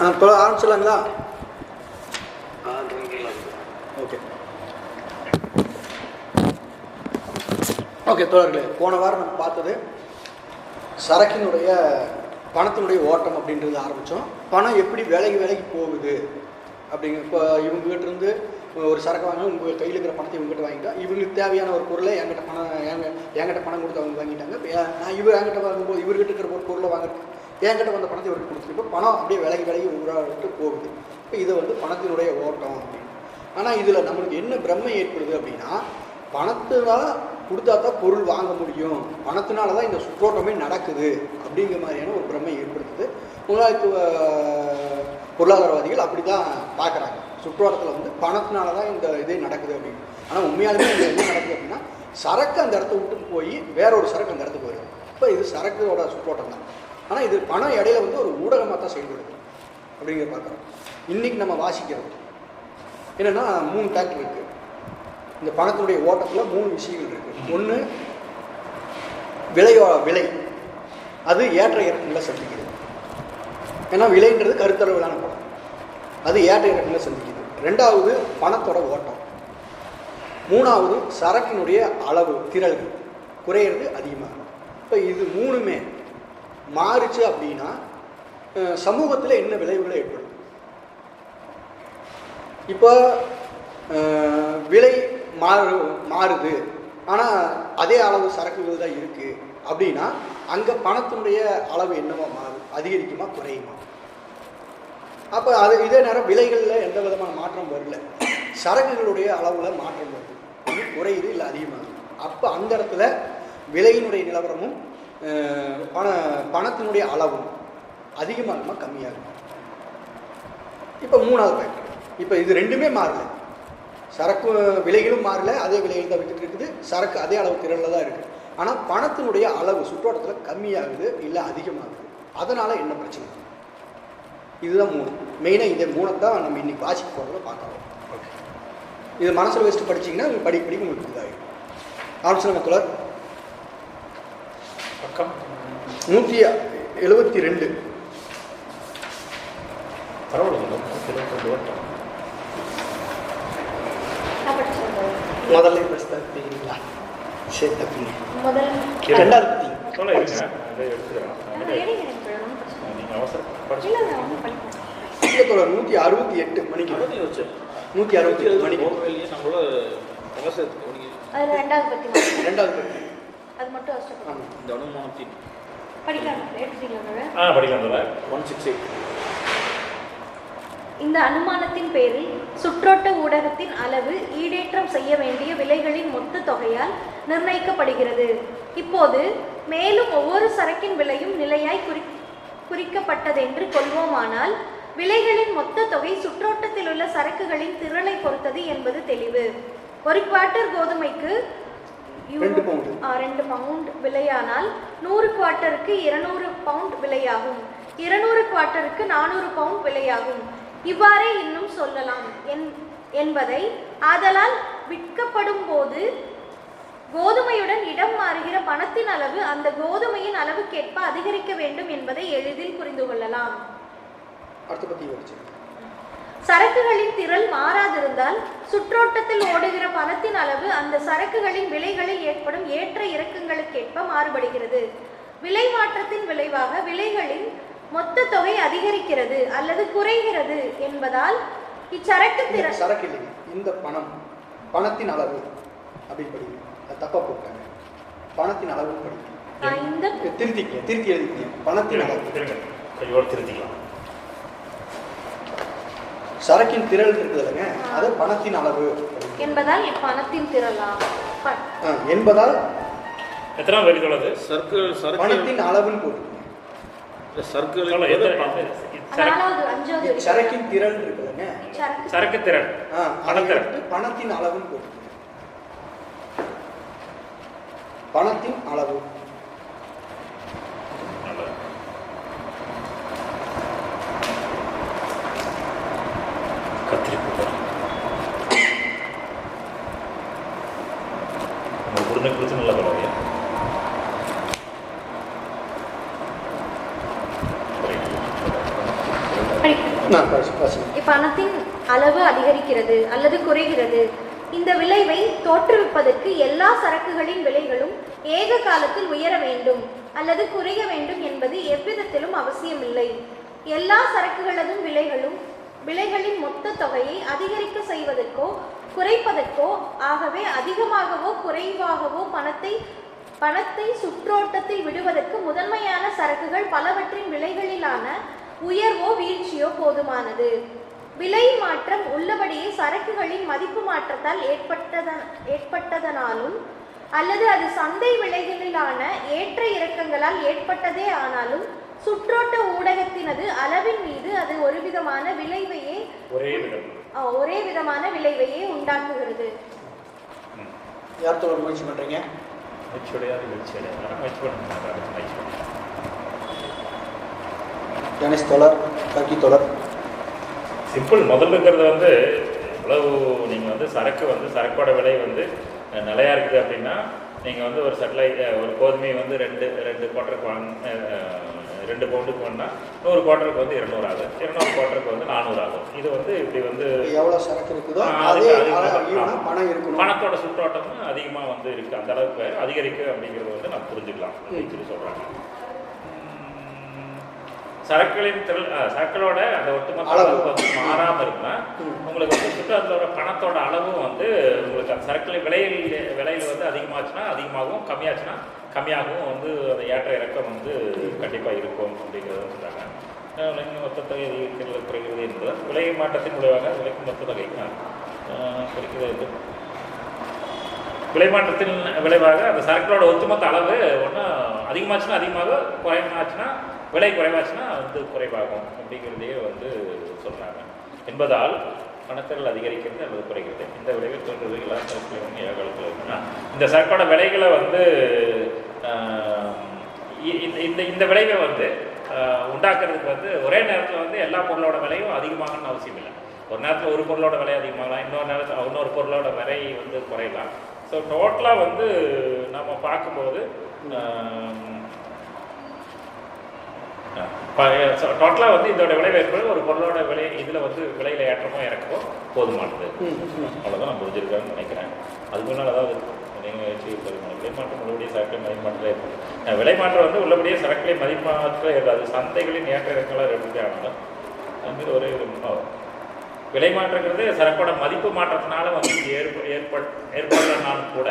ஆரம்பிச்சிடலாங்களா? Okay okay தோழர்களே, போன வாரம் நம்ம பார்த்தது சரக்கினுடைய பணத்தினுடைய ஓட்டம் அப்படின்றது ஆரம்பித்தோம். பணம் எப்படி விலைக்கு போகுது அப்படிங்கிற. இப்போ இவங்ககிட்ட இருந்து ஒரு சரக்கு வாங்கினா உங்கள் கையில் இருக்கிற பணத்தை இவங்ககிட்ட வாங்கிட்டா, இவங்களுக்கு தேவையான ஒரு பொருளை என்கிட்ட பணம் கொடுத்து அவங்க வாங்கிட்டாங்க. இப்போ நான் என்கிட்ட வாங்கும்போது இவர்கிட்ட இருக்கிற ஒரு பொருளை வாங்குறது என்கிட்ட வந்த பணத்தை இவருக்கு கொடுத்துட்டு, இப்போ பணம் அப்படியே விலைக்கு ஊராட்டு போகுது. இப்போ இதை பணத்தினுடைய ஓட்டம் அப்படின்னு. ஆனால் இதில் நம்மளுக்கு என்ன பிரம்மை ஏற்படுது அப்படின்னா, பணத்தினால கொடுத்தா தான் பொருள் வாங்க முடியும், பணத்தினால தான் இந்த சுற்றோட்டமே நடக்குது அப்படிங்கிற மாதிரியான ஒரு பிரம்மை ஏற்படுத்துது. முதலாளித்துவ பொருளாதாரவாதிகள் அப்படி தான் பார்க்குறாங்க. சுற்றோட்டத்தில் பணத்தினால தான் இந்த இதே நடக்குது அப்படின்னு. ஆனால் உண்மையாலுமே இங்கே என்ன நடக்குது அப்படின்னா, சரக்கு அந்த இடத்த விட்டு போய் வேற ஒரு சரக்கு அந்த இடத்துக்கு வருது. இப்போ இது சரக்கோட சுற்றோட்டம் தான். ஆனால் இது பணம் இடையில ஒரு ஊடகமாக தான் செயல்படுது அப்படிங்கிற பார்க்குறோம். இன்றைக்கி நம்ம வாசிக்கிறோம் என்னென்னா 3 ஃபேக்டர் இருக்குது. இந்த பணத்தினுடைய ஓட்டத்தில் 3 விஷயங்கள் இருக்குது. ஒன்று விலை, அது ஏற்ற இறக்கங்களை சந்திக்குது. ஏன்னா விலைன்றது கருத்தளவிலான பணம், அது ஏற்ற இறக்கங்களை சந்திக்குது. 2வது பணத்தோட ஓட்டம். 3வது சரக்கினுடைய அளவு, திரள்கள் குறையிறது அதிகமாகும். இப்போ இது 3மே மாறுச்சு அப்படின்னா சமூகத்தில் என்ன விளைவுகளை ஏற்படும்? இப்போ விலை மாறுது, ஆனால் அதே அளவு சரக்குகள் தான் இருக்குது அப்படின்னா அங்கே பணத்தினுடைய அளவு என்னவா மாறும்? அதிகரிக்குமா குறையுமா? அப்போ இதே நேரம் விலைகளில் எந்த விதமான மாற்றம் வரல, சரக்குகளுடைய அளவில் மாற்றம் வருது, இது குறையுது இல்லை அதிகமாகுது. அப்போ அந்த இடத்துல விலையினுடைய நிலவரமும் பணத்தினுடைய அளவும் அதிகமாகுமா கம்மியாகுமா? இப்போ 3வது ஃபேக்டர். இப்போ இது 2மே மாறல, சரக்கு விலைகளும் மாறல, அதே விலைகள் தான் விற்றுட்டு இருக்குது, சரக்கு அதே அளவு திரளில் தான் இருக்குது. ஆனால் பணத்தினுடைய அளவு சுற்றோட்டத்தில் கம்மியாகுது இல்லை அதிகமாகுது. அதனால் என்ன பிரச்சனை? இதுதான் 3 மெயினாக. இதே 3 தான் நம்ம இன்றைக்கி வாசிக்க போகிறத பார்க்கலாம். ஓகே, இது மனசில் வச்சுட்டு படிச்சிங்கன்னா படிக்க உங்களுக்கு இதாகிடும். ஆரம்பிச்சுங்க தோழர். பக்கம் 172. முதல்ல தப்பீங்களா? சரி தப்பீங்க. 2வது தோழர் 168 மணிக்கு 168 மணிக்கு 2வது அது மட்டும் அஷ்டபதி. இந்த அனுமானத்தின் படிக்கலாம் எடுத்துட்டீங்களா? படிக்கலாம் 168. இந்த அனுமானத்தின் பேரில் சுற்றோட்ட ஊடகத்தின் அளவு ஈடேற்றம் செய்ய வேண்டிய விலைகளின் மொத்த தொகையால் நிர்ணயிக்கப்படுகிறது. இப்போது மேலும் ஒவ்வொரு சரக்கின் விலையும் நிலையாய் குறிக்கப்பட்டதென்று கொள்வோமானால் விலைகளின் மொத்த தொகை சுற்றோட்டத்தில் உள்ள சரக்குகளின் திரளை பொறுத்தது என்பது தெளிவு. ஒரு குவார்ட்டர் கோதுமைக்கு 2 பவுண்ட் விலையானால் 100 குவார்ட்டருக்கு 200 பவுண்ட் விலையாகும், 200 குவார்ட்டருக்கு 400 பவுண்ட் விலையாகும். இவ்வாறே இன்னும் சொல்லலாம் என்பதை. ஆதலால் விற்கப்படும் போது கோதுமையுடன் இடம் மாறுகிற பணத்தின் அளவு அந்த கோதுமையின் அளவுக்கேற்ப அதிகரிக்க வேண்டும் என்பதை எளிதில் புரிந்து கொள்ளலாம். சரக்குகளின் திரள் மாறாதிருந்தால் சுற்றோட்டத்தில் ஓடுகிற பணத்தின் அளவு அந்த சரக்குகளின் விலைகளில் ஏற்படும் ஏற்ற இறக்கங்களுக்கேற்ப மாறுபடுகிறது. விலை மாற்றத்தின் விளைவாக விலைகளின் மொத்த தொகை அதிகரிக்கிறது அல்லது குறைகிறது என்பதால் இச்சரக்கு திரள் சரக்கு இல்லைங்க, இந்த பணத்தின் அளவு அப்படி படிங்க. தப்பா போட்டாங்க. பணத்தின் அளவு படிங்க. திருத்தி எழுதிக்கீங்க. பணத்தின் அளவு திருத்திக்கலாம். சரக்கின் திரள் இருக்குதுங்க, அது பணத்தின் அளவு என்பதால் பணத்தின் திரளா என்பதால் எத்தனை வரி உள்ளது? சரக்கு பணத்தின் அளவுன்னு போட்டு சரக்கின் திரள் இருக்குதுங்க, சரக்கு திரள் பணத்தின் அளவுன்னு போட்டு பணத்தின் அளவு. உடனே கொடுத்து நல்லா பரவாயில்லையா? பணத்தின் அளவு அதிகரிக்கிறது அல்லது குறைகிறது. இந்த விளைவை தோற்றுவிப்பதற்கு எல்லா சரக்குகளின் விலைகளும் ஏக காலத்தில் உயர வேண்டும் அல்லது குறைய வேண்டும் என்பது எவ்விதத்திலும் அவசியமில்லை. எல்லா சரக்குகளதும் விலைகளின் மொத்த தொகையை அதிகரிக்க செய்வதற்கோ குறைப்பதற்கோ, ஆகவே அதிகமாகவோ குறைவாகவோ பணத்தை சுற்றோட்டத்தில் விடுவதற்கு முதன்மையான சரக்குகள் பலவற்றின் விலைகளிலான உயர்வோ வீழ்ச்சியோ போதுமானது. விலை மாற்றம் உள்ளபடியே சரக்குகளின் மதிப்பு மாற்றத்தால் ஏற்பட்டதனாலும் அல்லது அது சந்தை விலைகளிலான ஏற்ற இறக்கங்களால் ஏற்பட்டதே ஆனாலும் சுற்றோட்ட ஊடகத்தினது அளவின் மீது அது ஒரே விதமான விளைவையே உண்டாக்குகிறது. யார் தோழர் முயற்சி பண்றீங்க? கணேஷ் தோழர், கல்கி தோழர். சிம்பிள். முதல்ல இருக்கிறது வந்து எவ்வளவு நீங்கள் வந்து சரக்கோட விலை வந்து நிலையாக இருக்குது அப்படின்னா, நீங்கள் வந்து ஒரு ஒரு கோதுமை வந்து ரெண்டு குவார்ட்டருக்கு 2 பவுண்டுக்கு வேணால் 100 குவார்ட்டருக்கு வந்து 200 ஆகும், 200 குவார்ட்டருக்கு வந்து 400 ஆகும். இது வந்து இப்படி வந்து எவ்வளோ சரக்கு இருக்குதோ பணம் இருக்கணும், பணத்தோட சுற்றோட்டம் அதிகமாக வந்து இருக்குது. அந்த அளவுக்கு அதிகரிக்கு அப்படிங்கிறது வந்து நம்ம புரிஞ்சுக்கலாம் அப்படின்னு சொல்லி சொல்கிறாங்க. சரக்குகளோட அந்த ஒட்டுமொத்த அளவு வந்து மாறாமல் இருந்தால் உங்களுக்கு வந்து சுற்றுலாத்தோட பணத்தோட அளவும் வந்து உங்களுக்கு அந்த சரக்குகளின் விலையில் வந்து அதிகமாச்சுன்னா அதிகமாகவும், கம்மியாச்சுன்னா கம்மியாகவும் வந்து அந்த ஏற்ற இறக்கம் வந்து கண்டிப்பாக இருக்கும் அப்படிங்கிறத சொல்கிறாங்க. மொத்த தொகை அதிகரிக்கிறது குறைகிறது என்பது விலை மாற்றத்தின் விளைவாக விலைக்கு மொத்த தொகை குறைக்கிறது. விலை மாற்றத்தின் விளைவாக அந்த சரக்குகளோட ஒட்டுமொத்த அளவு ஒன்றும் அதிகமாச்சுன்னா அதிகமாக, குறைவாச்சுன்னா விலை குறைவாச்சுன்னா வந்து குறைவாகும் அப்படிங்கிறதையே வந்து சொல்கிறாங்க. என்பதால் பணத்திரள் அதிகரிக்கிறது அல்லது குறைகிறது. இந்த விளைவை தோன்றுவது எல்லா சரக்குகளும் ஏகாலத்தில் இருக்குன்னா இந்த சரக்கோட விலைகளை வந்து இந்த விளைவை வந்து உண்டாக்குறதுக்கு வந்து ஒரே நேரத்தில் வந்து எல்லா பொருளோட விலையும் அதிகமாகணும்னு அவசியம் இல்லை. ஒரு நேரத்தில் ஒரு பொருளோட விலை அதிகமாகலாம், இன்னொரு பொருளோட விலை வந்து குறையலாம். ஸோ டோட்டலாக வந்து நம்ம பார்க்கும்போது டோட்டலாக வந்து இதோட விளைவு ஒரு பொருளோட விலை இதில் வந்து விலையில் ஏற்றமோ இறக்கமோ போதுமானது. அவ்வளோதான் நான் புரிஞ்சிருக்கான்னு நினைக்கிறேன். அதுக்கு முன்னால் அதாவது விலை மாற்றம் உள்ளபடியே சரக்குகளை மதிப்பாற்றலே இருக்குது. விலை மாற்றம் வந்து உள்ளபடியே சரக்குகளை மதிப்பாற்றலே இருக்காது. சந்தைகளின் ஏற்ற இறக்கங்களாக எப்படி ஆனாலும் அதுமாரி ஒரே விலை மாற்றங்கிறது சரக்கோட மதிப்பு மாற்றத்தினால வந்து ஏற்படுறதுனாலும் கூட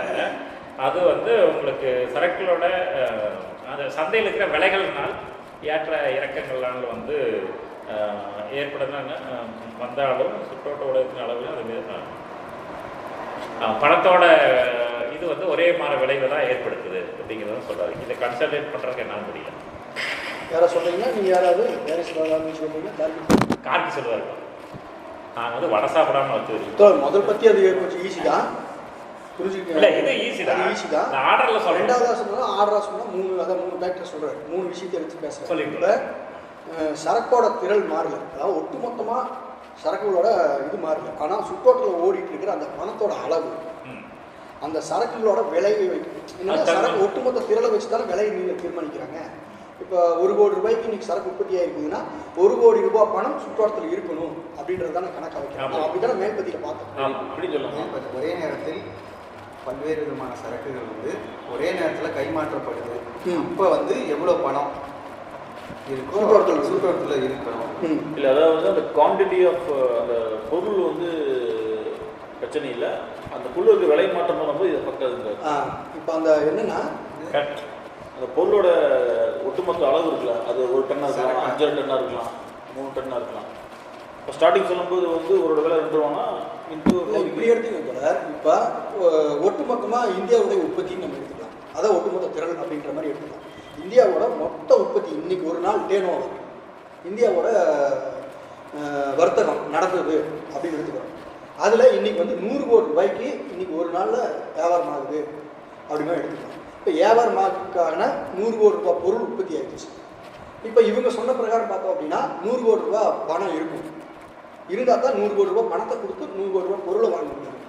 அது வந்து உங்களுக்கு சரக்குகளோட அந்த சந்தையில் இருக்கிற விலைகள்னால் ஏற்ற இறக்கங்களால் வந்து ஏற்படுதுன்னு வந்தாலும் சுற்றோட்ட ஊடகத்தின் அளவில் அது பணத்தோட இது வந்து ஒரே மாதிரி விளைவை தான் ஏற்படுத்துது அப்படிங்கிறத சொல்கிறாரு. இதை கன்சல்டேட் பண்ணுறதுக்கு என்னால் முடியல. யாரை சொல்கிறீங்கன்னா நீங்கள் யாராவது வேறு சொல்கிறீங்க? கார்கி சொல்லுவார். நான் வந்து வடை சாப்பிடாமல் வச்சு முதல் பற்றி அது கொஞ்சம் ஈஸி தான், புரிஞ்சுக்கல. இது ஈஸி தான், ஈஸி தான். ஆர்டரில் சொல்ல ரெண்டாவதாக சொன்னால் ஆர்டராக சொன்னால் 3 ஃபேக்டர் சொல்கிறாரு. 3 விஷயத்தை எடுத்து பேசுகிறேன். சொல்லிட்டு சரக்கோட திரள் மாறல, அதாவது ஒட்டுமொத்தமாக சரக்குகளோட இது மாறல, ஆனால் சுற்றோட்டத்தில் ஓடிட்டு இருக்கிற அந்த பணத்தோட அளவு, அந்த சரக்குகளோட விலையை என்னன்னா சரக்கு ஒட்டுமொத்த திரளை வச்சு தானே விலையை நீங்கள் தீர்மானிக்கிறாங்க. இப்போ 1 கோடி ரூபாய்க்கு இன்றைக்கி சரக்கு உற்பத்தி ஆகிருக்குதுன்னா 1 கோடி ரூபாய் பணம் சுற்றுவாரத்தில் இருக்கணும் அப்படின்றது தானே கணக்காக வைக்கணும். அப்படி தானே மேல்பதியில் பார்த்தோம். அப்படி சொல்லலாம். ஒரே நேரத்தில் பல்வேறு விதமான சரக்குகள் வந்து ஒரே நேரத்தில் கைமாற்றப்படுது. இப்போ வந்து எவ்வளோ பணம் இருக்கோ சுற்றுவாரத்தில் இருக்கணும். இல்லை, அதாவது அந்த குவான்டிட்டி ஆஃப் அந்த பொருள் வந்து பிரச்சனை இல்லை, அந்த பொருளுக்கு விலை மாற்றம் பண்ணும்போது இதை பக்காது. இப்போ அந்த என்னன்னா அந்த பொருளோட ஒட்டுமொத்த அளவு இருக்குல்ல, அது 1 டன்னாக இருக்கலாம், 5 டன்னாக இருக்கலாம், 3 டன்னாக இருக்கலாம். இப்போ ஸ்டார்டிங் சொல்லும்போது வந்து ஒரு விலை 2 ரூபானா இப்படி எடுத்துக்கோங்க. இப்போ ஒட்டுமொத்தமாக இந்தியாவுடைய உற்பத்தின்னு நம்ம எடுத்துக்கலாம். அதான் ஒட்டுமொத்த திறன் அப்படின்ற மாதிரி எடுத்துக்கலாம். இந்தியாவோட மொத்த உற்பத்தி இன்னைக்கு ஒரு நாள் டேர்ன் ஓவர், இந்தியாவோட வர்த்தகம் நடந்தது அப்படின்னு எடுத்துக்கிறோம். அதில் இன்னைக்கு வந்து 100 கோடி ரூபாய்க்கு இன்னைக்கு ஒரு நாளில் வியாபாரம் ஆகுது அப்படின்னா எடுத்துக்கலாம். இப்போ வியாபாரமாக்கான 100 கோடி ரூபாய் பொருள் உற்பத்தி ஆகிடுச்சு. இப்போ இவங்க சொன்ன பிரகாரம் பார்த்தோம் அப்படின்னா 100 கோடி ரூபாய் பணம் இருக்கும், இருந்தால் தான் 100 கோடி ரூபாய் பணத்தை கொடுத்து 100 கோடி ரூபாய் பொருளை வாங்க முடியும்.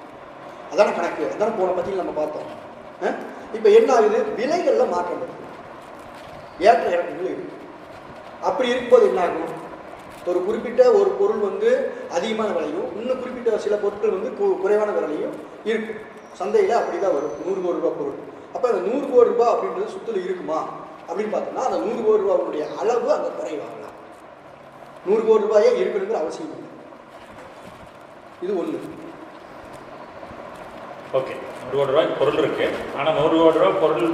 அதான கணக்கு, அதான போன பற்றியில் நம்ம பார்த்தோம். இப்போ என்ன ஆகுது, விலைகளில் மாற்றம் வருது, ஏற்ற இறக்கங்கள் இருக்குது. அப்படி இருக்கும்போது என்ன ஆகும், ஒரு குறிப்பிட்ட ஒரு பொருள் வந்து அதிகமான விலையும், இன்னும் குறிப்பிட்ட சில பொருட்கள் வந்து குறைவான விலையும் இருக்கு. சந்தையில் அப்படி தான் வரும். 100 கோடி ரூபாய் பொருள். அப்போ அந்த 100 கோடி ரூபாய் அப்படின்றது சுற்றுல இருக்குமா அப்படின்னு பார்த்தோம்னா அந்த 100 கோடி ரூபாவுடைய அளவு அங்கே குறைவாகலாம். 100 கோடி ரூபாயே இருக்கணுங்கிற அவசியம் இல்லை. இது ஒன்று. ஓகே, 100 கோடி ரூபாய்க்கு பொருள் இருக்கு. ஆனால் 100 கோடி ரூபாய் பொருள்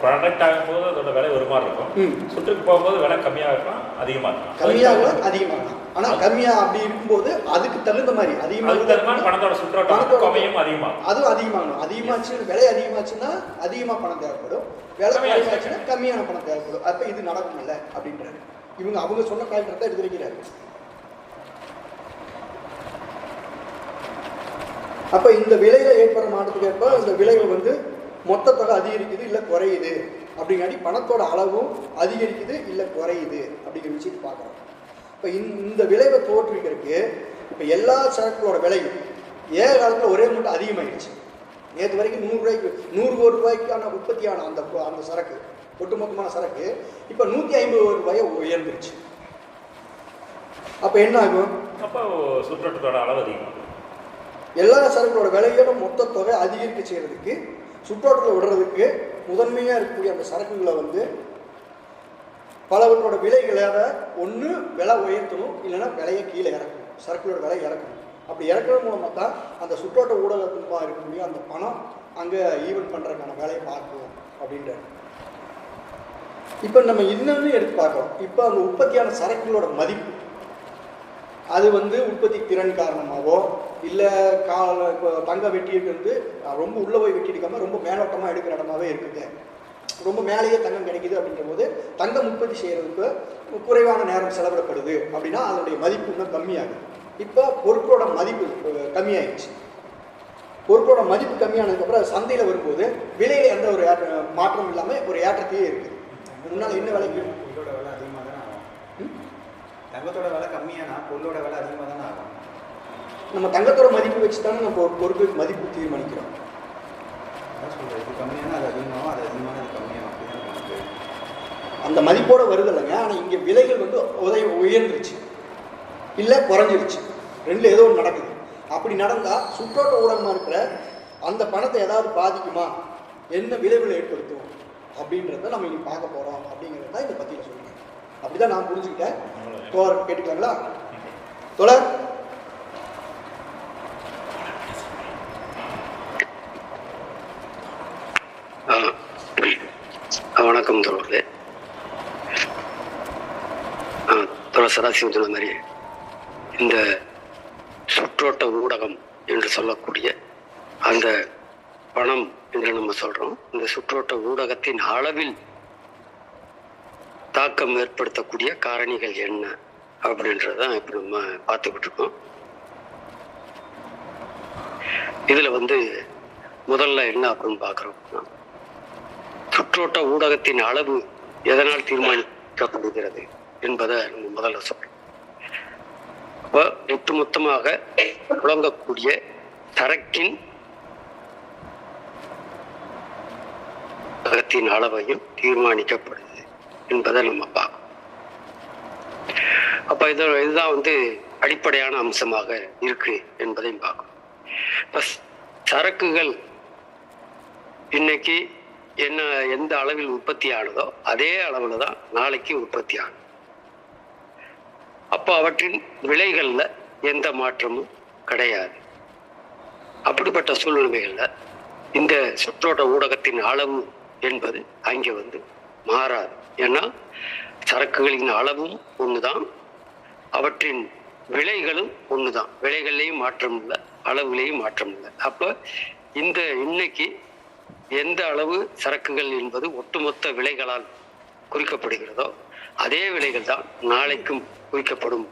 ப்ராடக்ட் ஆகும்போது அதோட விலை ஒரு மாதிரி இருக்கும். சுற்றுக்கு போகும்போது விலை கம்மியாக இருக்கலாம், அதிகமாக இருக்கலாம். கம்மியாகலாம், அதிகமாகலாம். ஆனால் கம்மியாக அப்படி இருக்கும்போது அதுக்கு தகுந்த மாதிரி அதிகமாக பணத்தோட சுற்றோட்டம் கம்மியும் அதிகமாகும். அதுவும் அதிகமாகணும். அதிகமாச்சு விலை அதிகமாச்சுன்னா அதிகமாக பணம் தேவைப்படும், விலை கம்மியாச்சுன்னா கம்மியான பணம் தேவைப்படும். அப்போ இது நடக்கும் இல்லை அப்படின்றாரு. அவங்க சொன்ன காலத்தை எடுத்து வைக்கிறாரு. அப்போ இந்த விலையில ஏற்படுற மாற்றத்துக்கு ஏற்ப இந்த விலைகள் வந்து மொத்த தொகை அதிகரிக்குது இல்லை குறையுது அப்படிங்காட்டி பணத்தோட அளவும் அதிகரிக்குது இல்லை குறையுது அப்படிங்கிற விஷயத்தை பார்க்குறோம். இப்போ இந்த விளைவை தோற்றுவிக்கிறதுக்கு இப்போ எல்லா சரக்குகளோட விலையும் ஏக காலத்தில் ஒரே மட்டும் அதிகமாகிடுச்சு. நேற்று வரைக்கும் 100 கோடி ரூபாய்க்கான உற்பத்தியான அந்த சரக்கு, ஒட்டுமொத்தமான சரக்கு இப்போ 150 கோடி ரூபாயை உயர்ந்துருச்சு. அப்போ என்ன ஆகும்? அப்போ சுற்றோட்டத்தோட அளவு அதிகமாகும். எல்லா சரக்குகளோட விலையோட மொத்த தொகை அதிகரிக்க செய்கிறதுக்கு, சுற்றோட்டத்தில் விடுறதுக்கு முதன்மையாக இருக்கக்கூடிய அந்த சரக்குகளை வந்து பலவற்றோட விலைகளை ஒன்று விலை உயர்த்தணும், இல்லைன்னா விலையை கீழே இறக்கணும். சரக்குகளோட விலை இறக்கணும். அப்படி இறக்குறது மூலமாக தான் அந்த சுற்றோட்ட ஊடகத்துக்கு இருக்கக்கூடிய அந்த பணம் அங்கே ஈவன் பண்ணுறதுக்கான வேலையை பார்க்கணும் அப்படின்றாரு. இப்போ நம்ம இன்னொன்று எடுத்து பார்க்கலாம். இப்போ அந்த உற்பத்தியான சரக்குகளோட மதிப்பு அது வந்து உற்பத்தி திறன் காரணமாகவோ இல்லை இப்போ தங்க வெட்டி இருக்கிறது ரொம்ப உள்ளே போய் வெட்டி எடுக்காமல் ரொம்ப மேலோட்டமாக எடுக்கிற இடமாவே இருக்குது, ரொம்ப மேலேயே தங்கம் கிடைக்குது அப்படின்ற போது தங்கம் உற்பத்தி செய்கிறதுக்கு குறைவான நேரம் செலவிடப்படுது அப்படின்னா அதனுடைய மதிப்பு இன்னும் கம்மியாகுது. இப்போ பொருட்களோட மதிப்பு கம்மியாயிடுச்சு. பொருட்களோட மதிப்பு கம்மியானதுக்கப்புறம் சந்தையில் வரும்போது விலையில் எந்த ஒரு மாற்றம் இல்லாமல் ஒரு ஏற்றத்தையே இருக்குது. முன்னால் என்ன விலைக்கு பொருளோட விலை அதிகமாக தானே ஆகும். தங்கத்தோட விலை கம்மியானா பொருளோட விலை அதிகமாக தானே ஆகும். நம்ம தங்கத்தோட மதிப்பு வச்சு தானே நம்ம பொருட்களுக்கு மதிப்பு தீர்மானிக்கிறோம். அதான் சொல்கிறேன், இது கம்மியானா அது அதிகமாகும், அது அதிகமான அது கம்மியாகும். அப்படி தான் அந்த மதிப்போட வருது இல்லைங்க. ஆனால் இங்கே விலைகள் வந்து உயர்ந்துருச்சு இல்லை குறைஞ்சிருச்சு, ரெண்டு ஏதோ ஒன்று நடக்குது. அப்படி நடந்தால் சுற்றோட்ட ஊடகமாக இருக்கிற அந்த பணத்தை ஏதாவது பாதிக்குமா, என்ன விளைவுகளை ஏற்படுத்தும் அப்படின்றத நம்ம இனி பார்க்க போகிறோம் அப்படிங்கிறத தான் இதை பற்றியில் சொல்லுங்கள். அப்படி தான் நான் புரிஞ்சுக்கிட்டேன். தோழர் கேட்டுக்கலாங்களா? தோழர் வணக்கம் தோழர்களே. தோழர் சதாசிவம் சொன்ன மாதிரி இந்த சுற்றோட்ட ஊடகம் என்று சொல்லக்கூடிய அந்த பணம் என்று நம்ம சொல்றோம். இந்த சுற்றோட்ட ஊடகத்தின் அளவில் தாக்கம் ஏற்படுத்தக்கூடிய காரணிகள் என்ன அப்படின்றதான் இப்ப நம்ம பார்த்துக்கிட்டு இருக்கோம். இதுல முதல்ல என்ன அப்படின்னு பார்க்குறோம்னா, சுற்றோட்ட ஊடகத்தின் அளவு எதனால் தீர்மானிக்கப்படுகிறது என்பதை நம்ம முதல்ல சொல்றோம். அப்போ ஒட்டுமொத்தமாக புழங்கக்கூடிய சரக்கின் ஊடகத்தின் அளவையும் தீர்மானிக்கப்படுது என்பதை நம்ம பார்க்கணும். அப்ப இதுதான் அடிப்படையான அம்சமாக இருக்கு என்பதையும் பார்க்கணும். இப்ப சரக்குகள் இன்னைக்கு எந்த அளவில் உற்பத்தி ஆனதோ அதே அளவுல தான் நாளைக்கு உற்பத்தி ஆகும். அப்போ அவற்றின் விலைகள்ல எந்த மாற்றமும் கிடையாது. அப்படிப்பட்ட சூழ்நிலைகள்ல இந்த சுற்றோட்ட ஊடகத்தின் அளவு என்பது அங்கே மாறாது. ஏன்னா சரக்குகளின் அளவும் ஒண்ணுதான், அவற்றின் விலைகளும் ஒண்ணுதான். விலைகள்லையும் மாற்றம் இல்லை, அளவுலையும் மாற்றம் இல்லை. அப்போ இன்னைக்கு எந்த அளவு சரக்குகள் என்பது ஒட்டுமொத்த விலைகளால் குறிக்கப்படுகிறதோ அதே விலைகள் தான் நாளைக்கும் குறிக்கப்படும்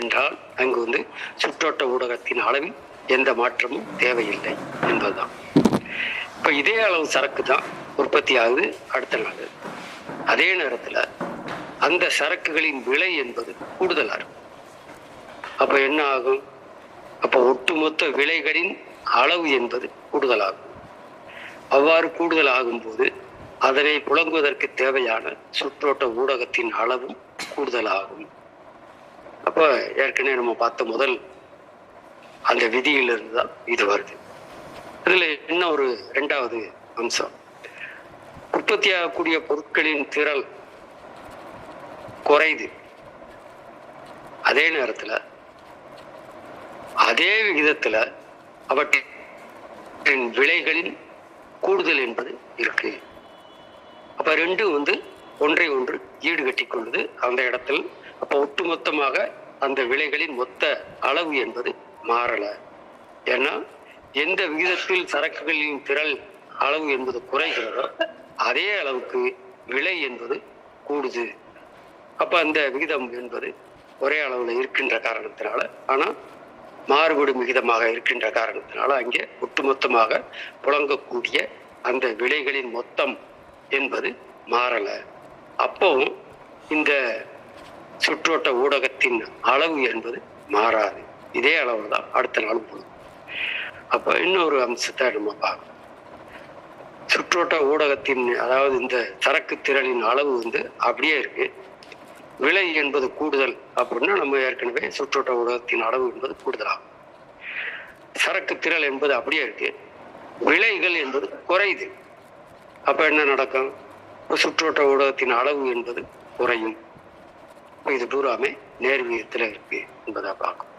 என்றால் அங்கு சுற்றோட்ட ஊடகத்தின் அளவில் எந்த மாற்றமும் தேவையில்லை என்பதுதான். இப்ப இதே அளவு சரக்கு தான் உற்பத்தி ஆகுது அடுத்த நாள். அதே நேரத்துல அந்த சரக்குகளின் விலை என்பது கூடுதலா இருக்கும். அப்ப என்ன ஆகும்? அப்ப ஒட்டுமொத்த விலைகளின் அளவு என்பது கூடுதலாகும். அவ்வாறு கூடுதல் ஆகும்போது அதனை புழங்குவதற்கு தேவையான சுற்றோட்ட ஊடகத்தின் அளவும் கூடுதலாகும். அப்போ ஏற்கனவே நம்ம பார்த்த முதல் அந்த விதியிலிருந்து தான் இது வருது. இதில் இன்னும் ஒரு 2வது அம்சம், உற்பத்தியாகக்கூடிய பொருட்களின் திரள் குறையுது, அதே நேரத்தில் அதே விகிதத்தில் அவற்றின் விலைகளின் கூடுதல் என்பது இருக்கு. அப்ப ரெண்டும் ஒன்றை ஒன்று ஈடுகட்டி கொள்ளுது அந்த இடத்தில். அப்ப ஒட்டுமொத்தமாக அந்த விலைகளின் மொத்த அளவு என்பது மாறல. ஏன்னா எந்த விகிதத்தில் சரக்குகளின் திரள் அளவு என்பது குறைகிறதோ அதே அளவுக்கு விலை என்பது கூடுது. அப்ப அந்த விகிதம் என்பது ஒரே அளவுல இருக்கின்ற காரணத்தினால, ஆனா மாறுபடும் விகிதமாக இருக்கின்ற காரணத்தினால அங்கே ஒட்டுமொத்தமாக புழங்கக்கூடிய அந்த விலைகளின் மொத்தம் என்பது மாறல. அப்பவும் இந்த சுற்றோட்ட ஊடகத்தின் அளவு என்பது மாறாது, இதே அளவு தான் அடுத்த நாள் போகும். அப்ப இன்னொரு அம்சத்தை நம்ம பார்க்கணும். சுற்றோட்ட ஊடகத்தின் அதாவது இந்த சரக்கு திரளின் அளவு அப்படியே இருக்கு, விலை என்பது கூடுதல் அப்படின்னா நம்ம ஏற்கனவே சுற்றோட்ட ஊடகத்தின் அளவு என்பது கூடுதலாகும். சரக்கு திரள் என்பது அப்படியே இருக்கு, விலைகள் என்பது குறையுது. அப்ப என்ன நடக்கும்? சுற்றோட்ட ஊடகத்தின் அளவு என்பது குறையும். இது பூராமே நேர்விகிதத்தில் இருக்கு என்பதை பார்க்கும்.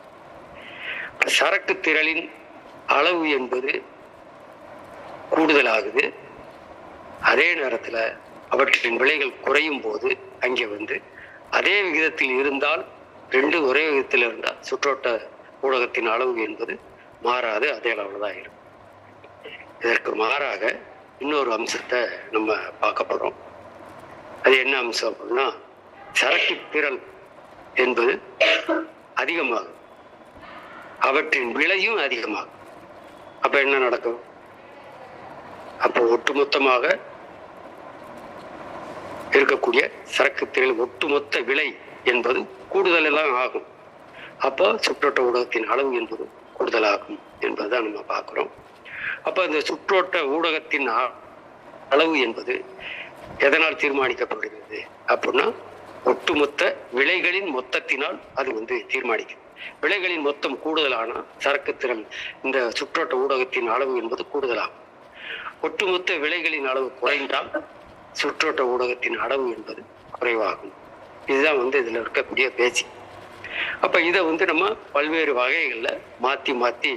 சரக்கு திரளின் அளவு என்பது கூடுதலாகுது, அதே நேரத்தில் அவற்றின் விலைகள் குறையும் போது அங்கே அதே விகிதத்தில் இருந்தால், ரெண்டு ஒரே விகிதத்தில் இருந்தால் சுற்றோட்ட ஊடகத்தின் அளவு என்பது மாறாது, அதே அளவில் தான் இருக்கும். இதற்கு மாறாக இன்னொரு அம்சத்தை நம்ம பார்க்க போறோம். அது என்ன அம்சம் அப்படின்னா, சரக்கு திரள் என்பது அதிகமாகும், அவற்றின் விலையும் அதிகமாகும். அப்ப என்ன நடக்கும்? அப்போ ஒட்டுமொத்தமாக இருக்கக்கூடிய சரக்கு திரள் ஒட்டுமொத்த விலை என்பது கூடுதல் எல்லாம் ஆகும். அப்போ சுற்றோட்ட ஊடகத்தின் அளவு என்பது கூடுதலாகும் என்பதுதான் நம்ம பார்க்கிறோம். அப்ப இந்த சுற்றோட்ட ஊடகத்தின் அளவு என்பது எதனால் தீர்மானிக்கப்படுகிறது அப்படின்னா, ஒட்டுமொத்த விலைகளின் மொத்தத்தினால் அது தீர்மானிக்கும். விலைகளின் மொத்தம் கூடுதலான சரக்கு திரள் இந்த சுற்றோட்ட ஊடகத்தின் அளவு என்பது கூடுதலாகும். ஒட்டுமொத்த விலைகளின் அளவு குறைந்தால் சுற்றோட்ட ஊடகத்தின் அளவு என்பது குறைவாகும். இதுதான் இதுல இருக்கக்கூடிய பேச்சு. அப்ப இதை நம்ம பல்வேறு வகைகள்ல மாத்தி மாத்தி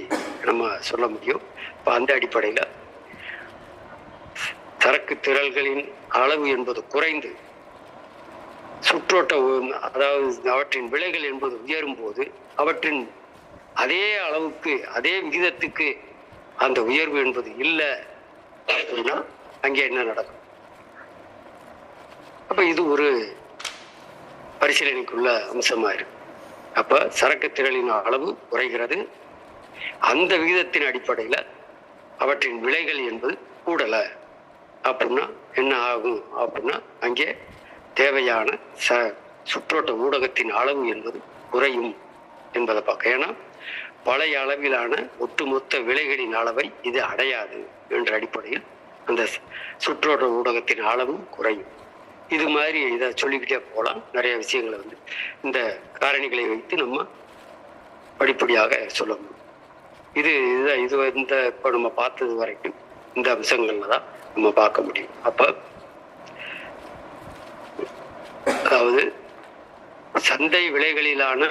நம்ம சொல்ல முடியும். இப்ப அந்த அடிப்படையில சரக்கு திரள்களின் அளவு என்பது குறைந்து சுற்றோட்ட அதாவது அவற்றின் விலைகள் என்பது உயரும் போது அவற்றின் அதே அளவுக்கு அதே விகிதத்துக்கு அந்த உயர்வு என்பது இல்லை அப்படின்னா அங்கே என்ன நடக்கும்? அப்ப இது ஒரு பரிசீலனைக்குள்ள அம்சமா இருக்கு. அப்ப சரக்கு திரளின் அளவு குறைகிறது, அந்த விகிதத்தின் அடிப்படையில அவற்றின் விலைகள் என்பது கூடல அப்படின்னா என்ன ஆகும் அப்படின்னா, அங்கே தேவையான சுற்றோட்ட ஊடகத்தின் அளவு என்பது குறையும் என்பதை பார்க்க. ஏன்னா பழைய அளவிலான ஒட்டுமொத்த விலைகளின் அளவை இது அடையாது என்ற அடிப்படையில் அந்த சுற்றோட்ட ஊடகத்தின் அளவும் குறையும். இது மாதிரி இதை சொல்லிக்கிட்டே போகலாம். நிறைய விஷயங்களை இந்த காரணிகளை வைத்து நம்ம படிப்படியாக சொல்ல முடியும். இது இந்த இப்போ நம்ம பார்த்தது வரைக்கும் இந்த அம்சங்கள்ல தான் நம்ம பார்க்க முடியும். அப்ப அதாவது சந்தை விலைகளிலான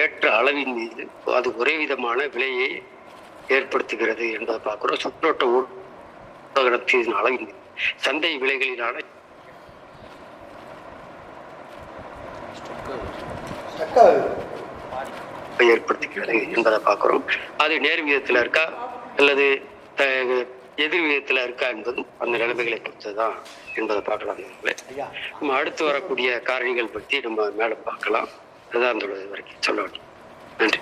ஏற்ற அளவின் மீது அது ஒரே விதமான விலையை ஏற்படுத்துகிறது என்பதை பார்க்கிறோம். சுற்றோட்ட ஊடகத்தின் அளவின் மீது சந்தை விலைகளிலான ஏற்படுத்துகிறது என்பதை பார்க்கிறோம். அது நேர் விகிதத்தில் இருக்கா அல்லது எதிர் விகிதத்தில் இருக்கா என்பது அந்த நிலைமைகளை பொறுத்ததுதான் என்பதை பார்க்கலாம். நம்ம அடுத்து வரக்கூடிய காரணிகள் பற்றி நம்ம மேலும் பார்க்கலாம். அதுதான் அந்த வரைக்கும் சொல்ல வேண்டும். நன்றி.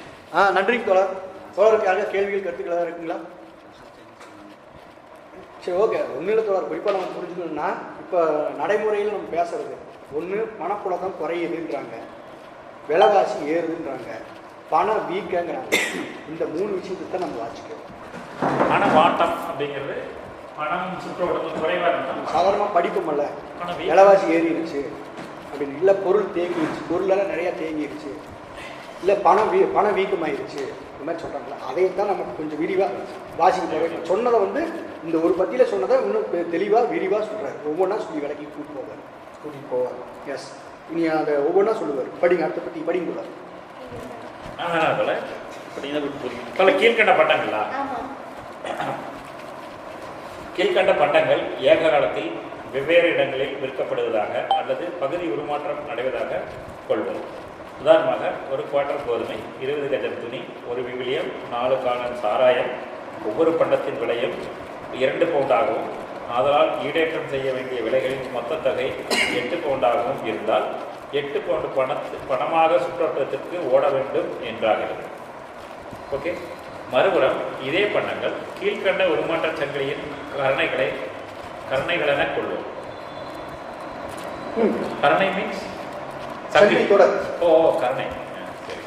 நன்றிங்க தோழர். தோழருக்கு யாருக்கா கேள்விகள் கருத்துக்கள் இருக்குங்களா? சரி, ஓகே. ஒன்றில் தோழர் குறிப்பாக நம்ம புரிஞ்சுக்கணும்னா, இப்போ நடைமுறையில் நம்ம பேசுறது ஒன்று பணப்புழக்கம் குறையுதுன்றாங்க, விலைவாசி ஏறுதுன்றாங்க, பணம் வீக்கங்கிறாங்க. இந்த 3 விஷயத்தை தான் நம்ம வாசிக்கிறோம். பண வாட்டம் அப்படிங்கிறது பணம் சுற்றோட்டத்தில் குறைவாக இருந்தால் சாதாரணமாக படிப்போம்ல, விலைவாசி ஏறிடுச்சு அப்படின்னு, இல்லை பொருள் தேங்கிடுச்சு, பொருளெல்லாம் நிறையா தேங்கிடுச்சு, இல்லை பணம் வீக்கமாயிருச்சு, இந்த மாதிரி சொல்கிறாங்களா, அதையே தான் நமக்கு கொஞ்சம் விரிவாக வாசிக்க போகிறோம். சொன்னதை வந்து இந்த ஒரு பத்தியில் சொன்னதை இன்னும் தெளிவாக விரிவாக சொல்கிறார். ஒவ்வொன்றா சொல்லி விலைக்கு கூட்டிகிட்டு போவார். எஸ், இனி அதை ஒவ்வொன்றா சொல்லுவார். படிங்க, அடுத்த பற்றி படிங்க போல. கீழ்கண்ட பட்டங்களா? கீழ்கண்ட பண்டங்கள் ஏக காலத்தில் வெவ்வேறு இடங்களில் விற்கப்படுவதாக அல்லது பகுதி உருமாற்றம் அடைவதாக கொள்வது. உதாரணமாக, ஒரு குவார்ட்டர் கோதுமை, 20 கஜம் துணி, ஒரு விவிலியம், 4 காலன் சாராயம், ஒவ்வொரு பண்டத்தின் விலையும் 2 பவுண்டாகவும், ஆதலால் ஈடேற்றம் செய்ய வேண்டிய விலைகளின் மொத்த தொகை 8 பவுண்டாகவும் இருந்தால் 8 பவுண்டு பணமாக சுற்றோட்டத்திற்கு ஓட வேண்டும் என்றாகிறது. ஓகே. மறுபுறம் இதே பண்டங்கள் கீழ்கண்ட உருமாற்ற சங்கிலியின் கரணைகளென கொள்வோம். கரணை மீன்ஸ் சங்கிலி தொடர். கரணை. சரி.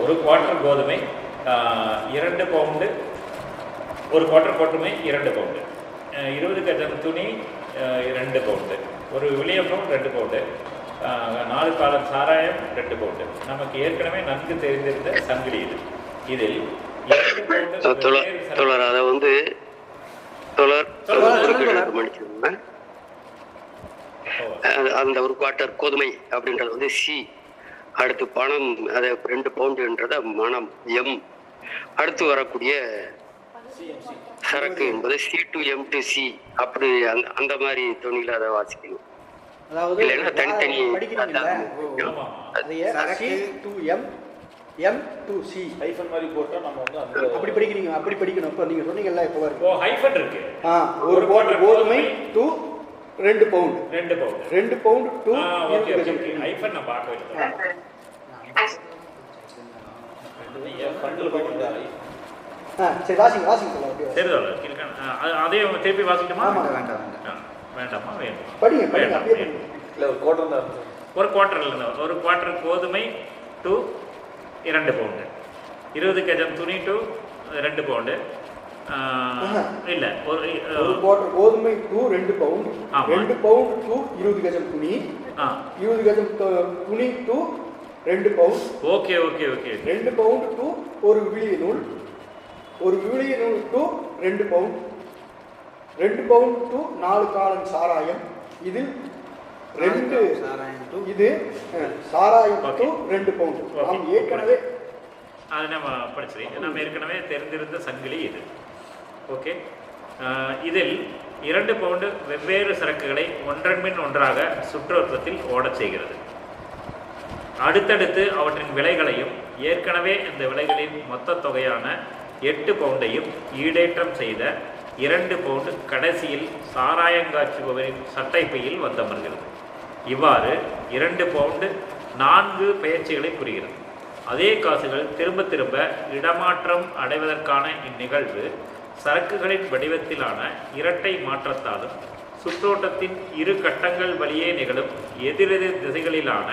ஒரு குவார்ட்டர் கோதுமை 2 பவுண்டு, ஒரு குவார்ட்டர் கோதுமை 2 பவுண்டு, 20 கஜம் துணி 2 பவுண்டு, ஒரு விலியமும் 2 பவுண்டு, 4 காலம் சாராயம் 2 பவுண்டு. நமக்கு ஏற்கனவே நன்கு தெரிந்திருந்த சங்கிலி இது. இதில் தொடர் அதை வந்து அந்த ஒரு குவார்ட்டர் கோதுமை அப்படின்றது வந்து சி. அடுத்து பணம், அதை 2 பவுண்டுன்றத மனம் எம். அடுத்து வரக்கூடிய சரக்கு என்பது C2M2C. அப்படி அந்த மாதிரி துணியில அதை வாசிக்கணும். இல்லைன்னா தனித்தனி M2C ஹைஃபன் மாதிரி போட்டா நம்ம வந்து அப்படி படிக்கிறீங்க, அப்படி படிக்கணும். இப்போ நீங்க சொன்னீங்கல்ல, இப்போ வருது. ஹைஃபன் இருக்கு. ஒரு குவார்ட்டர் கோதுமை to 2 pound, 2 pound, 2 pound to hyphen நான் பார்க்க வேண்டியது. சரி, வாசிங்க சரி. அதே திருப்பி வாசிக்கணுமா? வேண்டாமா? வேண்டும். படிங்க அப்படியே. இல்லை, ஒரு குவார்ட்டர் தான். ஒரு குவார்ட்டர் கோதுமை to 2 பவுண்டு, 20 கஜம் துணி to 2 பவுண்டு. இல்லை, ஒரு குவார்ட்டர் கோதுமை to 2 பவுண்ட், 2 பவுண்ட் to 20 கஜம் துணி, 20 கஜம் துணி to 2 pound. Okay. 2 pound to ஒரு விவிலிய நூல், ஒரு விவிலிய நூல் to 2 pound, 2 pound to 4 gallon சாராயம். இதில் 2 இது சாராயம் to 2 பவுண்ட். நாம் ஏற்கனவே அது நம்ம படிச்சிருக்கோம். நம்ம ஏற்கனவே தெரிந்திருந்த சங்கிலி இது. ஓகே. இதில் 2 பவுண்டு வெவ்வேறு சரக்குகளை ஒன்றன் பின் ஒன்றாக சுற்றோட்டத்தில் ஓடச் செய்கிறது. அடுத்தடுத்து அவற்றின் விலைகளையும் ஏற்கனவே இந்த விலைகளின் மொத்த தொகையான 8 பவுண்டையும் ஈடேற்றம் செய்த 2 பவுண்டு கடைசியில் சாராயங்காய்ச்சுபவரின் சட்டைப்பையில் வந்தமர்கிறது. இவ்வாறு 2 பவுண்டு 4 பெயர்ச்சிகளை புரிகிறது. அதே காசுகள் திரும்ப திரும்ப இடமாற்றம் அடைவதற்கான இந்நிகழ்வு சரக்குகளின் வடிவத்திலான இரட்டை மாற்றத்தாலும் சுற்றோட்டத்தின் இரு கட்டங்கள் வழியே நிகழும் எதிரெதிர் திசைகளிலான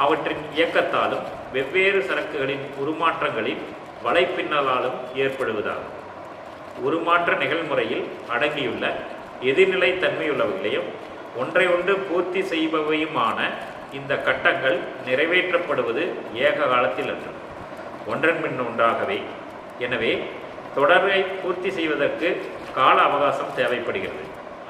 அவற்றின் இயக்கத்தாலும் வெவ்வேறு சரக்குகளின் உருமாற்றங்களின் வலைப்பின்னலாலும் ஏற்படுவதாகும். உருமாற்ற நிகழ்முறையில் அடங்கியுள்ள எதிர்நிலை தன்மையுள்ளவைகளையும் ஒன்றை ஒன்று பூர்த்தி செய்பவையுமான இந்த கட்டங்கள் நிறைவேற்றப்படுவது ஏக காலத்தில் அன்று, ஒன்றன் பின் ஒன்றாகவே. எனவே தொடரை பூர்த்தி செய்வதற்கு கால அவகாசம் தேவைப்படுகிறது.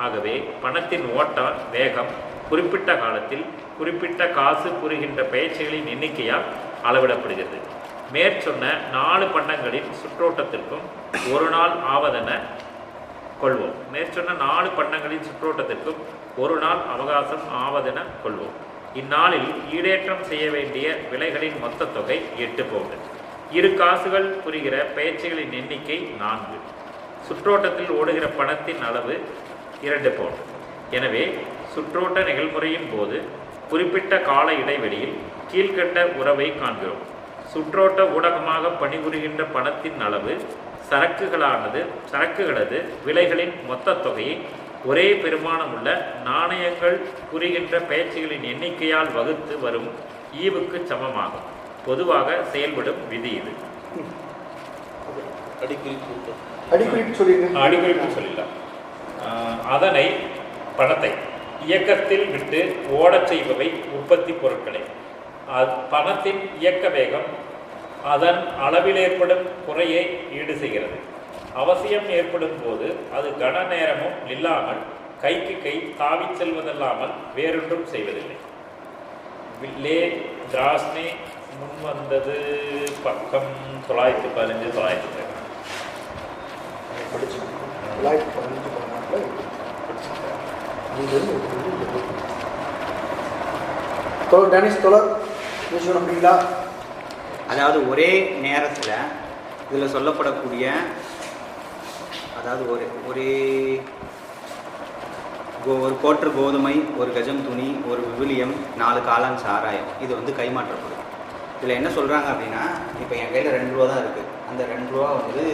ஆகவே பணத்தின் ஓட்ட வேகம் குறிப்பிட்ட காலத்தில் குறிப்பிட்ட காசு புரிகின்ற பெயர்ச்சிகளின் எண்ணிக்கையால் அளவிடப்படுகிறது. மேற்சொன்ன 4 பண்டங்களின் சுற்றோட்டத்திற்கும் ஒரு நாள் ஆவதென கொள்வோம். மேற்சொன்ன 4 பண்டங்களின் சுற்றோட்டத்திற்கும் ஒரு நாள் அவகாசம் ஆவதென கொள்வோம். இந்நாளில் ஈடேற்றம் செய்ய வேண்டிய விலைகளின் மொத்த தொகை 8 பவுண்டு. இரு காசுகள் புரிகிற பெயர்ச்சிகளின் எண்ணிக்கை 4. சுற்றோட்டத்தில் ஓடுகிற பணத்தின் அளவு 2 பவுண்டு. எனவே சுற்றோட்ட நிகழ்முறையின் போது குறிப்பிட்ட கால இடைவெளியில் கீழ்கண்ட உறவை காண்கிறோம். சுற்றோட்ட ஊடகமாக பணிபுரிகின்ற பணத்தின் அளவு சரக்குகளது விலைகளின் மொத்த தொகையை ஒரே பெருமானமுள்ள நாணயங்கள் புரிகின்ற பெயர்ச்சிகளின் எண்ணிக்கையால் வகுத்து வரும் ஈவுக்கு சமமாகும். பொதுவாக செயல்படும் விதி இது. அடிக்குறிப்பு சொல்லிடலாம். அதனை பணத்தை இயக்கத்தில் விட்டு ஓடச் செய்பவை உற்பத்தி பொருட்களை. பணத்தின் இயக்க வேகம் அதன் அளவில் ஏற்படும் குறையை ஈடு செய்கிறது. அவசியம் ஏற்படும் போது அது கன நேரமும் இல்லாமல் கைக்கு கை தாவிச் செல்வதல்லாமல் வேறொன்றும் செய்வதில்லை. லே கிராஸ்னே முன் வந்தது பக்கம் 915 916. படிச்சோம் 915 14 டேனிஷ் தோழர் விஷயம் அப்படிங்களா? அதாவது ஒரே நேரத்தில் இதில் சொல்லப்படக்கூடிய அதாவது ஒரு கோற்று கோதுமை, ஒரு கஜம் துணி, ஒரு விவிலியம், 4 காளான் சாராயம், இது வந்து கைமாற்றப்படும். இதில் என்ன சொல்கிறாங்க அப்படின்னா, இப்போ என் கையில் 2 ரூபா தான் இருக்குது. அந்த 2 ரூபா வந்து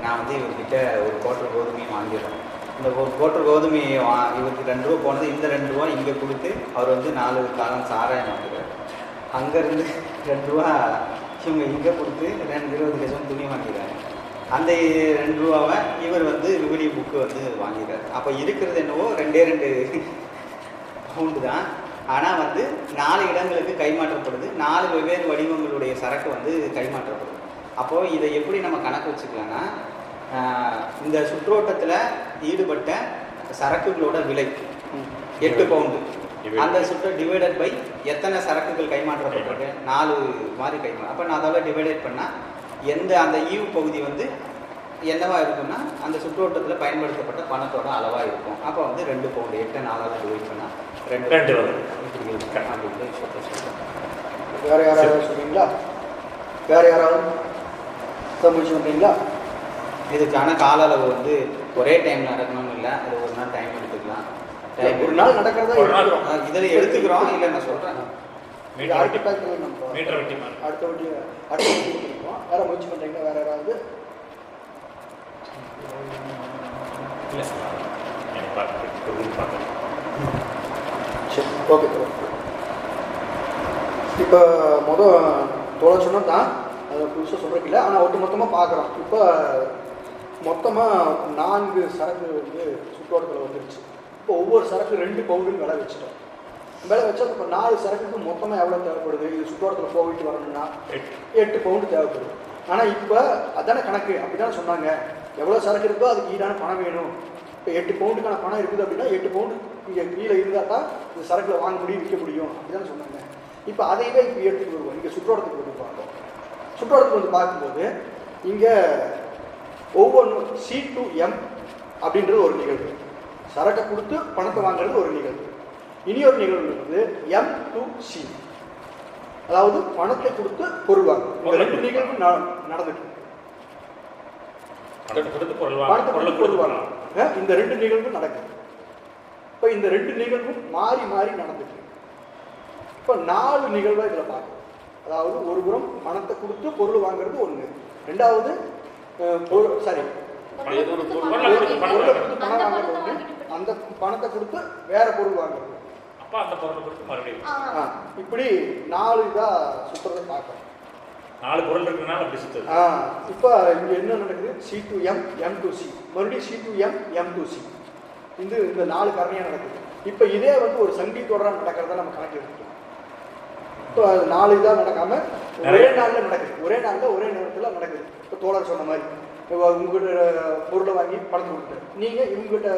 நான் வந்து இவர்கிட்ட ஒரு கோற்று கோதுமையை வாங்கிடுறேன். இந்த ஒரு கோற்று கோதுமையை இவருக்கு 2 ரூபா போனது, இந்த 2 ரூபா இங்கே கொடுத்து அவர் வந்து 4 காளான் சாராயம் வாங்குறாரு. அங்கேருந்து 2 ரூபா இவங்க இங்கே கொடுத்து 20 கஜம் துணி வாங்கிடுறாங்க. அந்த 2 ரூபாவை இவர் வந்து விவிலிய புக்கு வந்து வாங்கிடுறாரு. அப்போ இருக்கிறது என்னவோ 2 பவுண்டு தான். ஆனால் வந்து 4 இடங்களுக்கு கைமாற்றப்படுது. 4 வெவ்வேறு வடிவங்களுடைய சரக்கு வந்து கைமாற்றப்படுது. அப்போது இதை எப்படி நம்ம கணக்கு வச்சுக்கலாம்னா, இந்த சுற்றோட்டத்தில் ஈடுபட்ட சரக்குகளோட விலை 8 பவுண்டு. அந்த சுற்ற டிவைடட் பை எத்தனை சரக்குகள் கைமாற்றப்பட்டிருக்கு, 4 மாதிரி கைமாற்றம். அப்போ நான் அதோட டிவைடட் பண்ணால் எந்த அந்த ஈவு பகுதி வந்து என்னவாக இருக்குன்னா அந்த சுற்றோட்டத்தில் பயன்படுத்தப்பட்ட பணத்தோட அளவாக இருக்கும். அப்போ வந்து 2 பவுண்டு 8 4 டிவைட் பண்ணால் 2 இப்படி இருக்கும் அப்படின்னு சொல்கிறேன். வேறு யாராவது சொல்றீங்களா? வேறு யாராவது முயற்சி பண்ணுறீங்களா? இதுக்கான கால அளவு வந்து ஒரே டைம் நடக்கணும்னு இல்லை, அது ஒரு நாள் டைம் எடுத்துக்கலாம். ஒரு நாள் நடக்கிறதா இதில் எடுத்துக்கிறோம். இல்லை நான் சொல்கிறேன், அடுத்த பேக்கில் நம்ம மீட்டர் வெட்டி அடுத்த வட்டி கொடுத்துருக்கோம். வேறு முயற்சி பண்ணுறீங்களா? வேறு யாராவது? இல்லை சரி, ஓகே. இப்போ தோழர் சொன்னால் தான் அதை புதுசாக சொல்கிறதுக்கு இல்லை, ஆனால் ஒட்டு மொத்தமாக பார்க்குறோம். இப்போ மொத்தமாக 4 சரக்கு வந்து சுற்றோட்டத்தில் வந்துருச்சு. இப்போ ஒவ்வொரு சரக்கு 2 பவுண்டுன்னு விலை வச்சுட்டோம். விலை வச்சா இப்போ 4 சரக்குக்கு மொத்தமாக எவ்வளோ தேவைப்படுது? இது சுற்றோட்டத்தில் போயிட்டு வரணும்னா 8 பவுண்டு தேவைப்படுது. ஆனால் இப்போ அதான கணக்கு, அப்படி தானே சொன்னாங்க. எவ்வளோ சரக்கு இருக்கோ அதுக்கு ஈடான பணம் வேணும். இப்போ 8 பவுண்டுக்கான பணம் இருக்குது அப்படின்னா 8 பவுண்டு இங்கே கீழே இருந்தால் தான் இந்த சரக்கில் வாங்க முடியும், விற்க முடியும், அப்படி தானே சொன்னாங்க. இப்போ அதையவே இப்போ எடுத்துகிட்டு வருவோம். இங்கே சுற்றோட்டத்துக்கு வந்து பார்ப்போம். சுற்றோட்டத்துக்கு வந்து பார்க்கும்போது இங்கே ஒவ்வொன்றும் C2M அப்படின்றது ஒரு நிகழ்வு. சரக்கை கொடுத்து பணத்தை வாங்குறது ஒரு நிகழ்வு. இனி ஒரு நிகழ்வு வந்து M2C, அதாவது பணத்தை கொடுத்து பொருள் வாங்க. இந்த 2 நிகழ்வு நடந்துட்டு பொருள் வாங்க. இந்த 2 நிகழ்வு நடக்குது. இப்போ இந்த 2 நிகழ்வும் மாறி மாறி நடந்துட்டு இப்போ 4 நிகழ்வாக இதில் பார்க்கணும். அதாவது ஒரு புறம் பணத்தை கொடுத்து பொருள் வாங்குறது ஒன்று, ரெண்டாவது பணம் வாங்குறது ஒன்று, அந்த பணத்தை கொடுத்து வேற பொருள் வாங்குறது, அப்போ அந்த பொருளை கொடுத்து மறுபடியும் இப்படி 4 இதாக சுற்றுறதை பார்க்கணும். 4 பொருள் இருக்குனால அப்படி சுற்றுது. இப்போ இங்கே என்ன நடக்குது? C2M M2C, மறுபடியும் C2M M2C, இந்த 4 காரணியாக நடக்குது. இப்போ இதே வந்து ஒரு சங்கி தொடராக நடக்கிறத நம்ம கணக்கு எடுத்துக்கணும். இப்போ 4 இதாக நடக்காமல் ஒரே நாளில் நடக்குது, ஒரே நாளில் ஒரே நேரத்தில் நடக்குது. இப்போ தோழர் சொன்ன மாதிரி உங்ககிட்ட பொருளை வாங்கி பணத்தை கொடுத்துட்டு, நீங்கள் இவங்ககிட்ட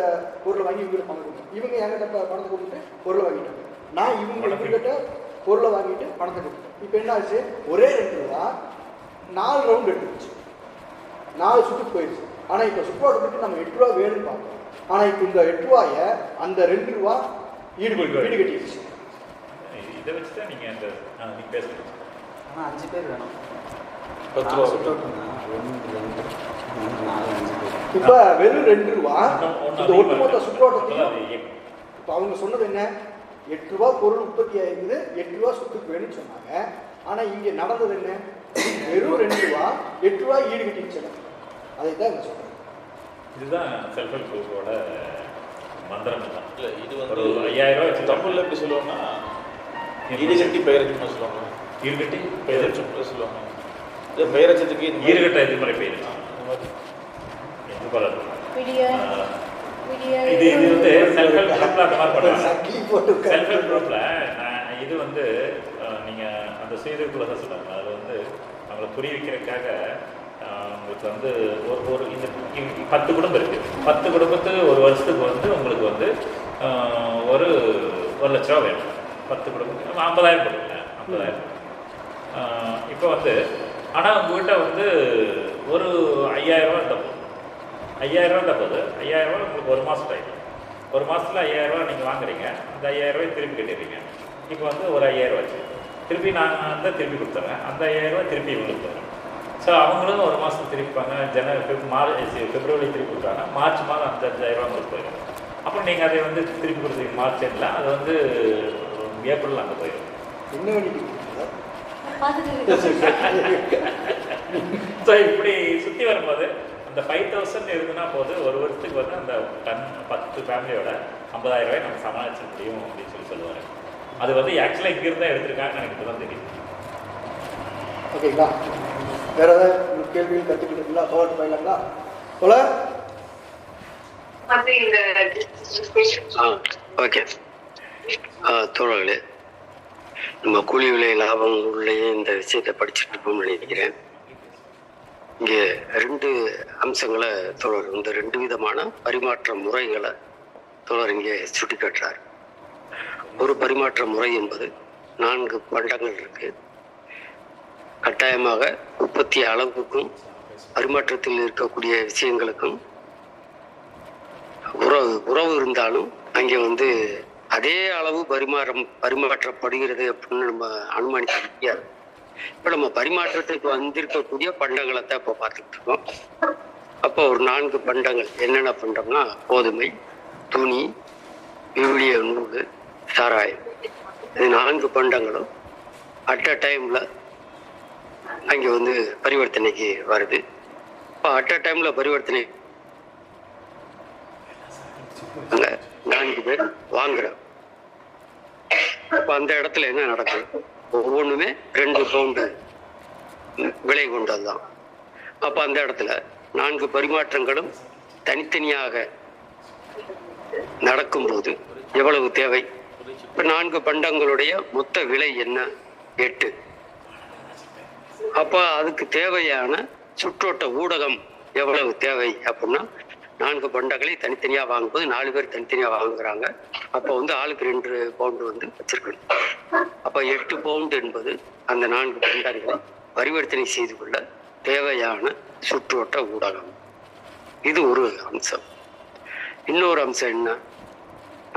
பொருளை வாங்கி இவங்ககிட்ட பணம் கொடுத்து, இவங்க என்கிட்ட பணத்தை கொடுத்துட்டு பொருளை வாங்கிட்டாங்க, நான் இவங்ககிட்ட பொருளை வாங்கிட்டு பணத்தை கொடுத்தேன். இப்போ என்ன ஆச்சு? ஒரே இடத்துல தான் 4 ரவுண்ட் எடுத்துருச்சு, 4 சுற்றுக்கு போயிடுச்சு. ஆனால் இப்போ சுற்றுவாட்டத்துக்கு நம்ம 8 ரூபா வேணும்னு பார்த்தோம். ஆனால் இப்போ இந்த 8 ரூபாயை அந்த 2 ரூபா வீடு கட்டிடுச்சு. இதை வச்சு தான் நீங்கள் அந்த நீங்கள் பேசுகிறீங்க. ஆனால் 5 பேர் வேணும். 10 ரூபா சுற்றோட்டம்னா 1 2 3 4 5 பேர். இப்போ வெறும் 2 ரூபா இந்த ஒட்டுமொத்த சுற்றோட்டத்தையும் இப்போ அவங்க சொன்னது என்ன? 8 ரூபா பொருள் உற்பத்தி ஆகிருக்குது, 8 ரூபா சுற்றுக்கு வேணும்னு சொன்னாங்க. ஆனால் இங்கே நடந்தது என்ன? வெறும் 2 ரூபா 8 ரூபா ஈடு கட்டிடுச்சு. அதை தான் இங்கே சொல்கிறேன். இதுதான் செல்ஃப் ஹெல்ப் குரூப்போட மந்திரம் தான். இல்லை, இது வந்து ஒரு 5000 ரூபா வச்சு தமிழில் எப்படி சொல்லுவாங்கன்னா ஈடுகட்டி பெயரச்சம்னு சொல்லுவாங்க. ஈடுகட்டி பெயரச்சம் சொல்லுவாங்க. இது பெயரச்சத்துக்கு ஈடுகட்ட எதிர்மறை பெயர் எதிர்பாராது இது வந்து செல்ஃப் ஹெல்ப் குரூப்ல அந்த மாதிரி பண்ணுவாங்க. சக்கிலி போட்டு செல்ஃப் ஹெல்ப் குரூப்ல இது வந்து நீங்கள் அந்த சுயதொழில் தான் சொல்லுவாங்க. அதில் வந்து அவங்களை புரிய வைக்கிறதுக்காக உங்களுக்கு வந்து ஒரு இந்த 10 குடும்பம் இருக்குது. 10 குடும்பத்துக்கு ஒரு வருஷத்துக்கு வந்து உங்களுக்கு வந்து ஒரு 1 லட்ச ரூபா வேணும். 10 குடும்பத்துக்கு 50,000 போடுங்க. 50,000 இப்போ வந்து ஆனால் உங்கள்கிட்ட வந்து ஒரு 5,000 ரூபா இருந்தால் போதும். 5,000 ரூபா இருந்தால் போதும். 5,000 ரூபா உங்களுக்கு ஒரு மாதம் டைம். ஒரு மாதத்தில் 5,000 ரூபா நீங்கள் வாங்குறீங்க. அந்த 5,000 ரூபாய் திருப்பி கட்டிடுறீங்க. இப்போ வந்து ஒரு 5,000 ரூபா வச்சு திருப்பி நான் வந்து திருப்பி கொடுத்துட்றேன். அந்த 5,000 ரூபா திருப்பி இவங்களுக்கு தரேன். ஸோ அவங்களும் ஒரு மாதம் திருப்பிப்பாங்க. பிப்ரவரி திருப்பி கொடுத்தாங்க. மார்ச் மாதம் 5,000 ரூபா உங்களுக்கு போயிடும். அப்புறம் நீங்கள் அதை வந்து திருப்பி கொடுத்துருங்க. மார்ச் எண்டில் அது வந்து ஏப்ரலில் அங்கே போயிடும். என்ன வேண்டிட்டு ஸோ இப்படி சுற்றி வரும்போது அந்த 5,000 இருக்குன்னா போது ஒரு வருஷத்துக்கு வந்து அந்த 10 ஃபேமிலியோட 50,000 ரூபாய் நம்ம சமாளிச்சிட முடியும் அப்படின்னு சொல்லுவார். அது வந்து ஆக்சுவலாக இங்கிருந்து தான் எடுத்திருக்காங்கன்னு எனக்கு தான் தெரியும். ஓகேங்களா? வேற ஏதாவது கேள்விகள் கற்றுக்கிட்டீங்களா? தோட்டு போயிடலாங்களா? போல ஓகே தோழர்களே, நம்ம கூலி விலை லாபம் உள்ளே இந்த விஷயத்தை படிச்சுட்டு இருக்கோம்னு நினைக்கிறேன். இங்கே 2 அம்சங்களை தோழர் இந்த 2 விதமான பரிமாற்ற முறைகளை தோழர் இங்கே சுட்டி காட்டுறார். ஒரு பரிமாற்ற முறை என்பது 4 பண்டங்கள் இருக்கு. கட்டாயமாக உற்பத்தி அளவுக்கும் பரிமாற்றத்தில் இருக்கக்கூடிய விஷயங்களுக்கும் உறவு இருந்தாலும் அங்கே வந்து அதே அளவு பரிமாற்றப்படுகிறது அப்படின்னு நம்ம அனுமானிக்க முடியாது. இப்போ நம்ம பரிமாற்றத்துக்கு வந்திருக்கக்கூடிய பண்டங்களை தான் இப்போ பார்த்துட்டு இருக்கோம். அப்போ ஒரு 4 பண்டங்கள் என்னென்ன பண்டம்னா கோதுமை, துணி, விவிலிய நூல், சாராயம். இது 4 பண்டங்களும் அட் அ டைம்ல அங்கே வந்து பரிவர்த்தனைக்கு வருது. இப்போ அட் அ டைம்ல பரிவர்த்தனை அங்க 4 பேர் வாங்குறோம். அப்ப அந்த இடத்துல என்ன நடக்கும்? ஒவ்வொன்றுமே 2 பவுண்டு விலை கொண்டதுதான். அப்ப அந்த இடத்துல 4 பரிமாற்றங்களும் தனித்தனியாக நடக்கும்போது எவ்வளவு தேவை? இப்ப 4 பண்டங்களுடைய மொத்த விலை என்ன? 8. அப்ப அதுக்கு தேவையான சுற்றோட்ட ஊடகம் எவ்வளவு தேவை அப்படின்னா 4 பண்டங்களை தனித்தனியா வாங்கும்போது 4 பேர் தனித்தனியா வாங்குறாங்க. அப்ப வந்து ஆளுக்கு 2 பவுண்டு வந்து வச்சிருக்கணும். அப்ப 8 பவுண்டு என்பது அந்த 4 பண்டங்களை பரிவர்த்தனை செய்து கொள்ள தேவையான சுற்றோட்ட ஊடகம். இது ஒரு அம்சம். இன்னொரு அம்சம் என்ன?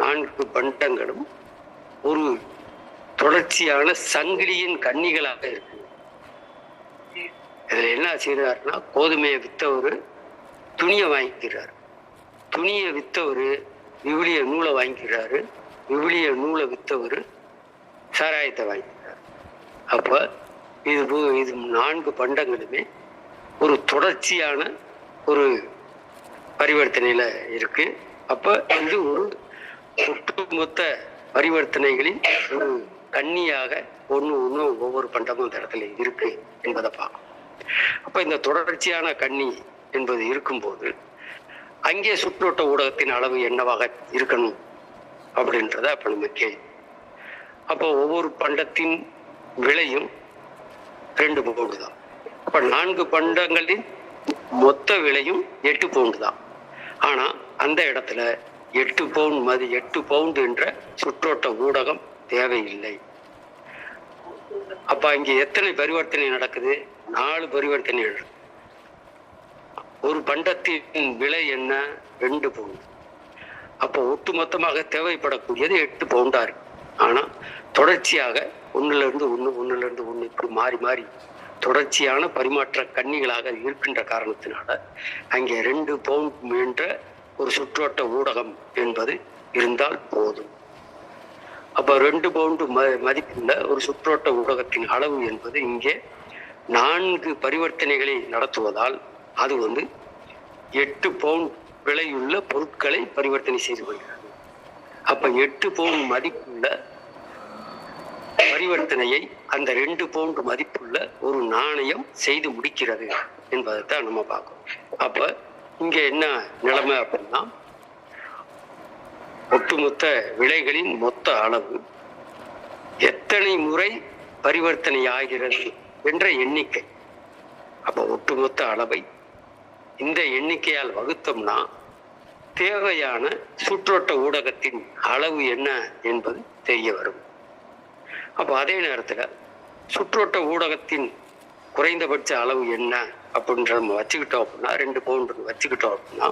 4 பண்டங்களும் ஒரு தொடர்ச்சியான சங்கிலியின் கன்னிகளாக இருக்கு. இதுல என்ன செய்யறாருன்னா கோதுமையை வித்தவர் துணியை வாங்கிக்கிறார், துணியை வித்தவர் விவிலிய நூலை வாங்கிக்கிறாரு, விவிலிய நூலை வித்தவர் சாராயத்தை வாங்கிக்கிறார். அப்ப இது 4 பண்டங்களுமே ஒரு தொடர்ச்சியான ஒரு பரிவர்த்தனையில இருக்கு. அப்ப இது ஒரு ஒட்டுமொத்த பரிவர்த்தனைகளின் ஒரு கன்னியாக ஒன்று ஒவ்வொரு பண்டமும் அந்த இடத்துல இருக்கு என்பதை பார்க்கணும். அப்ப இந்த தொடர்ச்சியான கன்னி என்பது இருக்கும்போது அங்கே சுற்றோட்ட ஊடகத்தின் அளவு என்னவாக இருக்கணும் அப்படின்றத அப்ப நம்ம கேள்வி. அப்போ ஒவ்வொரு பண்டத்தின் விலையும் 2 பவுண்டு தான். அப்ப 4 பண்டங்களின் மொத்த விலையும் 8 பவுண்டு தான். ஆனா அந்த இடத்துல 8 பவுண்டு என்ற சுற்றோட்ட ஊடகம் தேவையில்லை. அப்ப அங்கே எத்தனை பரிவர்த்தனை நடக்குது? 4 பரிவர்த்தனை. ஒரு பண்டத்தின் விலை என்ன? 2 பவுண்டு. அப்போ ஒட்டுமொத்தமாக தேவைப்படக்கூடியது 8 பவுண்டா இருக்கு. ஆனா தொடர்ச்சியாக 1லிருந்து 1 இப்படி மாறி மாறி தொடர்ச்சியான பரிமாற்ற கன்னிகளாக இருக்கின்ற காரணத்தினால அங்கே 2 பவுண்ட் என்ற ஒரு சுற்றோட்ட ஊடகம் என்பது இருந்தால் போதும். அப்ப 2 பவுண்டு மதிப்புள்ள ஒரு சுற்றோட்ட ஊடகத்தின் அளவு என்பது இங்கே 4 பரிவர்த்தனைகளை நடத்துவதால் அது வந்து 8 பவுண்ட் விலையுள்ள பொருட்களை பரிவர்த்தனை செய்து கொள்கிறது. அப்ப 8 பவுண்ட் மதிப்புள்ள பரிவர்த்தனையை அந்த 2 பவுண்ட் மதிப்புள்ள ஒரு நாணயம் செய்து முடிக்கிறது என்பதைத்தான் நம்ம பார்க்கணும். அப்ப இங்க என்ன நிலைமை அப்படின்னா ஒட்டுமொத்த விலைகளின் மொத்த அளவு எத்தனை முறை பரிவர்த்தனை ஆகிறது என்ற எண்ணிக்கை. அப்ப ஒட்டுமொத்த அளவை இந்த எண்ணிக்கையால் வகுத்தோம்னா தேவையான சுற்றோட்ட ஊடகத்தின் அளவு என்ன என்பது தெரிய வரும். அப்ப அதே நேரத்துல சுற்றோட்ட ஊடகத்தின் குறைந்தபட்ச அளவு என்ன அப்படின்ற நம்ம வச்சுக்கிட்டோம் அப்படின்னா 2 பவுண்ட் வச்சுக்கிட்டோம் அப்படின்னா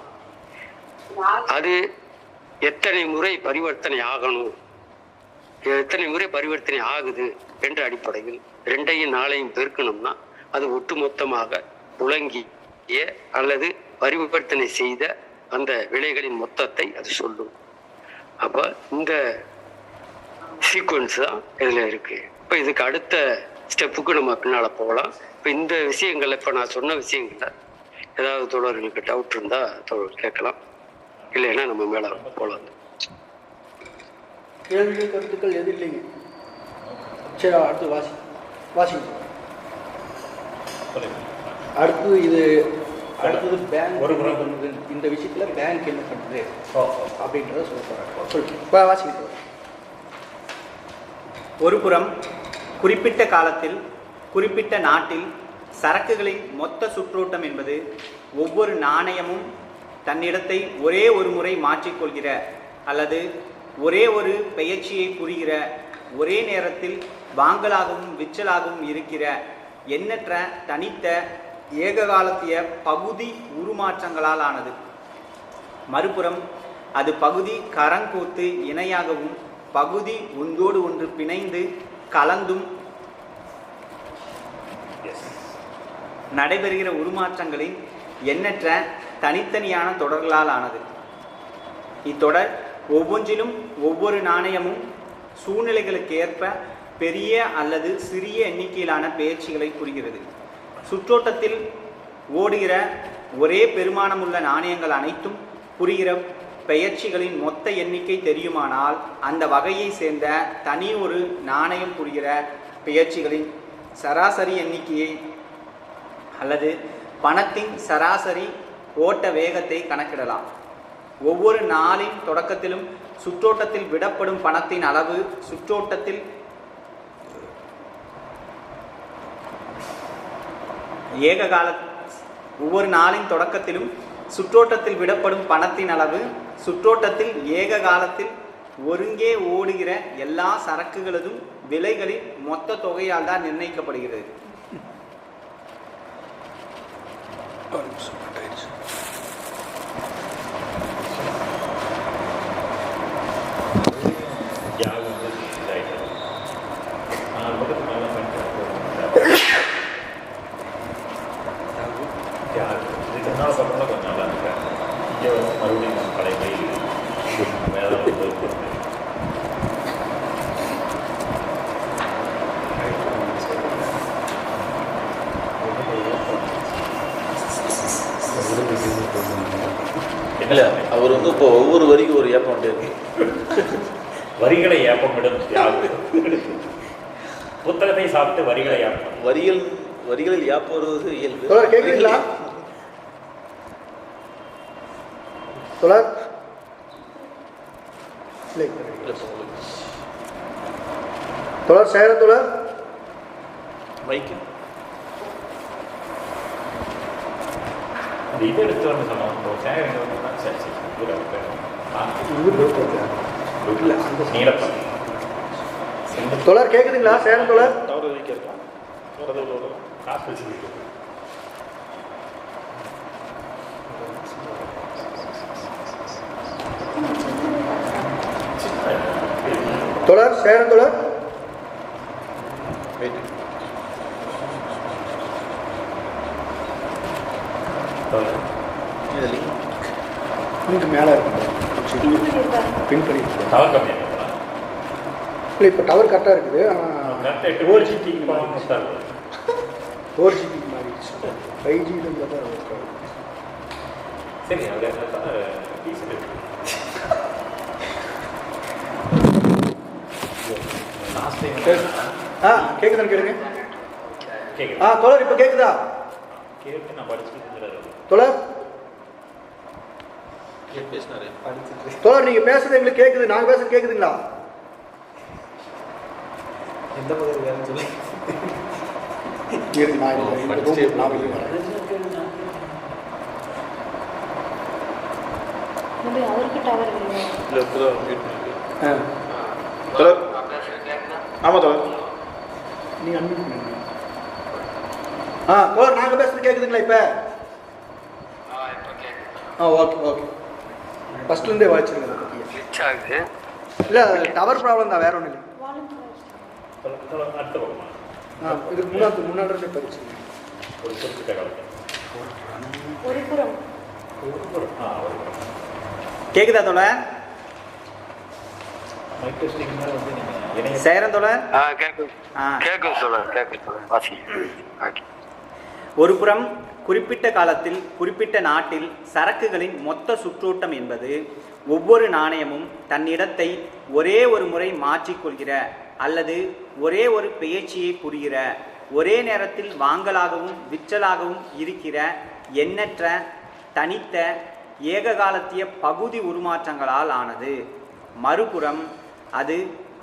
அது எத்தனை முறை பரிவர்த்தனை ஆகணும், எத்தனை முறை பரிவர்த்தனை ஆகுது என்ற அடிப்படையில் 2ஐயும் 4ஐயும் பெருக்கணும்னா அது ஒட்டுமொத்தமாக புழங்கிய அல்லது பரிவர்த்தனை செய்த அந்த விலைகளின் மொத்தத்தை அது சொல்லும். அப்ப இந்த சீக்வன்ஸ் தான் இதுல இருக்கு. இப்ப இதுக்கு அடுத்த ஸ்டெப்புக்கு நம்ம பின்னால போகலாம். இப்ப இந்த விஷயங்கள்ல இப்ப நான் சொன்ன விஷயங்கள்ல ஏதாவது தோழர்களுக்கு டவுட் இருந்தா தோழர் கேட்கலாம், இல்லைன்னா நம்ம மேல போகலாம். கேள்விகள் கருத்துக்கள் எது இல்லைங்க? சரி, அடுத்து வாசிங்க. அடுத்து இது அடுத்தது பேங்க் ஒரு என்ன பண்ணுது, இந்த விஷயத்துல பேங்க் என்ன பண்ணுது அப்படின்றத சொல்ல போறாங்க. சொல்லுங்க, வாசிங்க. ஒருபுறம் குறிப்பிட்ட காலத்தில் குறிப்பிட்ட நாட்டில் சரக்குகளின் மொத்த சுற்றோட்டம் என்பது ஒவ்வொரு நாணயமும் தன்னிடத்தை ஒரே ஒரு முறை மாற்றிக்கொள்கிற அல்லது ஒரே ஒரு பெயர்ச்சியை புரிகிற, ஒரே நேரத்தில் வாங்கலாகவும் விற்றலாகவும் இருக்கிற எண்ணற்ற தனித்த ஏககாலத்திய பகுதி உருமாற்றங்களால் ஆனது. மறுபுறம் அது பகுதி கரங்கோத்து இணையாகவும் பகுதி ஒன்றோடு ஒன்று பிணைந்து கலந்தும் நடைபெறுகிற உருமாற்றங்களின் எண்ணற்ற தனித்தனியான தொடர்களால் ஆனது. இத்தொடர் ஒவ்வொன்றிலும் ஒவ்வொரு நாணயமும் சூழ்நிலைகளுக்கு ஏற்ப பெரிய அல்லது சிறிய எண்ணிக்கையிலான பெயர்ச்சிகளை புரிகிறது. சுற்றோட்டத்தில் ஓடுகிற ஒரே பெருமானமுள்ள நாணயங்கள் அனைத்தும் புரிகிற பெயர்ச்சிகளின் மொத்த எண்ணிக்கை தெரியுமானால் அந்த வகையை சேர்ந்த தனி ஒரு நாணயம் புரிகிற பெயர்ச்சிகளின் சராசரி எண்ணிக்கையை அல்லது பணத்தின் சராசரி ஓட்ட வேகத்தை கணக்கிடலாம். ஒவ்வொரு நாளின் தொடக்கத்திலும் சுற்றோட்டத்தில் விடப்படும் பணத்தின் அளவு சுற்றோட்டத்தில் ஒவ்வொரு நாளின் தொடக்கத்திலும் சுற்றோட்டத்தில் விடப்படும் பணத்தின் அளவு சுற்றோட்டத்தில் ஏக காலத்தில் ஒருங்கே ஓடுகிற எல்லா சரக்குகளதும் விலைகளின் மொத்த தொகையால் தான் நிர்ணயிக்கப்படுகிறது. கொஞ்சம் நல்லா இருக்கேன். இங்கே மறுபடியும் கலைமை மேலே இல்லை, அவர் வந்து இப்போ ஒவ்வொரு வரிக்கும் ஒரு ஏப்பம் இருக்கு. வரிகளை ஏப்பமிடும் தியாகம். புத்தகத்தை சாப்பிட்டு வரிகளை ஏப்பம். வரிகளில் ஏப்பம் வருவது இயல்பு. கேட்குறீங்களா தோழர்? தோழர் சேர தோழர் மைக்கு அந்த இது எடுத்து வந்து சொன்னோம். சரி சரி நீலப்பன் தோழர் கேட்குதுங்களா? சேர தோழர் தவறு வைக்கிறேன். காசு வச்சுக்கிட்டு தோழர் சேர தோழர் லிங்க் மேலே பின் பண்ணி டவர் கம்மியாக இல்லை, இப்போ டவர் கரெக்டாக இருக்குது. கரெக்டாக 4G மாறிடுச்சு. 5G தான் சரி. அது பீஸ் கேட்குதான்னு கேளுங்க. கேட்குது. தோழர் இப்போ கேட்குதா? கேட்டு நான் படிச்சுட்டு தோழர் பேசினாரு படிச்சுட்டு தோழர் நீங்கள் பேசுறது எங்களுக்கு கேட்குது, நாங்கள் பேசுறது கேட்குதுங்களா? எந்த பகுதி வேணும்னு சொல்லி இருக்கு, நான் இல்லை, இந்த room நான் வெளியே வரேன். அவருக்கு டவர் இல்லையா? இல்லை இப்போதான் மீட் பண்ணிருக்கு. ஆ, தோழர் ஆமாம் தோழர். நீங்கள் அன்மியூட் பண்ணுங்க. ஆ தோழர், நாங்கள் பேசுறது கேட்குதுங்களா இப்போ? ஓகே ஓகே, ஃபஸ்ட்லேருந்தே வாய்ச்சிருங்க அதை பற்றி. கிளிச் ஆகுது. இல்லை டவர் ப்ராப்ளம் தான், வேற ஒன்றும் இல்லை. அடுத்த பக்கமா இதுக்கு முன்னாடி இப்போ வச்சுருங்க. ஒரு குறிப்பிட்ட காலத்தில் ஒரு புறம் ஒரு புறம் கேட்குதா தோழர்? மைக் டெஸ்டிங் வந்து நீங்கள் இணைய சேரன் தோழர்? கேட்கும் ஆ. கேட்கும் சொல்லுங்க, கேட்கும் சொல்லுங்க, வாசி. ஒரு புறம் குறிப்பிட்ட காலத்தில் குறிப்பிட்ட நாட்டில் சரக்குகளின் மொத்த சுற்றோட்டம் என்பது ஒவ்வொரு நாணயமும் தன்னிடத்தை ஒரே ஒரு முறை மாற்றிக்கொள்கிற அல்லது ஒரே ஒரு பெயர்ச்சியை புரிகிற, ஒரே நேரத்தில் வாங்கலாகவும் விற்றலாகவும் இருக்கிற எண்ணற்ற தனித்த ஏககாலத்திய பகுதி உருமாற்றங்களால் ஆனது. மறுபுறம் அது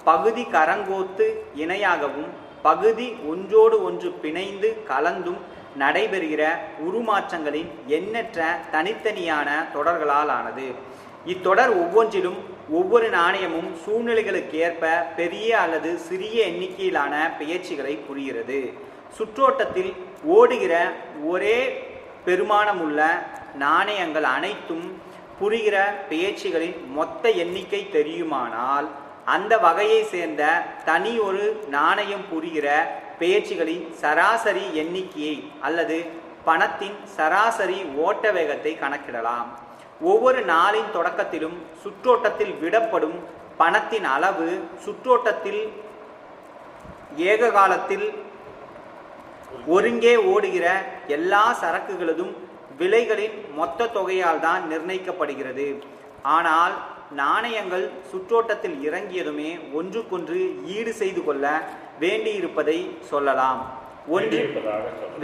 பகுதி கரங்கோத்து இணையாகவும் பகுதி ஒன்றோடு ஒன்று பிணைந்து கலந்தும் நடைபெறுகிற உருமாற்றங்களின் எண்ணற்ற தனித்தனியான தொடர்களால் ஆனது. இத்தொடர் ஒவ்வொன்றிலும் ஒவ்வொரு நாணயமும் சூழ்நிலைகளுக்கேற்ப பெரிய அல்லது சிறிய எண்ணிக்கையிலான பெயர்ச்சிகளை புரிகிறது. சுற்றோட்டத்தில் ஓடுகிற ஒரே பெருமானமுள்ள நாணயங்கள் அனைத்தும் புரிகிற பெயர்ச்சிகளின் மொத்த எண்ணிக்கை தெரியுமானால் அந்த வகையை சேர்ந்த தனி ஒரு நாணயம் புரிகிற பெயர்ச்சிகளின் சராசரி எண்ணிக்கையை அல்லது பணத்தின் சராசரி ஓட்ட வேகத்தை கணக்கிடலாம். ஒவ்வொரு நாளின் தொடக்கத்திலும் சுற்றோட்டத்தில் விடப்படும் பணத்தின் அளவு சுற்றோட்டத்தில் ஏக காலத்தில் ஒருங்கே ஓடுகிற எல்லா சரக்குகளதும் விலைகளின் மொத்த தொகையால் தான் நிர்ணயிக்கப்படுகிறது. ஆனால் நாணயங்கள் சுற்றோட்டத்தில் இறங்கியதுமே ஒன்றுக்கொன்று ஈடு செய்து கொள்ள வேண்டியிருப்பதை சொல்லலாம்.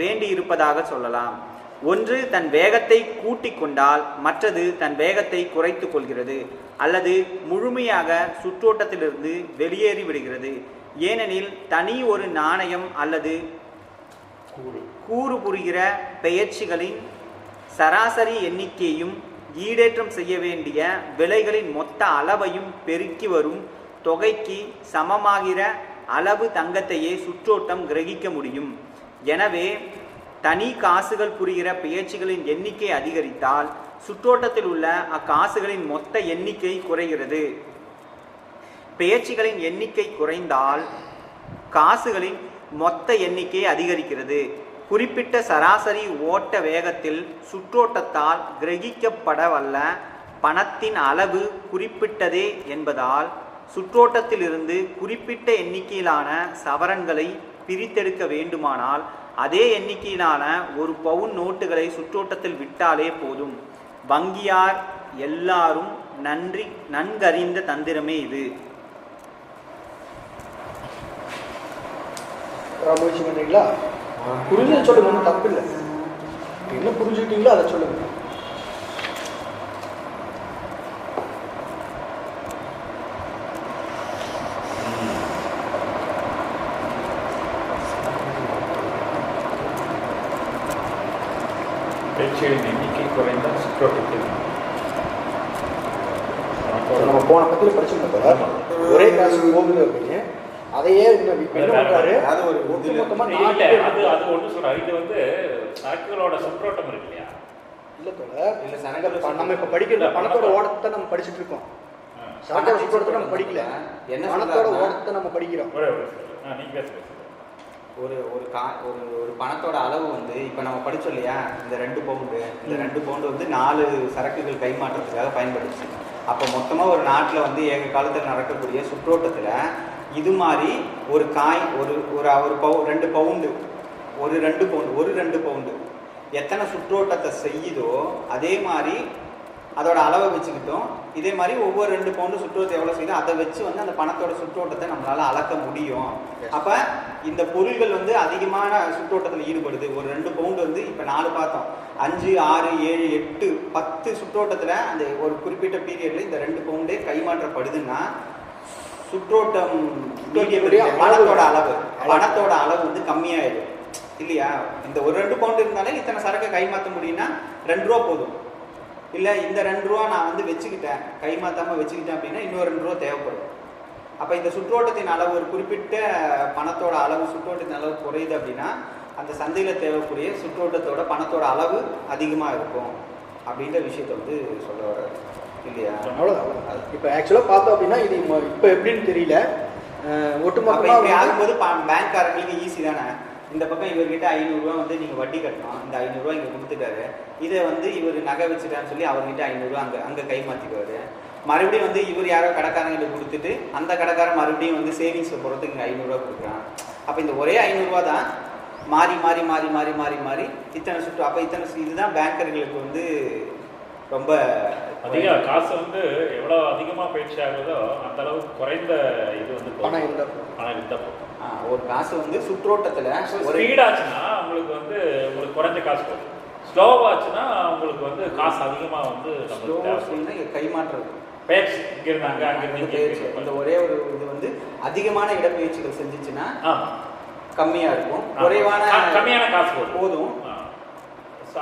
வேண்டியிருப்பதாக சொல்லலாம். ஒன்று தன் வேகத்தை கூட்டிக் கொண்டால் மற்றது தன் வேகத்தை குறைத்து கொள்கிறது அல்லது முழுமையாக சுற்றோட்டத்திலிருந்து வெளியேறி விடுகிறது. ஏனெனில் தனி ஒரு நாணயம் அல்லது கூறு புரிகிற பெயர்ச்சிகளின் சராசரி எண்ணிக்கையும் ஈடேற்றம் செய்ய வேண்டிய விலைகளின் மொத்த அளவையும் பெருக்கி வரும் தொகைக்கு சமமாகிற அளவு தங்கத்தையே சுற்றோட்டம் கிரகிக்க முடியும். எனவே தனி காசுகள் புரிகிற பெயர்ச்சிகளின் எண்ணிக்கை அதிகரித்தால் சுற்றோட்டத்தில் உள்ள அக்காசுகளின் மொத்த எண்ணிக்கை குறைகிறது. பெயர்ச்சிகளின் எண்ணிக்கை குறைந்தால் காசுகளின் மொத்த எண்ணிக்கை அதிகரிக்கிறது. குறிப்பிட்ட சராசரி ஓட்ட வேகத்தில் சுற்றோட்டத்தால் கிரகிக்கப்படவல்ல பணத்தின் அளவு குறிப்பிட்டதே என்பதால் சுற்றோட்டத்திலிருந்து குறிப்பிட்ட எண்ணிக்கையிலான சவரன்களை பிரித்தெடுக்க வேண்டுமானால் அதே எண்ணிக்கையிலான ஒரு பவுன் நோட்டுகளை சுற்றோட்டத்தில் விட்டாலே போதும். வங்கியார் எல்லாரும் நன்கறிந்த தந்திரமே இது. முயற்சி பண்ணுறீங்களா? புரிஞ்சு சொல்லுங்க, ஒன்றும் தப்பு இல்லை. என்ன புரிஞ்சுக்கிட்டீங்களோ அதை சொல்லுங்க. பெயர்ச்சிகளின் எண்ணிக்கை குறைந்தால் சுற்றோட்டத்தில் நம்ம போன பத்தியில் படிச்சுருந்தோம். ஒரே காசு போகுது அப்படின்னு அதையே என்ன பண்றாரு, அது ஒன்று சொல்றாரு. இது வந்து சரக்குகளோட சுற்றோட்டம் இருக்கு இல்லையா? இல்லை தோழர், இல்லை சரக்கு நம்ம இப்போ படிக்கிற பணத்தோட ஓட்டத்தை நம்ம படிச்சுட்டு இருக்கோம். சரக்கோட சுற்றோட்டத்தை நம்ம படிக்கல, பணத்தோட ஓட்டத்தை நம்ம படிக்கிறோம். நீங்க பேசுங்க. ஒரு பணத்தோட அளவு வந்து இப்போ நம்ம படித்தோம் இல்லையா, இந்த 2 பவுண்டு, இந்த 2 பவுண்டு வந்து 4 சரக்குகள் கைமாற்றத்துக்காக பயன்படுச்சு. அப்போ மொத்தமாக ஒரு நாட்டில் வந்து ஏக காலத்தில் நடக்கக்கூடிய சுற்றோட்டத்தில் இது மாதிரி ஒரு காய் ஒரு 2 பவுண்டு ஒரு 2 பவுண்டு எத்தனை சுற்றோட்டத்தை செய்யுதோ அதே மாதிரி அதோட அளவை வச்சுக்கிட்டோம். இதே மாதிரி ஒவ்வொரு 2 பவுண்டு சுற்றோட்டத்தை எவ்வளோ செய்யுதோ அதை வச்சு வந்து அந்த பணத்தோட சுற்றோட்டத்தை நம்மளால் அளக்க முடியும். அப்போ இந்த பொருள்கள் வந்து அதிகமான சுற்றோட்டத்தில் ஈடுபடுது. ஒரு 2 பவுண்டு வந்து இப்போ 4 பார்த்தோம், 5, 6, 7, 8, 10 சுற்றோட்டத்தில் அந்த ஒரு குறிப்பிட்ட பீரியடில் இந்த 2 பவுண்டே கைமாற்றப்படுதுன்னா சுற்றோட்டம் பணத்தோட அளவு வந்து கம்மியாயிடும் இல்லையா? இந்த ஒரு 2 பவுண்டு இருந்தாலே இத்தனை சரக்கை கைமாற்ற முடியும்னா 2 ரூபா போதும். இல்லை இந்த 2 ரூபா நான் வந்து வச்சுக்கிட்டேன், கைமாற்றாமல் வச்சுக்கிட்டேன் அப்படின்னா இன்னொரு 2 ரூபா தேவைப்படும். அப்போ இந்த சுற்றோட்டத்தின் அளவு ஒரு குறிப்பிட்ட பணத்தோட அளவு சுற்றோட்டத்தின் அளவு குறையுது அப்படின்னா அந்த சந்தையில் தேவைக்கூடிய சுற்றோட்டத்தோட பணத்தோட அளவு அதிகமாக இருக்கும் அப்படின்ற விஷயத்த வந்து சொல்ல வர்றாரு இல்லையா? அவ்வளோதான். இப்போ ஆக்சுவலாக பார்த்தோம் அப்படின்னா இது இப்போ எப்படின்னு தெரியல. ஒட்டுமொத்தமாக ஆகும்போது பேங்க்காரங்களுக்கு ஈஸி தானே. இந்த பக்கம் இவர்கிட்ட 500 ரூபா வந்து நீங்கள் வட்டி கட்டணும், இந்த 500 ரூபா இங்கே கொடுத்துட்டாரு, இதை வந்து இவர் நகை வச்சுட்டான்னு சொல்லி அவர்கிட்ட 500 ரூபா அங்கே கை மாற்றிக்குவார். மறுபடியும் வந்து இவர் யாரோ கடைக்காரங்கிட்ட கொடுத்துட்டு அந்த கடைக்காரன் மறுபடியும் வந்து சேவிங்ஸை போகிறதுக்கு இங்கே 500 ரூபா கொடுக்குறான். அப்போ இந்த ஒரே 500 ரூபா தான் மாறி மாறி மாறி மாறி மாறி மாறி இத்தனை சுற்று. அப்போ இத்தனை இதுதான் பேங்கர்களுக்கு வந்து ரொம்ப அதிக காசு வந்து எவ்வளோ அதிகமாக பயிற்சி ஆகுதோ அந்த அளவுக்கு குறைந்த இது வந்து பணம் இருந்தால் ஒரு காசு வந்து சுற்றோட்டத்தில் ஒரு ஸ்பீடாச்சுன்னா உங்களுக்கு வந்து உங்களுக்கு குறைஞ்ச காசு போகும். ஸ்லோவாச்சுன்னா உங்களுக்கு வந்து காசு அதிகமாக வந்து கைமாற்றது பயிற்சி இங்கிருந்து அங்கிருந்து பயிற்சி. இந்த ஒரே ஒரு இது வந்து அதிகமான இடப்பயிற்சிகள் செஞ்சிச்சுன்னா கம்மியாக இருக்கும், கம்மியான காசு போதும்.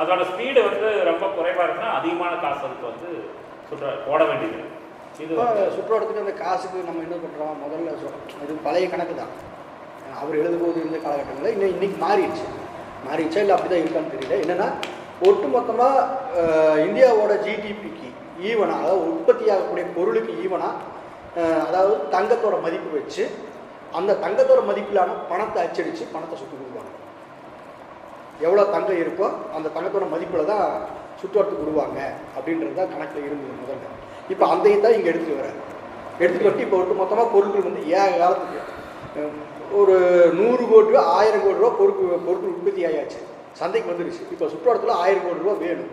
அதோட ஸ்பீடு வந்து ரொம்ப குறைவாக இருக்குன்னா அதிகமான காசு அதுக்கு வந்து போட வேண்டியது. இது சுற்றோட்டத்துக்கு அந்த காசுக்கு நம்ம என்ன பண்ணுறோம், முதல்ல இது பழைய கணக்கு தான். அவர் எழுதும்போது இருந்த காலகட்டங்களில் இன்னைக்கு மாறிடுச்சா இல்லை அப்படி தான் இருக்கான்னு தெரியல. என்னென்னா ஒட்டுமொத்தமாக இந்தியாவோட ஜிடிபிக்கு ஈவனாக, அதாவது உற்பத்தியாகக்கூடிய பொருளுக்கு ஈவனாக, அதாவது தங்கத்தோட மதிப்பு வச்சு அந்த தங்கத்தோட மதிப்பிலான பணத்தை அச்சடித்து பணத்தை சுற்றி கொடுப்பாங்க. எவ்வளோ தங்கம் இருக்கோ அந்த தங்கத்தோட மதிப்பில் தான் சுற்றுவரத்துக்கு விடுவாங்க அப்படின்றது தான் கணக்கில் இருந்தது முதல்ல. இப்போ அந்த தான் இங்கே எடுத்துகிட்டு வர்றாரு. எடுத்துகிட்டு வந்து இப்போ ஒட்டு மொத்தமாக பொருட்கள் வந்து காலத்துக்கு ஒரு 100 கோடி ரூபா 1000 கோடி ரூபா பொருட்கள் உற்பத்தி ஆயாச்சு, சந்தைக்கு வந்துடுச்சு. இப்போ சுற்றுவரத்தில் 1000 கோடி ரூபா வேணும்.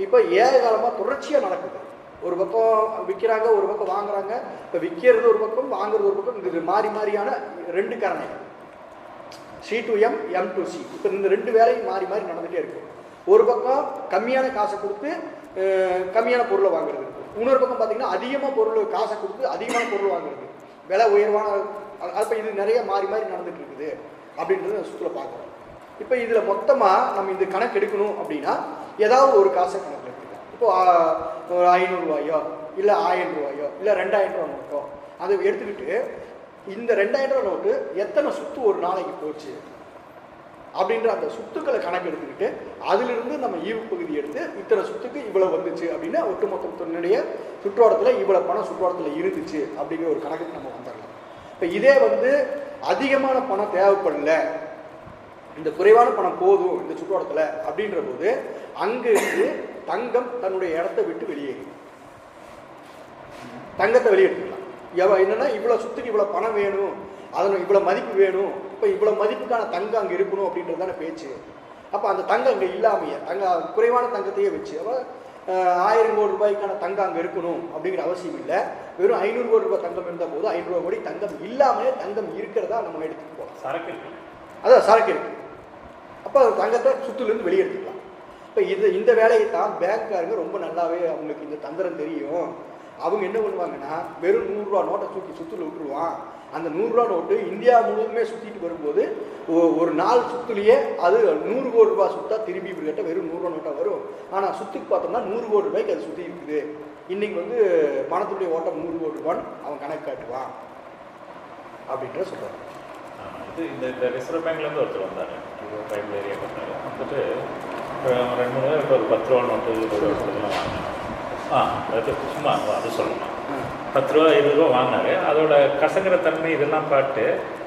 இப்போ காலமாக தொடர்ச்சியாக நடக்குது. ஒரு பக்கம் விற்கிறாங்க, ஒரு பக்கம் வாங்குறாங்க. இப்போ விற்கிறது ஒரு பக்கம், வாங்குறது ஒரு பக்கம். இது மாறி மாறியான 2 கரணைகள், C to M, M to C. இப்போ இந்த 2 வேலையும் மாறி மாறி நடந்துகிட்டே இருக்கு. ஒரு பக்கம் கம்மியான காசை கொடுத்து கம்மியான பொருளை வாங்குறது, இன்னொரு பக்கம் பார்த்தீங்கன்னா அதிகமாக பொருள் காசை கொடுத்து அதிகமான பொருள் வாங்குறது, விலை உயர்வான. அப்போ இது நிறைய மாறி மாறி நடந்துட்டு இருக்குது அப்படின்றத சுற்றுலா பார்க்குறோம். இப்போ இதில் மொத்தமாக நம்ம இந்த கணக்கு எடுக்கணும் அப்படின்னா ஏதாவது ஒரு காசை கணக்கு எடுத்துக்கலாம். இப்போ ஒரு 500 ரூபாயோ இல்லை 1000 ரூபாயோ இல்லை 2000 ரூபா நோட்டோ அதை எடுத்துக்கிட்டு இந்த 2000 ரூபா நோட்டு எத்தனை சுற்று ஒரு நாளைக்கு போச்சு அப்படின்ற அந்த சுத்துக்களை கணக்கு எடுத்துக்கிட்டு அதிலிருந்து நம்ம ஈவு பகுதி எடுத்து இத்தனை சுத்துக்கு இவ்வளோ வந்துச்சு அப்படின்னு ஒட்டுமொத்தத்தினுடைய சுற்றுவாரத்தில் இவ்வளோ பணம் சுற்றுவாரத்தில் இருந்துச்சு அப்படிங்கிற ஒரு கணக்குக்கு நம்ம வந்துடலாம். இப்போ இதே வந்து அதிகமான பணம் தேவைப்படல, இந்த குறைவான பணம் போதும் இந்த சுற்றுவாரத்தில் அப்படின்ற போது அங்கிருந்து தங்கம் தன்னுடைய இடத்த விட்டு வெளியேறும். தங்கத்தை வெளியேற்றிக்கலாம். என்னன்னா இவ்வளோ சுத்துக்கு இவ்வளோ பணம் வேணும், அதில் இவ்வளோ மதிப்பு வேணும், இப்போ இவ்வளோ மதிப்புக்கான தங்கம் அங்கே இருக்கணும் அப்படின்றது தானே பேச்சு. அப்போ அந்த தங்கம் அங்கே இல்லாமையே குறைவான தங்கத்தையே வச்சு அப்போ 1000 கோடி ரூபாய்க்கான தங்கம் அங்கே இருக்கணும் அப்படிங்கிற அவசியம் இல்லை. வெறும் 500 கோடி ரூபாய் தங்கம் இருந்தால் போது 500 கோடி தங்கம் இல்லாமலே தங்கம் இருக்கிறதா நம்ம எடுத்துட்டு போகலாம். சரக்கு இருக்கு, அதான் சரக்கு இருக்கு. அப்போ தங்கத்தை சுற்றுலேருந்து வெளியெடுத்துக்கலாம். இப்போ இந்த வேலையை தான் பேங்க்காரங்க ரொம்ப நல்லாவே அவங்களுக்கு இந்த தந்திரம் தெரியும். அவங்க என்ன பண்ணுவாங்கன்னா வெறும் 100 ரூபா நோட்டை தூக்கி சுற்றுல விட்டுருவான். அந்த 100 ரூபா நோட்டு இந்தியா முழுவதுமே சுற்றிட்டு வரும்போது ஒரு நாள் சுற்றுலையே அது 100 கோடி ரூபாய் சுற்றா திரும்பி இவர்கிட்ட வெறும் 100 ரூபா நோட்டாக வரும். ஆனால் சுற்றுக்கு பார்த்தோம்னா 100 கோடி ரூபாய்க்கு அது சுற்றி இருக்குது. இன்றைக்கி வந்து பணத்துடைய ஓட்டம் 100 கோடி ரூபான்னு அவன் கணக்கு காட்டுவான் அப்படின்ற சொல்கிறாங்க. இது இந்த ரிசர்வ் பேங்க்லேருந்து ஒருத்தர் வந்தார், ட்ரைபல் ஏரியா பண்ணார். வந்துட்டு 2-3 பேர் ஒரு 10 ரூபா நோட்டு 20 ரூபா இதெல்லாம் வாங்கினாங்க. அது சும்மா அது சொல்லணும், 10 ரூபா 20 ரூபா வாங்கினாரு. அதோட கசங்கிற தன்மை இதெல்லாம் பார்த்து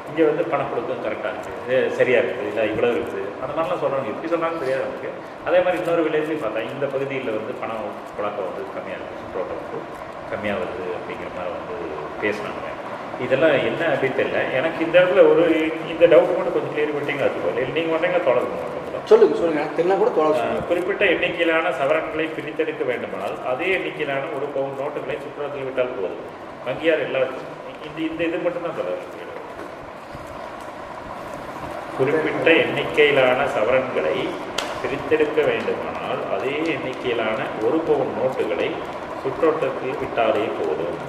இங்கே வந்து பணம் கொடுக்கும் கரெக்டாக இருக்குது, சரியாக இருக்குது, இல்லை இவ்வளோ இருக்குது, அந்த மாதிரிலாம் சொல்கிறாங்க. எப்படி சொல்கிறாங்க தெரியாது நமக்கு. அதே மாதிரி இன்னொரு வில்லேஜ்லையும் பார்த்தா இந்த பகுதியில் வந்து பணம் புழக்கம் வந்து கம்மியாக இருக்குது, சுற்றுவட்டம் வந்து கம்மியாக வருது அப்படிங்கிற மாதிரி வந்து பேசினாங்க. இதெல்லாம் என்ன அப்படின்னு தெரியல எனக்கு. இந்த இடத்துல இந்த டவுட் மட்டும் கொஞ்சம் கிளியர் பண்ணிட்டீங்க. அது போல இல்லை நீங்கள் பண்ணுறீங்க தொடர்பு சொல்லுங்க தெரியல கூட தோழர் குறிப்பிட்ட எண்ணிக்கையிலான சவரன்களை பிரித்தெடுக்க வேண்டுமானால் அதே எண்ணிக்கையிலான 1 பவுன் நோட்டுகளை சுற்றுலாத்தில் விட்டால் போதும். வங்கியார் எல்லாருக்கும் இந்த இது மட்டும்தான் தோழர். குறிப்பிட்ட எண்ணிக்கையிலான சவரன்களை பிரித்தெடுக்க வேண்டுமானால் அதே எண்ணிக்கையிலான 1 பவுன் நோட்டுகளை சுற்றோட்டத்தில் விட்டாலே போதும்.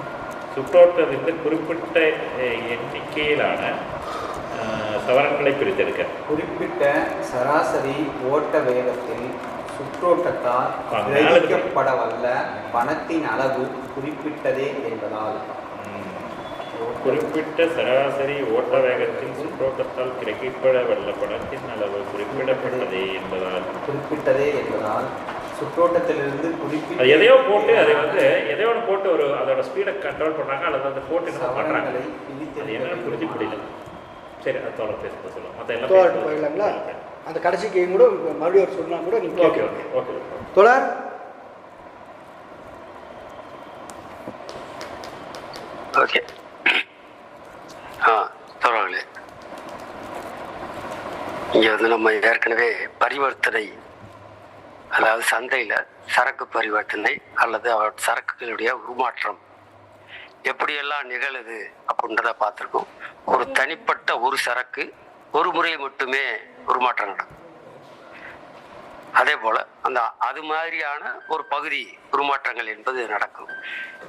சுற்றோட்டத்திலிருந்து குறிப்பிட்ட எண்ணிக்கையிலான சவரன்களை பிரித்தெடுக்க குறிப்பிட்ட சராசரி ஓட்ட வேகத்தில் சுற்றோட்டத்தால் கிரகிக்கப்பட வல்ல பணத்தின் அளவு குறிப்பிட்டதே என்பதால் குறிப்பிட்ட சராசரி ஓட்ட வேகத்தில் சுற்றோட்டத்தால் கிரகிக்கப்பட வல்ல பணத்தின் அளவு குறிப்பிடப்பட்டதே என்பதால் சுற்றோட்டத்திலிருந்து குறிப்பிட்ட எதையோ போட்டு அதை வந்து எதையோ போட்டு ஒரு அதோட ஸ்பீடை கண்ட்ரோல் பண்ணாங்க அல்லது அந்த போட்டு என்ன பண்ணுறாங்க அது என்னன்னு புரிஞ்சு முடியல. சரி, அது தோழர் பேச சொல்லலாம். மற்ற எல்லாம் போயிடலாங்களா? அந்த கடைசி கேம் கூட மறுபடியும் ஒரு சொன்னா கூட நீங்கள் ஓகே ஓகே ஓகே தோழர். ஓகே தோழர்களே, இங்கே வந்து நம்ம ஏற்கனவே பரிவர்த்தனை, அதாவது சந்தையில் சரக்கு பரிவர்த்தனை அல்லது சரக்குகளுடைய உருமாற்றம் எப்படியெல்லாம் நிகழுது அப்படின்றத பார்த்துருக்கோம். ஒரு தனிப்பட்ட ஒரு சரக்கு ஒரு முறை மட்டுமே உருமாற்றம் நடக்கும். அதே போல் அது மாதிரியான ஒரு பகுதி உருமாற்றங்கள் என்பது நடக்கும்.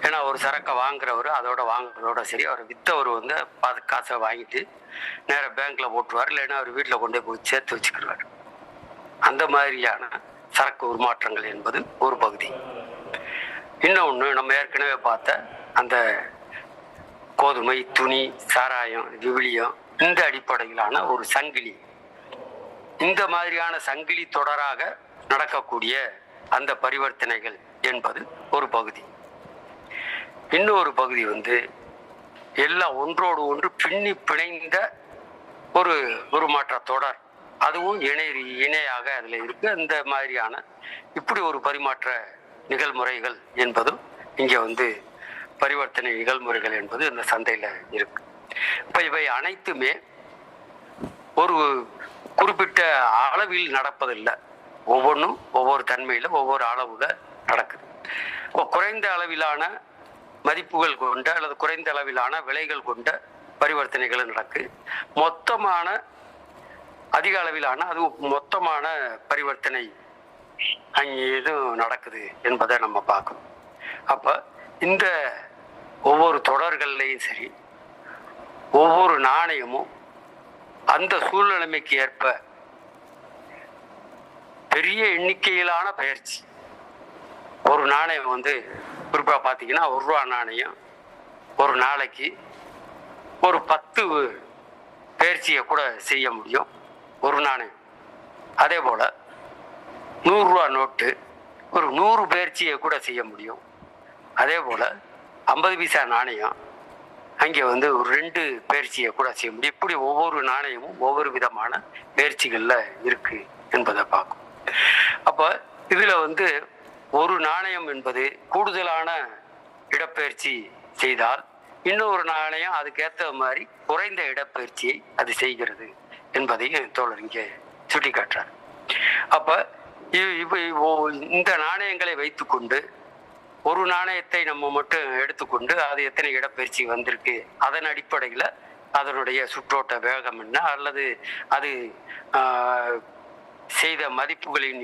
ஏன்னா ஒரு சரக்கை வாங்குறவர் வாங்குறதோட சரி, அவர் விற்றவர் வந்து காசை வாங்கிட்டு நேராக பேங்க்கில் போட்டுருவார், இல்லைன்னா அவர் வீட்டில் கொண்டு போய் சேர்த்து வச்சுக்கிடுவார். அந்த மாதிரியான சரக்கு உருமாற்றங்கள் என்பது ஒரு பகுதி. இன்னொன்று, நம்ம ஏற்கனவே பார்த்த அந்த கோதுமை, துணி, சாராயம், விவிலியம், இந்த அடிப்படையிலான ஒரு சங்கிலி, இந்த மாதிரியான சங்கிலி தொடராக நடக்கக்கூடிய அந்த பரிவர்த்தனைகள் என்பது ஒரு பகுதி. இன்னொரு பகுதி வந்து எல்லாம் ஒன்றோடு ஒன்று பின்னி பிணைந்த ஒரு உருமாற்ற தொடர், அதுவும் இணையாக அதில் இருக்கு. அந்த மாதிரியான இப்படி ஒரு பரிமாற்ற நிகழ்முறைகள் என்பதும் இங்கே வந்து பரிவர்த்தனை நிகழ்முறைகள் என்பது இந்த சந்தையில் இருக்கு. இப்போ இவை அனைத்துமே ஒரு குறிப்பிட்ட அளவில் நடப்பதில்லை. ஒவ்வொன்றும் ஒவ்வொரு தன்மையில் ஒவ்வொரு அளவுல நடக்குது. இப்போ குறைந்த அளவிலான மதிப்புகள் கொண்ட அல்லது குறைந்த அளவிலான விலைகள் கொண்ட பரிவர்த்தனைகள் நடக்கு. மொத்தமான அதிக அளவிலான அது மொத்தமான பரிவர்த்தனை அங்கே எதுவும் நடக்குது என்பதை நம்ம பார்க்கணும். அப்போ இந்த ஒவ்வொரு தொடர்கள்லையும் சரி, ஒவ்வொரு நாணயமும் அந்த சூழ்நிலைமைக்கு ஏற்ப பெரிய எண்ணிக்கையிலான பயிற்சி. ஒரு நாணயம் வந்து குறிப்பாக பார்த்தீங்கன்னா 1 ரூபா நாணயம் ஒரு நாளைக்கு ஒரு 10 பயிற்சியை கூட செய்ய முடியும் ஒரு நாணயம். அதே போல் 100 ரூபா நோட்டு ஒரு 100 பயிற்சியை கூட செய்ய முடியும். அதே போல் 50 பைசா நாணயம் அங்கே வந்து ஒரு 2 பயிற்சியை கூட செய்ய முடியும். இப்படி ஒவ்வொரு நாணயமும் ஒவ்வொரு விதமான பயிற்சிகளில் இருக்கு என்பதை பார்க்கும். அப்போ இதில் வந்து ஒரு நாணயம் என்பது கூடுதலான இடப்பெயர்ச்சி செய்தால் இன்னொரு நாணயம் அதுக்கேற்ற மாதிரி குறைந்த இடப்பெயர்ச்சியை அது செய்கிறது என்பதையும் தோழர் இங்கே சுட்டி காட்டுறார். அப்போ இந்த நாணயங்களை வைத்துக்கொண்டு ஒரு நாணயத்தை நம்ம மட்டும் எடுத்துக்கொண்டு அது எத்தனை இடப்பெயர்ச்சி வந்திருக்கு, அதன் அடிப்படையில் அதனுடைய சுற்றோட்ட வேகம் என்ன அல்லது அது செய்த மதிப்புகளின்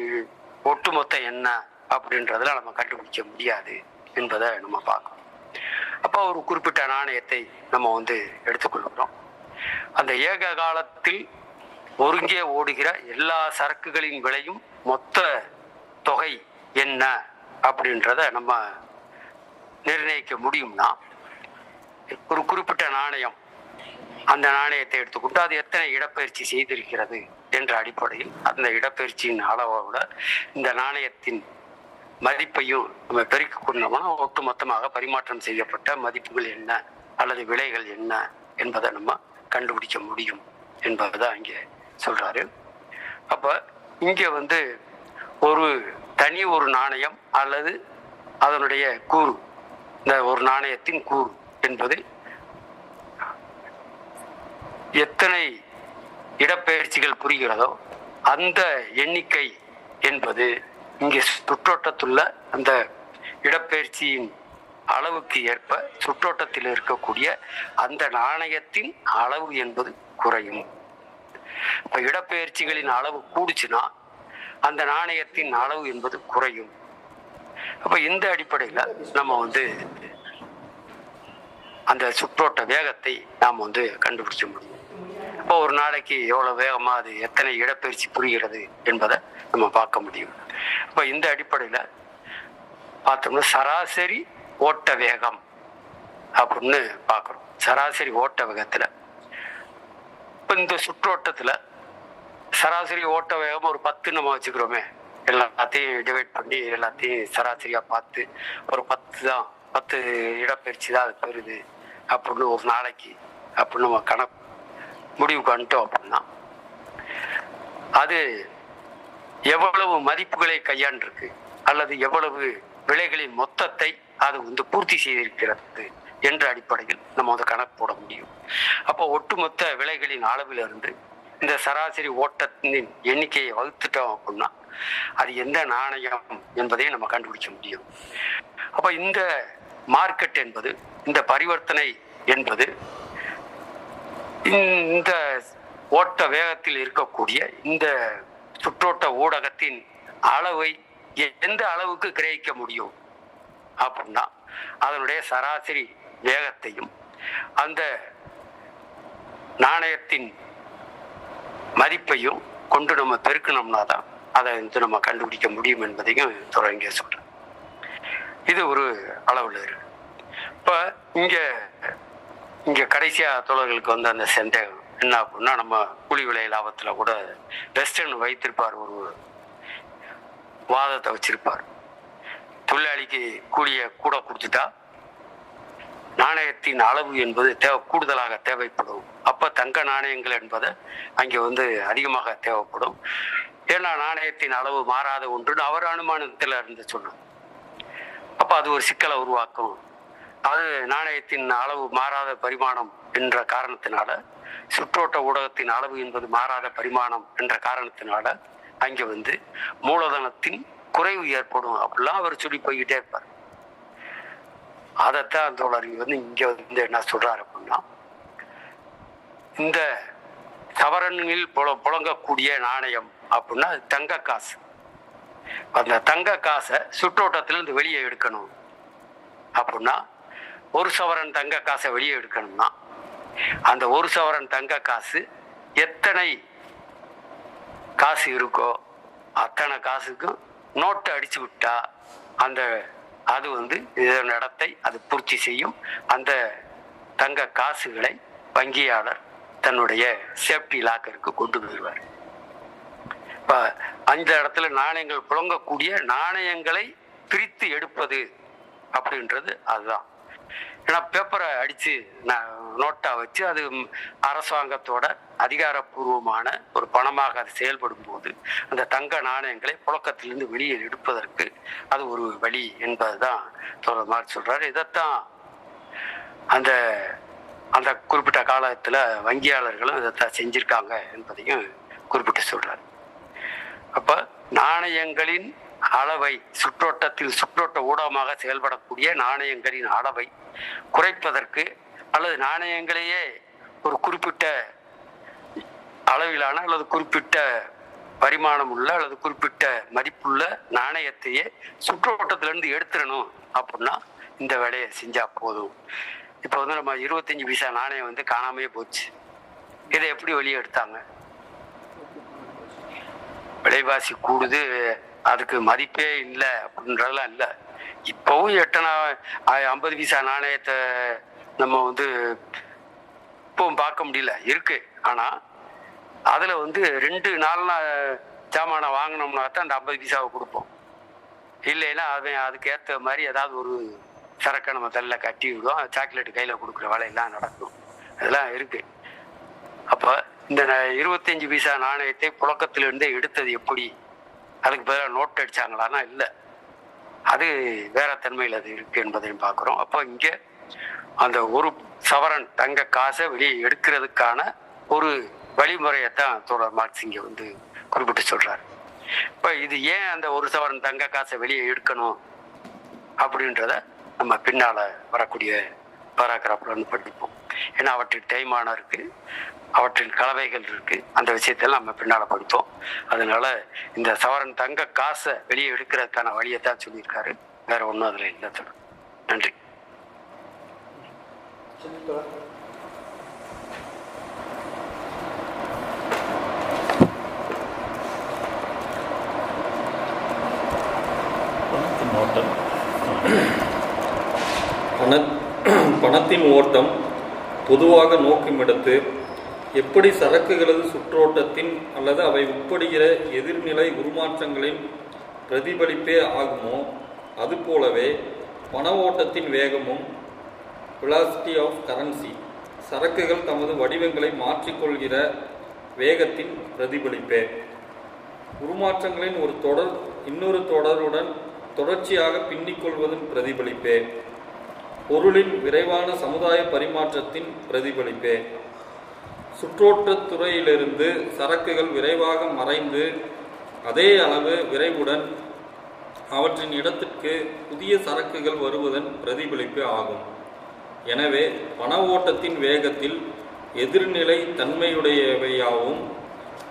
ஒட்டுமொத்தம் என்ன அப்படின்றதுல நம்ம கண்டுபிடிக்க முடியாது என்பதை நம்ம பார்க்கணும். அப்போ ஒரு குறிப்பிட்ட நாணயத்தை நம்ம வந்து எடுத்துக்கொள்கிறோம். அந்த ஏக காலத்தில் ஒருங்கே ஓடுகிற எல்லா சரக்குகளின் விலையும் மொத்த தொகை என்ன அப்படின்றத நம்ம நிர்ணயிக்க முடியும்னா, ஒரு குறிப்பிட்ட நாணயம், அந்த நாணயத்தை எடுத்துக்கொண்டு அது எத்தனை இடப்பெயர்ச்சி செய்திருக்கிறது என்ற அடிப்படையில் அந்த இடப்பெயர்ச்சியின் அளவோட இந்த நாணயத்தின் மதிப்பையும் நம்ம பெருக்கிக் கொண்டோம்னா ஒட்டுமொத்தமாக பரிமாற்றம் செய்யப்பட்ட மதிப்புகள் என்ன அல்லது விலைகள் என்ன என்பதை நம்ம கண்டுபிடிக்க முடியும் என்பதுதான் இங்கே சொல்றாரு. அப்ப இங்கே வந்து ஒரு நாணயம் அல்லது அதனுடைய கூறு, இந்த ஒரு நாணயத்தின் கூறு என்பது எத்தனை இடப்பெயர்ச்சிகள் புரிகிறதோ அந்த எண்ணிக்கை என்பது இங்கே சுற்றோட்டத்துள்ள அந்த இடப்பெயர்ச்சியின் அளவுக்கு ஏற்ப சுற்றோட்டத்தில் இருக்கக்கூடிய அந்த நாணயத்தின் அளவு என்பது குறையும். இப்ப இடப்பெயர்ச்சிகளின் அளவு கூடுச்சுன்னா அந்த நாணயத்தின் அளவு என்பது குறையும். அப்ப இந்த அடிப்படையில நம்ம வந்து அந்த சுற்றோட்ட வேகத்தை நாம் வந்து கண்டுபிடிக்க முடியும். இப்போ ஒரு நாளைக்கு எவ்வளவு வேகமா அது எத்தனை இடப்பெயர்ச்சி புரிகிறது என்பதை நம்ம பார்க்க முடியும். இப்ப இந்த அடிப்படையில பார்த்தோம்னா சராசரி ஓட்ட வேகம் அப்படின்னு பார்க்குறோம். சராசரி ஓட்ட வேகத்துல இப்போ இந்த சுற்றோட்டத்துல சராசரி ஓட்ட வேகம் ஒரு 10 நம்ம வச்சுக்கிறோமே, எல்லாத்தையும் டிவைட் பண்ணி எல்லாத்தையும் சராசரியா பார்த்து ஒரு 10 இடப்பெயர்ச்சி தான் அது பெறுது அப்படின்னு ஒரு நாளைக்கு அப்படின்னு நம்ம கணக்கு முடிவுக்கு வந்துட்டோம் அப்படின்னா அது எவ்வளவு மதிப்புகளை கையாண்டிருக்கு அல்லது எவ்வளவு விலைகளின் மொத்தத்தை அது வந்து பூர்த்தி செய்திருக்கிறது என்ற அடிப்படையில் நம்ம வந்து கணக்கு போட முடியும். அப்போ ஒட்டுமொத்த விலைகளின் அளவிலிருந்து இந்த சராசரி ஓட்டத்தின் எண்ணிக்கையை வகுத்துட்டோம் அப்படின்னா அது எந்த நாணயம் என்பதையும் நம்ம கண்டுபிடிக்க முடியும். அப்ப இந்த மார்க்கெட் என்பது, இந்த பரிவர்த்தனை என்பது இந்த ஓட்ட வேகத்தில் இருக்கக்கூடிய இந்த சுற்றோட்ட ஊடகத்தின் அளவை எந்த அளவுக்கு கிரகிக்க முடியும் அப்படின்னா அதனுடைய சராசரி வேகத்தையும் அந்த நாணயத்தின் மதிப்பையும் கொண்டு நம்ம பெருக்கணும்னா தான் அதை வந்து நம்ம கண்டுபிடிக்க முடியும் என்பதையும் தொடங்க சொல்றேன். இது ஒரு அளவில் இருக்கு. இப்போ இங்கே கடைசியா தோழர்களுக்கு வந்து அந்த சந்தேகம் என்ன அப்படின்னா, நம்ம கூலி விலை லாபத்தில் கூட வெஸ்டர்ன் வைத்திருப்பார், ஒரு வாதத்தை வச்சிருப்பார். தொழிலாளிக்கு கூலியை கூட கொடுத்துட்டா நாணயத்தின் அளவு என்பது கூடுதலாக தேவைப்படும். அப்ப தங்க நாணயங்கள் என்பது அங்கே வந்து அதிகமாக தேவைப்படும். ஏன்னா நாணயத்தின் அளவு மாறாத ஒன்றுன்னு அவர் அனுமானத்தில் இருந்து சொன்னார். அப்ப அது ஒரு சிக்கலை உருவாக்கும். அது நாணயத்தின் அளவு மாறாத பரிமாணம் என்ற காரணத்தினால, சுற்றோட்ட ஊடகத்தின் அளவு என்பது மாறாத பரிமாணம் என்ற காரணத்தினால அங்கே வந்து மூலதனத்தின் குறைவு ஏற்படும் அப்படிலாம் அவர் சொல்லி போய்கிட்டே இருப்பார். அதைத்தான் தோழர் வந்து இங்க வந்து என்ன சொல்றாரு அப்படின்னா, இந்த சவரனில் புழங்கக்கூடிய நாணயம் அப்படின்னா தங்க காசு. அந்த தங்க காசை சுற்றோட்டத்திலிருந்து வெளியே எடுக்கணும் அப்படின்னா, ஒரு சவரன் தங்க காசை வெளியே எடுக்கணும்னா அந்த ஒரு சவரன் தங்க காசு எத்தனை காசு இருக்கோ அத்தனை காசுக்கும் நோட்டை அடிச்சு விட்டா அது வந்து இதன் இடத்தை அது பூர்த்தி செய்யும். அந்த தங்க காசுகளை வங்கியாளர் தன்னுடைய சேஃப்டி லாக்கருக்கு கொண்டு போயிடுவார். இப்ப அந்த இடத்துல நாணயங்கள் புழங்கக்கூடிய நாணயங்களை பிரித்து எடுப்பது அப்படின்றது அதுதான். ஏன்னா பேப்பரை அடிச்சு நோட்டா வச்சு அது அரசாங்கத்தோட அதிகாரப்பூர்வமான ஒரு பணமாக அது செயல்படும் போது அந்த தங்க நாணயங்களை புழக்கத்திலிருந்து வெளியே எடுப்பதற்கு அது ஒரு வழி என்பதுதான் தொடர் மாதிரி சொல்றாரு. இதைத்தான் அந்த அந்த குறிப்பிட்ட காலத்துல வங்கியாளர்களும் இதைத்தான் செஞ்சிருக்காங்க என்பதையும் குறிப்பிட்டு சொல்றாரு. அப்ப நாணயங்களின் அளவை சுற்றோட்ட ஊடகமாக செயல்படக்கூடிய நாணயங்களின் அளவை குறைப்பதற்கு அல்லது நாணயங்களையே ஒரு குறிப்பிட்ட அளவிலான அல்லது குறிப்பிட்ட பரிமாணம் உள்ள அல்லது குறிப்பிட்ட மதிப்புள்ள நாணயத்தையே சுற்றோட்டத்திலிருந்து எடுத்துடணும் அப்படின்னா இந்த வேலையை செஞ்சா போதும். இப்போ வந்து நம்ம 25 பைசா நாணயம் வந்து காணாமையே போச்சு. இதை எப்படி வெளியே எடுத்தாங்க? விலைவாசி கூடுது, அதுக்கு மதிப்பே இல்லை அப்படின்றதெல்லாம் இல்லை. இப்பவும் 50 பைசா நாணயத்தை நம்ம வந்து இப்பவும் பார்க்க முடியல, இருக்கு. ஆனா அதுல வந்து 2 நாள்னா சாமானை வாங்கினோம்னா தான் அந்த 50 பைசாவை கொடுப்போம். இல்லைன்னா அதுக்கு ஏற்ற மாதிரி ஏதாவது ஒரு சரக்கை நம்ம தள்ள கட்டி விடுவோம், சாக்லேட்டு கையில கொடுக்குற வேலையெல்லாம் நடக்கும், அதெல்லாம் இருக்கு. அப்ப இந்த 25 பைசா நாணயத்தை புழக்கத்திலிருந்தே எடுத்தது எப்படி? அதுக்கு பதிலாக நோட் அடிச்சாங்களான்னா இல்லை, அது வேற தன்மையில் அது இருக்கு என்பதையும் பார்க்குறோம். அப்போ இங்கே அந்த ஒரு சவரன் தங்க காசை வெளியே எடுக்கிறதுக்கான ஒரு வழிமுறையைத்தான் தோழர் மார்க்ஸ் இங்கே வந்து குறிப்பிட்டு சொல்றாரு. இப்போ இது ஏன் அந்த ஒரு சவரன் தங்க காசை வெளியே எடுக்கணும் அப்படின்றத நம்ம பின்னால வரக்கூடிய பாராகிராஃப்ல வந்து படிப்போம். ஏன்னா அவற்றின் தேய்மானம் இருக்கு, அவற்றின் கலவைகள் இருக்கு, அந்த விஷயத்தெல்லாம் நம்ம பின்னால படிப்போம். அதனால இந்த சவரன் தங்க காசை வெளியே எடுக்கிறதுக்கான வழியை தான் சொல்லியிருக்காரு, வேற ஒன்றும் அதுல இல்லை. நன்றி. பணத்தின் ஓட்டம் பொதுவாக நோக்குமிடத்து எப்படி சரக்குகளது சுற்றோட்டத்தின் அல்லது அவை உட்படுகிற எதிர்நிலை உருமாற்றங்களின் பிரதிபலிப்பே ஆகுமோ அதுபோலவே பண ஓட்டத்தின் வேகமும் வெலாசிட்டி ஆஃப் கரன்சி சரக்குகள் தமது வடிவங்களை மாற்றிக்கொள்கிற வேகத்தின் பிரதிபலிப்பே. உருமாற்றங்களின் ஒரு தொடர் இன்னொரு தொடருடன் தொடர்ச்சியாக பின்னிக்கொள்வதன் பிரதிபலிப்பே. பொருளின் விரைவான சமுதாய பரிமாற்றத்தின் பிரதிபலிப்பே. சுற்றோட்டத்துறையிலிருந்து சரக்குகள் விரைவாக மறைந்து அதே அளவு விரைவுடன் அவற்றின் இடத்திற்கு புதிய சரக்குகள் வருவதன் பிரதிபலிப்பு ஆகும். எனவே பண ஓட்டத்தின் வேகத்தில் எதிர்நிலை தன்மையுடையவையாகவும்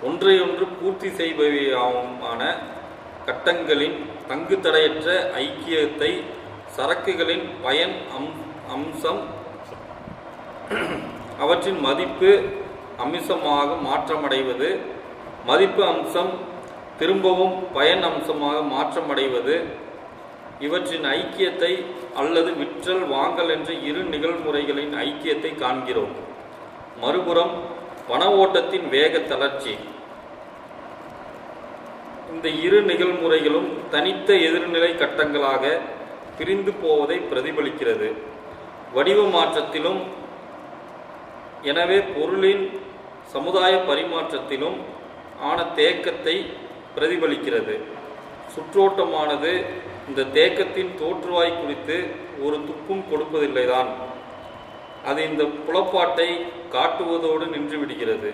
ஒன்றையொன்று பூர்த்தி செய்பவையாவுமான கட்டங்களின் தங்குதடையற்ற ஐக்கியத்தை சரக்குகளின் பயன் அம்சம் அவற்றின் மதிப்பு அம்சமாக மாற்றமடைவது, மதிப்பு அம்சம் திரும்பவும் பயன் அம்சமாக மாற்றமடைவது, இவற்றின் ஐக்கியத்தை அல்லது விற்றல் வாங்கல் என்ற இரு நிகழ்முறைகளின் ஐக்கியத்தை காண்கிறோம். மறுபுறம் பண ஓட்டத்தின் வேக தளர்ச்சி இந்த இரு நிகழ்முறைகளும் தனித்த எதிர்நிலை கட்டங்களாக பிரிந்து போவதை பிரதிபலிக்கிறது. வடிவ மாற்றத்திலும் எனவே பொருளின் சமுதாய பரிமாற்றத்திலும் ஆன தேக்கத்தை பிரதிபலிக்கிறது. சுற்றோட்டமானது இந்த தேக்கத்தின் தோற்றுவாய் குறித்து ஒரு துப்பும் கொடுப்பதில்லைதான். அது இந்த புலப்பாட்டை காட்டுவதோடு நின்றுவிடுகிறது.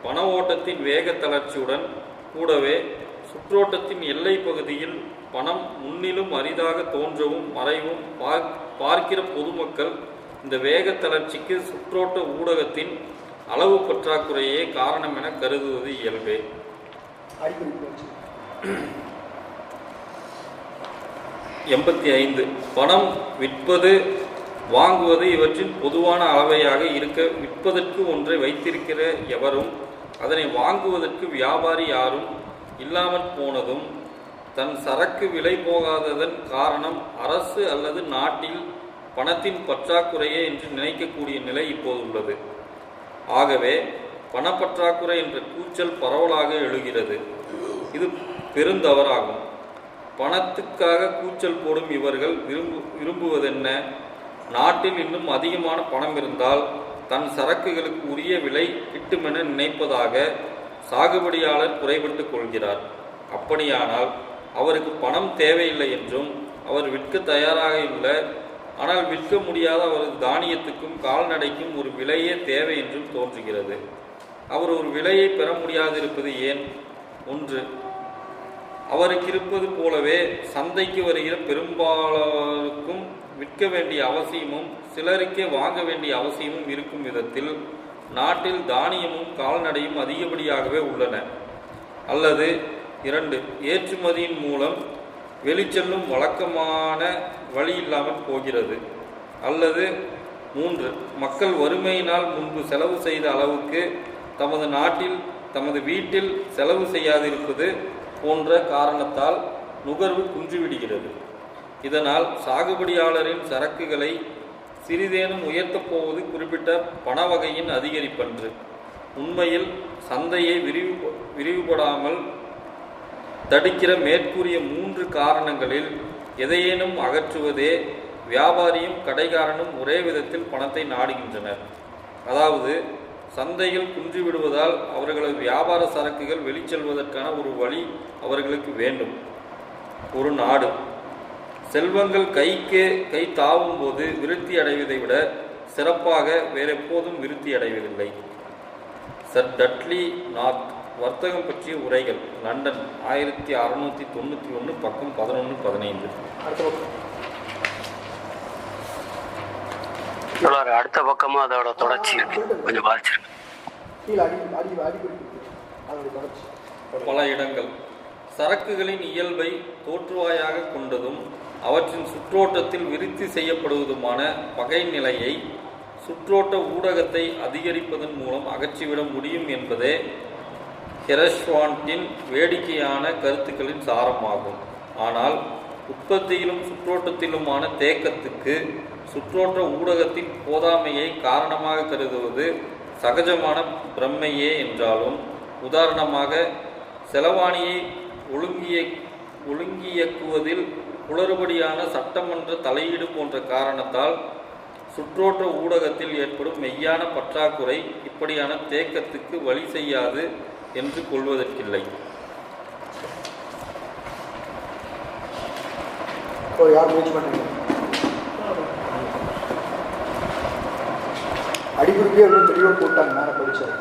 பண ஓட்டத்தின் வேக தளர்ச்சியுடன் கூடவே சுற்றோட்டத்தின் எல்லை பகுதியில் பணம் முன்னிலும் அரிதாக தோன்றவும் மறைவும் பார்க்கிற பொதுமக்கள் இந்த வேக தளர்ச்சிக்கு சுற்றோட்ட ஊடகத்தின் அளவு பற்றாக்குறையே காரணம் என கருதுவது இயல்பே. 85 பணம் விற்பது வாங்குவது இவற்றின் பொதுவான அளவையாக இருக்க விற்பதற்கு ஒன்றை வைத்திருக்கிற எவரும் அதனை வாங்குவதற்கு வியாபாரி யாரும் இல்லாமல் போனதும் தன் சரக்கு விலை போகாததன் காரணம் அரசு அல்லது நாட்டில் பணத்தின் பற்றாக்குறையே என்று நினைக்கக்கூடிய நிலை இப்போது உள்ளது. ஆகவே பணப்பற்றாக்குறை என்ற கூச்சல் பரவலாக எழுகிறது. இது பெருந்தவறாகும். பணத்துக்காக கூச்சல் போடும் இவர்கள் விரும்புவதென்ன? நாட்டில் இன்னும் அதிகமான பணம் இருந்தால் தன் சரக்குகளுக்கு உரிய விலை கிட்டுமென நினைப்பதாக சாகுபடியாளர் குறைபட்டு கொள்கிறார். அப்படியானால் அவருக்கு பணம் தேவையில்லை என்றும் அவர் விற்க தயாராக இல்லை, ஆனால் விற்க முடியாத அவரது தானியத்துக்கும் கால்நடைக்கும் ஒரு விலையே தேவை என்றும் தோன்றுகிறது. அவர் ஒரு விலையை பெற முடியாதிருப்பது ஏன்? ஒன்று, அவருக்கு இருப்பது போலவே சந்தைக்கு வருகிற பெரும்பாலருக்கும் விற்க வேண்டிய அவசியமும் சிலருக்கே வாங்க வேண்டிய அவசியமும் இருக்கும் விதத்தில் நாட்டில் தானியமும் கால்நடையும் அதிகப்படியாகவே உள்ளன. அல்லது 2, ஏற்றுமதியின் மூலம் வெளிச்செல்லும் வழக்கமான வழி இல்லாமல் போகிறது. அல்லது 3, மக்கள் வறுமையினால் முன்பு செலவு செய்த அளவுக்கு தமது நாட்டில் தமது வீட்டில் செலவு செய்யாதிருப்பது போன்ற காரணத்தால் நுகர்வு குன்றிவிடுகிறது. இதனால் சாகுபடியாளரின் சரக்குகளை சிறிதேனும் உயர்த்தப் போவது குறிப்பிட்ட பண வகையின் அதிகரிப்பன்று. உண்மையில் சந்தையை விரிவுபடாமல் தடுக்கிற மேற்கூறிய 3 காரணங்களில் எதையேனும் அகற்றுவதே வியாபாரியும் கடைக்காரனும் ஒரே விதத்தில் பணத்தை நாடுகின்றனர். அதாவது சந்தையில் குன்றிவிடுவதால் அவர்களது வியாபார சரக்குகள் வெளிச்செல்வதற்கான ஒரு வழி அவர்களுக்கு வேண்டும். ஒரு நாடு செல்வங்கள் கை தாவும் போது விருத்தி அடைவதை விட சிறப்பாக வேறெப்போதும் விருத்தி அடைவதில்லை. சர் டட்லி நார்த் வர்த்தகம் பற்றிய உரைகள் லண்டன் 1691 பக்கம் 11-15. அடுத்த பக்கமும் அதோட தொடர்ச்சி இருக்கு, கொஞ்சம் பாதிச்சிருக்கு. பல இடங்கள் சரக்குகளின் இயல்பை தோற்றுவாயாக கொண்டதும் அவற்றின் சுற்றோட்டத்தில் விருத்தி செய்யப்படுவதுமான பகைநிலையை சுற்றோட்ட ஊடகத்தை அதிகரிப்பதன் மூலம் அகற்றிவிட முடியும் என்பதே ஹெரஸ்வாண்டின் வேடிக்கையான கருத்துக்களின் சாரமாகும். ஆனால் உற்பத்தியிலும் சுற்றோட்டத்திலுமான தேக்கத்துக்கு சுற்றோட்ட ஊடகத்தின் போதாமையை காரணமாக கருதுவது சகஜமான பிரம்மையே என்றாலும், உதாரணமாக செலவாணியை ஒழுங்கியக்குவதில் குளறுபடியான சட்டமன்ற தலையீடு போன்ற காரணத்தால் சுற்றோட்ட ஊடகத்தில் ஏற்படும் மெய்யான பற்றாக்குறை இப்படியான தேக்கத்துக்கு வழி செய்யாது என்று கொள்வதற்கில்லை. அடிக்குறிப்பே ஒன்றும் தெளிவாக போட்டாங்க மேலே படித்தது.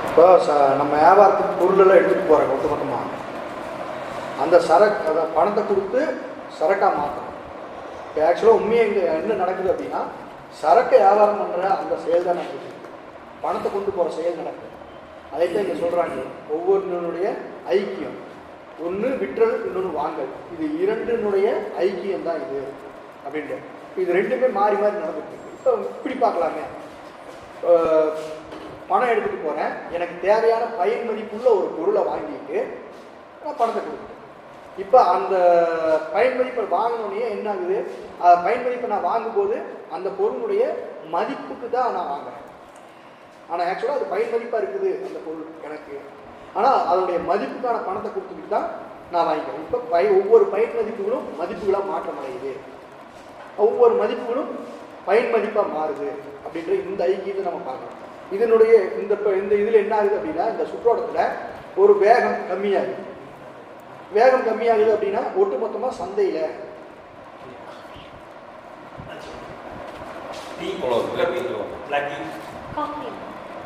இப்போ நம்ம வியாபாரத்துக்கு பொருளெல்லாம் எடுத்துகிட்டு போகிறோம் ஒட்டுமொத்தமாக. அந்த அதை பணத்தை கொடுத்து சரக்காக மாற்றணும். இப்போ ஆக்சுவலாக உண்மையாக இங்கே என்ன நடக்குது அப்படின்னா, சரக்கை வியாபாரம் பண்ணுற அந்த செயல் தான் நடக்குது, பணத்தை கொண்டு போகிற செயல் நடக்குது. அதைத்தான் இங்கே சொல்கிறாங்க, ஒவ்வொருனுடைய ஐக்கியம், ஒன்று விற்றல், இன்னொன்று வாங்கல், இது இரண்டினுடைய ஐக்கியம் தான் இது அப்படின்ட்டு. இது ரெண்டுமே மாறி மாறி நடந்துட்டு. இப்போ இப்படி பார்க்கலாமே, பணம் எடுத்துகிட்டு போகிறேன், எனக்கு தேவையான பயன் மதிப்புள்ள ஒரு பொருளை வாங்கிட்டு நான் பணத்தை கொடுக்குறேன். இப்போ அந்த பயன் மதிப்பை வாங்கினோடனே என்ன ஆகுது, பயன் மதிப்பை நான் வாங்கும்போது அந்த பொருளுடைய மதிப்புக்கு தான் நான் வாங்குறேன். ஆனால் ஆக்சுவலாக அது பயன் மதிப்பாக இருக்குது அந்த பொருள் எனக்கு, ஆனால் அதனுடைய மதிப்புக்கான பணத்தை கொடுத்துக்கிட்டு தான் நான் வாங்கிக்கிறேன். இப்போ ஒவ்வொரு பயன் மதிப்புகளும் மதிப்புகளாக மாற்றம் அடையுது, ஒவ்வொரு மதிப்புகளும் பயன் மதிப்பாக மாறுது அப்படின்ற இந்த ஐக்கியத்தை நம்ம பார்க்கலாம். இதனுடைய இந்த இதில் என்ன ஆகுது அப்படின்னா, இந்த சுற்றோட்டத்தில் ஒரு வேகம் கம்மியாகுது. வேகம் கம்மியாகுது அப்படின்னா ஒட்டுமொத்தமாக சந்தையில்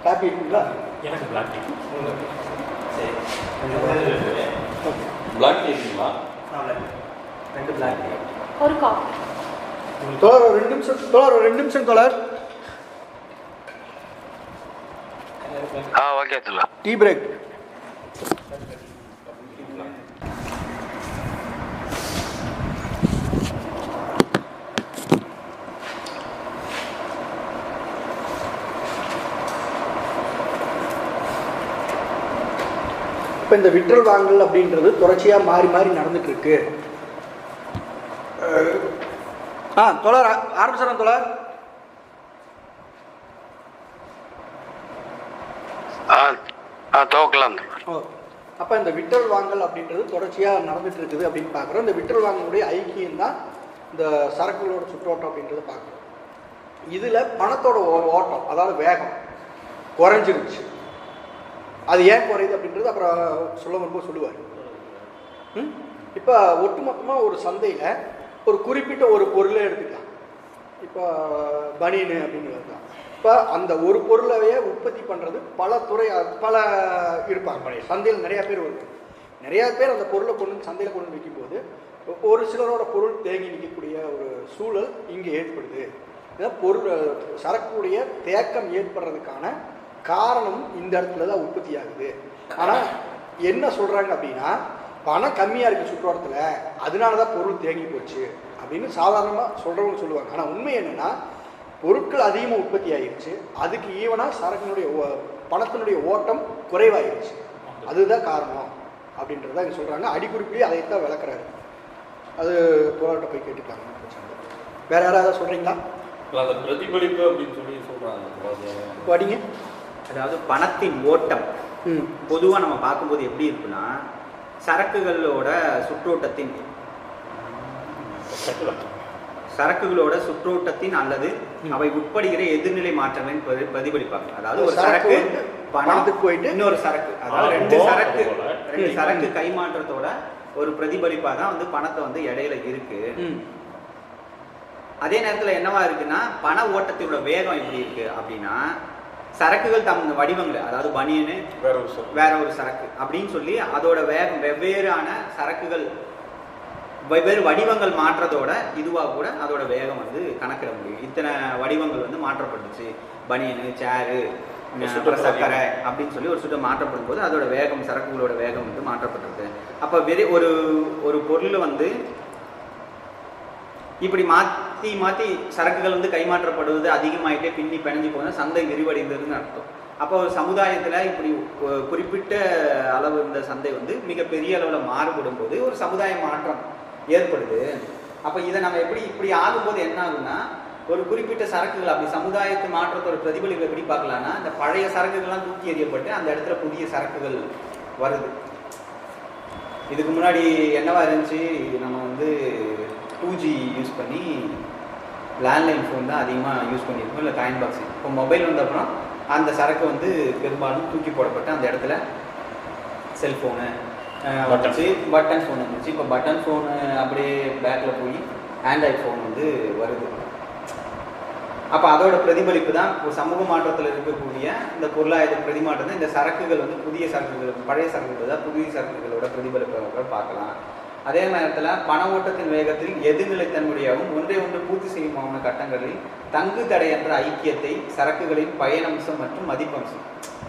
காப்பி இருக்குங்களா? எனக்கு பிளாக் டீ. பிளாக் டீ இருக்குங்களா? ஒரு காஃபி. தோழர் ஒரு 2 நிமிஷம், தோழர் ஒரு 2 நிமிஷம் தோழர். ஓகே தோழர். Tea break. இப்போ இந்த விற்றல் வாங்கல் அப்படின்றது தொடர்ச்சியாக மாறி மாறி நடந்துட்டு இருக்கு. தோழர் ஆரம்பிச்சிடறேன் தோழர். துவக்கலாம். அப்போ இந்த விற்றல் வாங்கல் அப்படின்றது தொடர்ச்சியாக நடந்துட்டு இருக்குது அப்படின்னு பார்க்குறோம். இந்த விற்றல் வாங்கலுடைய ஐக்கியம் தான் இந்த சரக்குகளோட சுற்றோட்டம் அப்படின்றத பார்க்குறோம். இதில் பணத்தோட ஓட்டம், அதாவது வேகம் குறைஞ்சிருச்சு. அது ஏன் குறையுது அப்படின்றது அப்புறம் சொல்ல வரும்போது சொல்லுவார். இப்போ ஒட்டுமொத்தமாக ஒரு சந்தையில் ஒரு குறிப்பிட்ட ஒரு பொருளை எடுத்துக்கலாம். இப்போ பனியனு அப்படின்னு இருக்கலாம். இப்போ அந்த ஒரு பொருளையே உற்பத்தி பண்ணுறது பல இருப்பாங்க. சந்தையில் நிறையா பேர் வருது. நிறையா பேர் அந்த பொருளை சந்தையில் கொண்டு வைக்கும்போது ஒரு சிலரோட பொருள் தேங்கி நிற்கக்கூடிய ஒரு சூழல் இங்கே ஏற்படுது. சரக்குடைய தேக்கம் ஏற்படுறதுக்கான காரணம் இந்த இடத்துல தான் உற்பத்தி ஆகுது. ஆனால் என்ன சொல்கிறாங்க அப்படின்னா, பணம் கம்மியாக இருக்குது சுற்றோட்டத்தில், அதனால தான் பொருள் தேங்கி போச்சு அப்படின்னு சாதாரணமாக சொல்கிறவங்க சொல்லுவாங்க. ஆனால் உண்மை என்னென்னா, பொருட்கள் அதிகமாக உற்பத்தி ஆகிடுச்சு, அதுக்கு ஈவனாக சரக்கினுடைய பணத்தினுடைய ஓட்டம் குறைவாகிடுச்சு, அதுதான் காரணம் அப்படின்றத இங்கே சொல்கிறாங்க. அடிக்குறிப்பிலே அதைத்தான் விளக்குறாரு. அது போராட்ட போய் கேட்டுக்காங்க. வேறு யாராவது சொல்கிறீங்களா? அந்த பிரதிபலிப்பு அப்படின்னு சொல்லி சொல்கிறாங்க. இப்போ அடிங்க. அதாவது பணத்தின் ஓட்டம் பொதுவாக நம்ம பார்க்கும்போது எப்படி இருக்குன்னா, சரக்குகளோட சுற்றோட்டத்தின் சரக்குகளோட சுற்றோட்டத்தின் அல்லது அவை உட்படுகிற எதிர்நிலை மாற்றங்களின் பிரதிபலிப்பாங்க. அதாவது ஒரு சரக்கு பணத்துக்கு போயிட்டு இன்னொரு சரக்கு, அதாவது ரெண்டு சரக்கு கைமாற்றத்தோட ஒரு பிரதிபலிப்பாக தான் வந்து பணத்தை வந்து இடையில இருக்கு. அதே நேரத்தில் என்னவா இருக்குன்னா பண ஓட்டத்தோட வேகம் எப்படி இருக்கு அப்படின்னா சரக்குகள் தம் வடிவங்கள், அதாவது பனியனு வேற ஒரு சரக்கு அப்படின்னு சொல்லி அதோட வேகம் வெவ்வேறான சரக்குகள் வெவ்வேறு வடிவங்கள் மாற்றத்தோட இதுவாக கூட அதோட வேகம் வந்து கணக்கிட முடியும். இத்தனை வடிவங்கள் வந்து மாற்றப்பட்டுச்சு, பனியனு, சேரு, சக்கரை அப்படின்னு சொல்லி ஒரு சுற்றம் மாற்றப்படும் போது அதோட வேகம், சரக்குகளோட வேகம் வந்து மாற்றப்பட்டிருக்கு. அப்போ ஒரு ஒரு பொருள் வந்து இப்படி மாற்றி மாற்றி சரக்குகள் வந்து கைமாற்றப்படுவது அதிகமாயிட்டே பின்னி பிணைஞ்சு போனால் சந்தை விரிவடைந்ததுன்னு அர்த்தம். அப்போ ஒரு சமுதாயத்தில் இப்படி குறிப்பிட்ட அளவு இருந்த சந்தை வந்து மிகப்பெரிய அளவில் மாறுபடும் போது ஒரு சமுதாய மாற்றம் ஏற்படுது. அப்போ இதை நம்ம இப்படி ஆகும்போது என்ன ஆகுன்னா ஒரு குறிப்பிட்ட சரக்குகள் அப்படி சமுதாயத்து மாற்றத்தோட பிரதிபலிப்பு எப்படி பார்க்கலாம்னா இந்த பழைய சரக்குகள்லாம் தூக்கி எறியப்பட்டு அந்த இடத்துல புதிய சரக்குகள் வருது. இதுக்கு முன்னாடி என்னவா இருந்துச்சு, நம்ம வந்து 2G யூஸ் பண்ணி லேண்ட்லைன் ஃபோன் தான் அதிகமாக யூஸ் பண்ணியிருக்கோம், இல்லை காயின் பாக்ஸ். இப்போ மொபைல் வந்த அப்புறம் அந்த சரக்கு வந்து பெரும்பாலும் தூக்கி போடப்பட்டு அந்த இடத்துல செல்ஃபோனு வந்துச்சு, பட்டன் ஃபோன் வந்துச்சு. இப்போ பட்டன் ஃபோனு அப்படியே பேக்கில் போய் ஆண்ட்ராய்ட் ஃபோன் வந்து வருது. அப்போ அதோட பிரதிபலிப்பு தான் ஒரு சமூக மாற்றத்தில் இருக்கக்கூடிய இந்த பொருளாதார பிரதிமாற்றம் தான் இந்த சரக்குகள் வந்து புதிய சரக்குகள், பழைய சரக்குகள் தான் புதிய சரக்குகளோட பிரதிபலிப்பை பார்க்கலாம். அதே நேரத்தில் பண ஓட்டத்தின் வேகத்தில் எதிர்நிலைத்தன்மையாகவும் ஒன்றை ஒன்று பூர்த்தி செய்யுமான கட்டங்களில் தங்கு தடையற்ற ஐக்கியத்தை சரக்குகளின் பயனம்சம் மற்றும் மதிப்பம்சம்,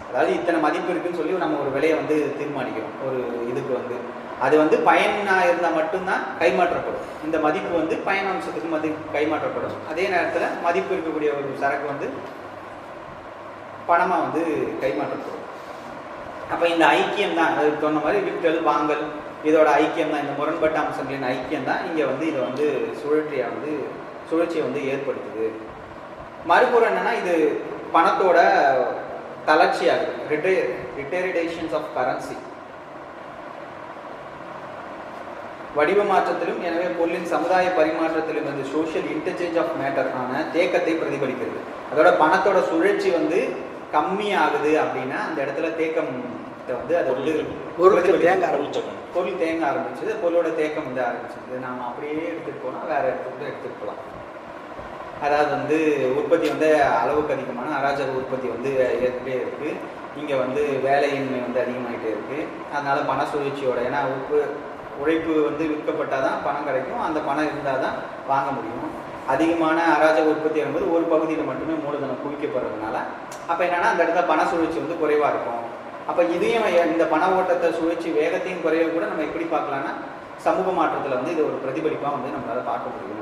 அதாவது இத்தனை மதிப்பு இருக்குன்னு சொல்லி நம்ம ஒரு விலையை வந்து தீர்மானிக்கிறோம். ஒரு இதுக்கு வந்து அது வந்து பயனாக இருந்தால் மட்டும்தான் கைமாற்றப்படும். இந்த மதிப்பு வந்து பயன் அம்சத்துக்கு கைமாற்றப்படும். அதே நேரத்தில் மதிப்பு இருக்கக்கூடிய ஒரு சரக்கு வந்து பணமாக வந்து கைமாற்றப்படும். அப்போ இந்த ஐக்கியம் தான், அது சொன்ன மாதிரி விற்கல் வாங்கல் இதோட ஐக்கியம் தான், இந்த முரண்பட்ட அம்சங்களின் ஐக்கியம் தான் இங்கே வந்து இதை வந்து சுழற்சியை வந்து ஏற்படுத்துது. மறுபுறம் என்னன்னா இது பணத்தோட தளர்ச்சியாகுது, ரிட்டேரிடேஷன்ஸ் ஆஃப் கரன்சி, வடிவ மாற்றத்திலும் எனவே பொருளின் சமுதாய பரிமாற்றத்திலும் வந்து சோஷியல் இன்டர்சேஞ்ச் ஆஃப் மேட்டர் ஆன தேக்கத்தை பிரதிபலிக்கிறது. அதோட பணத்தோட சுழற்சி வந்து கம்மி ஆகுது அப்படின்னா அந்த இடத்துல தேக்கம் வந்து அது வந்து பொருள் தேங்க ஆரம்பிச்சது, பொருளோட தேக்கம் வந்து ஆரம்பிச்சது. நாம் அப்படியே எடுத்துகிட்டு போனால் வேற இடத்துக்கு எடுத்துகிட்டு போகலாம். அதாவது வந்து உற்பத்தி வந்து அளவுக்கு அதிகமான அராஜக உற்பத்தி வந்து ஏற்பட்டே இருக்குது. இங்கே வந்து வேலையின்மை வந்து அதிகமாகிட்டே இருக்குது. அதனால் பண சுழற்சியோட, ஏன்னா உழைப்பு வந்து விற்கப்பட்டால் தான் பணம் கிடைக்கும், அந்த பணம் இருந்தால் தான் வாங்க முடியும். அதிகமான அராஜக உற்பத்தி என்பது ஒரு பகுதியில் மட்டுமே மூலதனம் குவிக்கப்படுறதுனால அப்போ என்னென்னா அந்த இடத்துல பண சுழற்சி வந்து குறைவாக இருக்கும். அப்போ இதையும் இந்த பண ஓட்டத்தை சுழற்சி வேகத்தையும் குறைய கூட நம்ம எப்படி பார்க்கலாம்னா சமூக மாற்றத்தில் வந்து இது ஒரு பிரதிபலிப்பாக வந்து நம்மளால் பார்க்க முடியும்.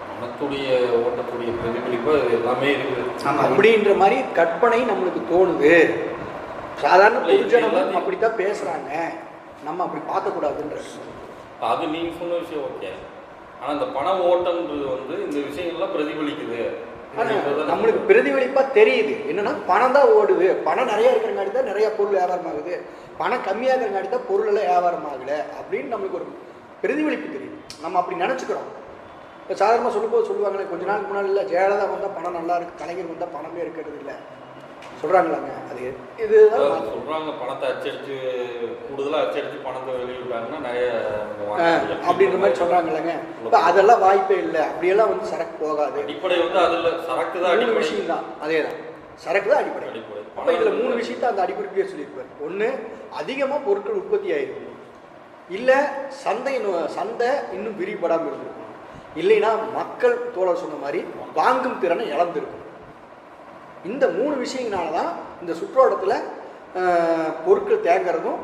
பணத்துடைய ஓட்டக்கூடிய பிரதிபலிப்பு எல்லாமே இருக்குது. ஆமாம், அப்படின்ற மாதிரி கற்பனை நம்மளுக்கு தோணுது. சாதாரண பொதுஜனமும் அப்படித்தான் பேசுகிறாங்க, நம்ம அப்படி பார்க்கக்கூடாதுன்றது. அது நீங்கள் சொன்ன விஷயம் ஓகே. ஆனால் இந்த பண ஓட்டம்ன்றது வந்து இந்த விஷயங்கள்லாம் பிரதிபலிக்குது. நம்மளுக்கு பிரதிபலிப்பா தெரியுது என்னன்னா பணம் தான் ஓடுது, பணம் நிறைய இருக்கிறங்காட்டி தான் நிறைய பொருள் வியாபாரம் ஆகுது, பணம் கம்மியாக இருக்கிறங்காட்டி தான் பொருள் எல்லாம் வியாபாரம் ஆகல அப்படின்னு நம்மளுக்கு ஒரு பிரதிபலிப்பு தெரியுது. நம்ம அப்படி நினச்சிக்கிறோம். இப்போ சாதாரணமாக சொல்லும்போது சொல்லுவாங்களே, கொஞ்ச நாளுக்கு முன்னாடி இல்லை ஜெயலலிதா வந்தால் பணம் நல்லா இருக்கு, கலைஞர் வந்தால் பணமே இருக்கிறது இல்லை சொல்கிறாங்களாங்க. அது இதுதான் சொல்கிறாங்க. பணத்தை அச்சடித்து கூடுதலாக அச்சடித்து பணத்தை வெளியிடுறாங்கன்னா நிறைய அப்படின்ற மாதிரி சொல்கிறாங்கல்லங்க. இப்போ அதெல்லாம் வாய்ப்பே இல்லை, அப்படியெல்லாம் வந்து சரக்கு போகாது. அடிப்படை வந்து அதில் சரக்கு தான், 3 விஷயம் தான். அதே தான், சரக்கு தான் அடிப்படை. அப்போ இதில் 3 விஷயத்தை அந்த அடிப்படையே சொல்லியிருப்பார். ஒன்று, அதிகமாக பொருட்கள் உற்பத்தி ஆகிருக்கும், இல்லை சந்தை இன்னும் விரிவடாமல் இருந்திருக்கும், இல்லைன்னா மக்கள் தோழர் சொன்ன மாதிரி வாங்கும் திறனை இழந்திருக்கும். இந்த 3 விஷயங்களால தான் இந்த சுற்றோட்டத்தில் பொருட்கள் தேங்கிறதும்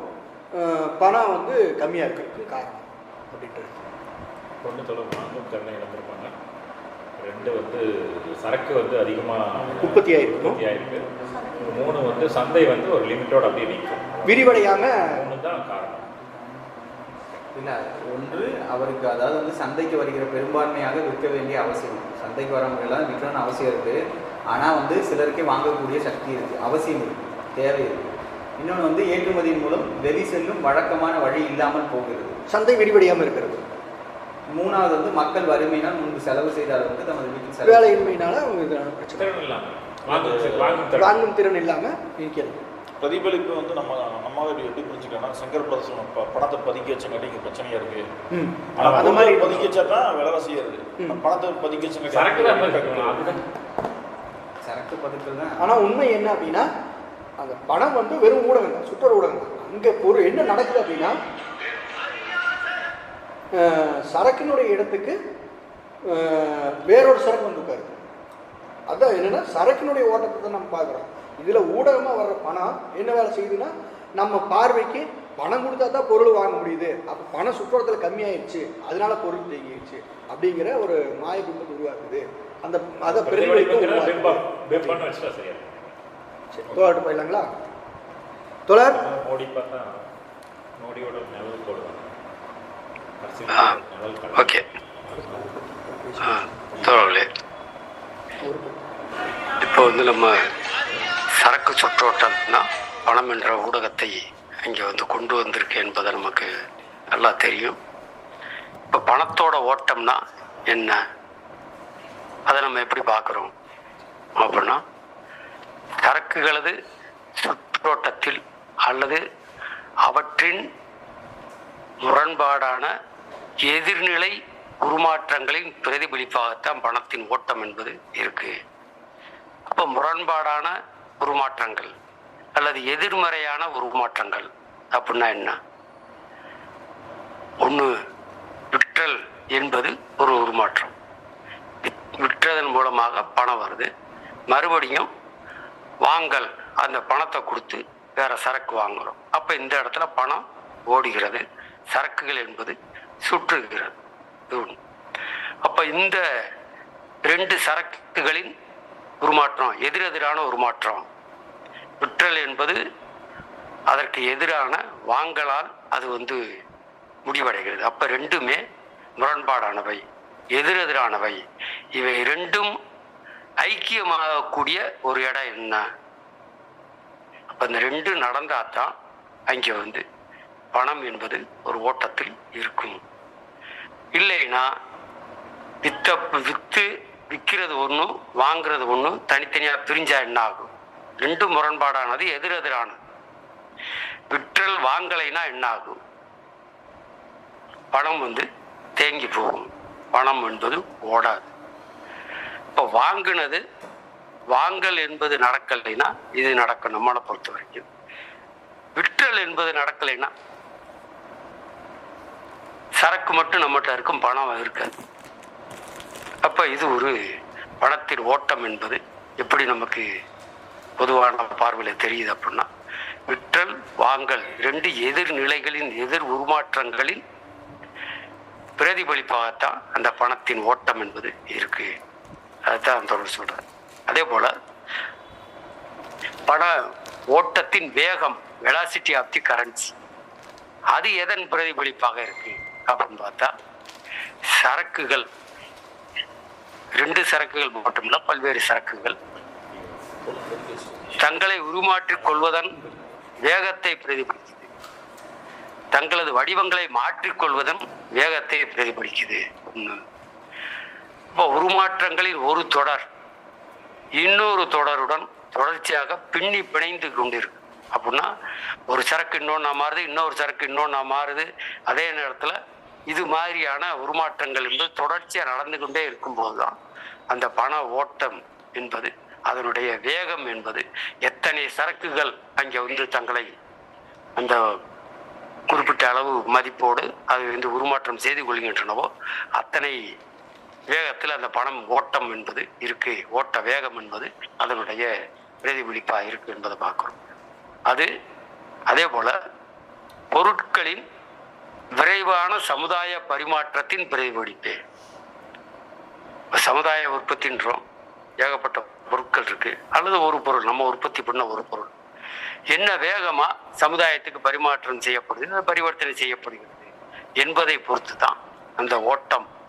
பணம் வந்து கம்மியாக இருக்கிறதுக்கும் காரணம் அப்படின்றது. ஒன்று தொடர் வாங்கும் திறனை இழந்திருப்பாங்க, 2 வந்து சரக்கு வந்து அதிகமாக உற்பத்தி ஆகிருக்கு, 3 வந்து சந்தை வந்து ஒரு லிமிட்டோட அப்படியே நிற்கும், விரிவடையாமல். 3 தான் காரணம். இல்லை, ஒன்று அவருக்கு அதாவது வந்து சந்தைக்கு வருகிற பெரும்பான்மையாக விற்க வேண்டிய அவசியம், சந்தைக்கு வரவங்கெல்லாம் விற்கணும்னு அவசியம் இருக்குது. ஆனால் வந்து சிலருக்கே வாங்கக்கூடிய சக்தி இருக்குது, அவசியம் இருக்குது, தேவை இருக்குது. இன்னொன்று வந்து ஏற்றுமதியின் மூலம் வெளி செல்லும் வழக்கமான வழி இல்லாமல் போகிறது, சந்தை விரிவடையாமல் இருக்கிறது. மூணாவது வந்து மக்கள் வறுமையினால் முன்பு செலவு செய்த அளவுக்கு தமது வீட்டில் செலவு வேலையின்மையினால அவங்க இதான பிரச்சனை, திறன் இல்லாமல் வாங்கும் வாங்கும் திறன் இல்லாமல் இருக்கிறது. பிரதிபலிப்பு வந்து நம்மாவே எப்படி புரிஞ்சுக்கலாம், சங்கர் பிரதர்சனம் பணத்தை பதுக்கி வச்சங்காட்டி இங்கே பிரச்சனையா இருக்கு. ஆனால் அது மாதிரி பதுக்கி வச்சா தான் விலைவாசி ஏறுது. பணத்தை பதுக்கி வச்சங்காட்டி சரக்கு பதுக்கல் தான். ஆனால் உண்மை என்ன அப்படின்னா அந்த பணம் வந்து வெறும் ஊடகம் தான், சுற்றுற ஊடகம் தான். அங்கே பொருள் என்ன நடக்குது அப்படின்னா சரக்கினுடைய இடத்துக்கு வேறொரு சரக்கு வந்து உட்காருது. அதான் என்னென்னா சரக்கினுடைய ஓட்டத்தை தான் நம்ம பார்க்குறோம். இதில் ஊடகமாக வர்ற பணம் என்ன வேலை செய்யுதுன்னா நம்ம பார்வைக்கு பணம் கொடுத்தா தான் பொருள் வாங்க முடியுது, அப்போ பணம் சுற்றுலத்தில் கம்மியாயிடுச்சு அதனால பொருள் தேங்கிடுச்சு அப்படிங்கிற ஒரு மாயபிம்பத்தை உருவாக்குது. அந்த அதை பிரதிபலிப்பு தோழர் போயிடலாங்களா? தோழர் மோடி பார்த்தா மோடியோட நிழல் போடுவாங்க. ஓகே தோழர்களே, இப்போ வந்து நம்ம சரக்கு சுற்றோட்டம்னா பணம் என்ற ஊடகத்தை இங்கே வந்து கொண்டு வந்திருக்கு என்பதை நமக்கு நல்லா தெரியும். இப்போ பணத்தோட ஓட்டம்னா என்ன, அதை நம்ம எப்படி பார்க்குறோம் அப்படின்னா, சரக்குகளது சுற்றோட்டத்தில் அல்லது அவற்றின் முரண்பாடான எதிர்நிலை உருமாற்றங்களின் பிரதிபலிப்பாகத்தான் பணத்தின் ஓட்டம் என்பது இருக்கு. அப்போ முரண்பாடான உருமாற்றங்கள் அல்லது எதிர்மறையான உருமாற்றங்கள் அப்படின்னா என்ன? ஒன்று, விற்றல் என்பது ஒரு உருமாற்றம். விற்றதன் மூலமாக பணம் வருது, மறுபடியும் வாங்கல், அந்த பணத்தை கொடுத்து வேற சரக்கு வாங்குறோம். அப்போ இந்த இடத்துல பணம் ஓடுகிறது, சரக்குகள் என்பது சுற்றுகிறது. அப்போ இந்த ரெண்டு சரக்குகளின் உருமாற்றம் எதிரெதிரான உருமாற்றம். விற்றல் என்பது அதற்கு எதிரான வாங்கலால் அது வந்து முடிவடைகிறது. அப்போ ரெண்டுமே முரண்பாடானவை, எதிரெதிரானவை. இவை ரெண்டும் ஐக்கியமாகக்கூடிய ஒரு இடம் என்ன? அப்போ இந்த ரெண்டு நடந்தாதான் அங்கே வந்து பணம் என்பது ஒரு ஓட்டத்தில் இருக்கும். இல்லைன்னா விற்கிறது ஒன்று வாங்குறது ஒன்று தனித்தனியாக பிரிஞ்சா என்ன ஆகும்? ரெண்டும் முரண்பாடானது, எதிரெதிரானது. விற்றல் வாங்கலைன்னா என்ன ஆகும்? பணம் வந்து தேங்கி போகும், பணம் என்பது ஓடாது. இப்போ வாங்கினது வாங்கல் என்பது நடக்கலைன்னா இது நடக்கும். நம்மளை பொறுத்த வரைக்கும் விற்றல் என்பது நடக்கலைன்னா சரக்கு மட்டும் நம்மகிட்ட இருக்கும், பணம் இருக்காது. அப்போ இது ஒரு பணத்தின் ஓட்டம் என்பது எப்படி நமக்கு பொதுவான பார்வையில் தெரியுது அப்படின்னா, விற்றல் வாங்கல் ரெண்டு எதிர்நிலைகளின் எதிர் உருமாற்றங்களின் பிரதிபலிப்பாகத்தான் அந்த பணத்தின் ஓட்டம் என்பது இருக்கு. அதுதான் தொடர்ந்து சொல்றார். அதே போல பண ஓட்டத்தின் வேகம், வெலாசிட்டி ஆஃப் தி கரன்சி, அது எதன் பிரதிபலிப்பாக இருக்கு அப்படின்னு பார்த்தா, சரக்குகள், ரெண்டு சரக்குகள் மட்டுமில்ல, பல்வேறு சரக்குகள் தங்களை உருமாற்றிக் கொள்வதன் வேகத்தை பிரதிபலிக்குது, தங்களது வடிவங்களை மாற்றிக்கொள்வதன் வேகத்தை பிரதிபலிக்குது. இப்போ உருமாற்றங்களில் ஒரு தொடர் இன்னொரு தொடருடன் தொடர்ச்சியாக பின்னி பிணைந்து கொண்டிருக்கு. அப்படின்னா ஒரு சரக்கு இன்னொன்னா மாறுது, இன்னொரு சரக்கு இன்னொன்னா மாறுது. அதே நேரத்தில் இது மாதிரியான உருமாற்றங்கள் என்பது தொடர்ச்சியாக நடந்து கொண்டே இருக்கும்போது தான் அந்த பண ஓட்டம் என்பது, அதனுடைய வேகம் என்பது, எத்தனை சரக்குகள் அங்கே வந்து தங்களை அந்த குறிப்பிட்ட அளவு மதிப்போடு அது வந்து உருமாற்றம் செய்து கொள்கின்றனவோ அத்தனை வேகத்தில் அந்த பணம் ஓட்டம் என்பது இருக்கு. ஓட்ட வேகம் என்பது அதனுடைய பிரதிபலிப்பாக இருக்கு என்பதை பார்க்கிறோம். அது அதே போல பொருட்களின் விரைவான சமுதாய பரிமாற்றத்தின் பிரதிபலிப்பு. சமுதாய உற்பத்தின்றோம், ஏகப்பட்ட பொருட்கள் இருக்கு, அல்லது ஒரு பொருள் நம்ம உற்பத்தி பண்ண ஒரு பொருள் என்ன வேகமா சமுதாயத்துக்கு பரிமாற்றம் செய்யப்படுது, பரிவர்த்தனை செய்யப்படுகிறது என்பதை பொறுத்து தான் அந்த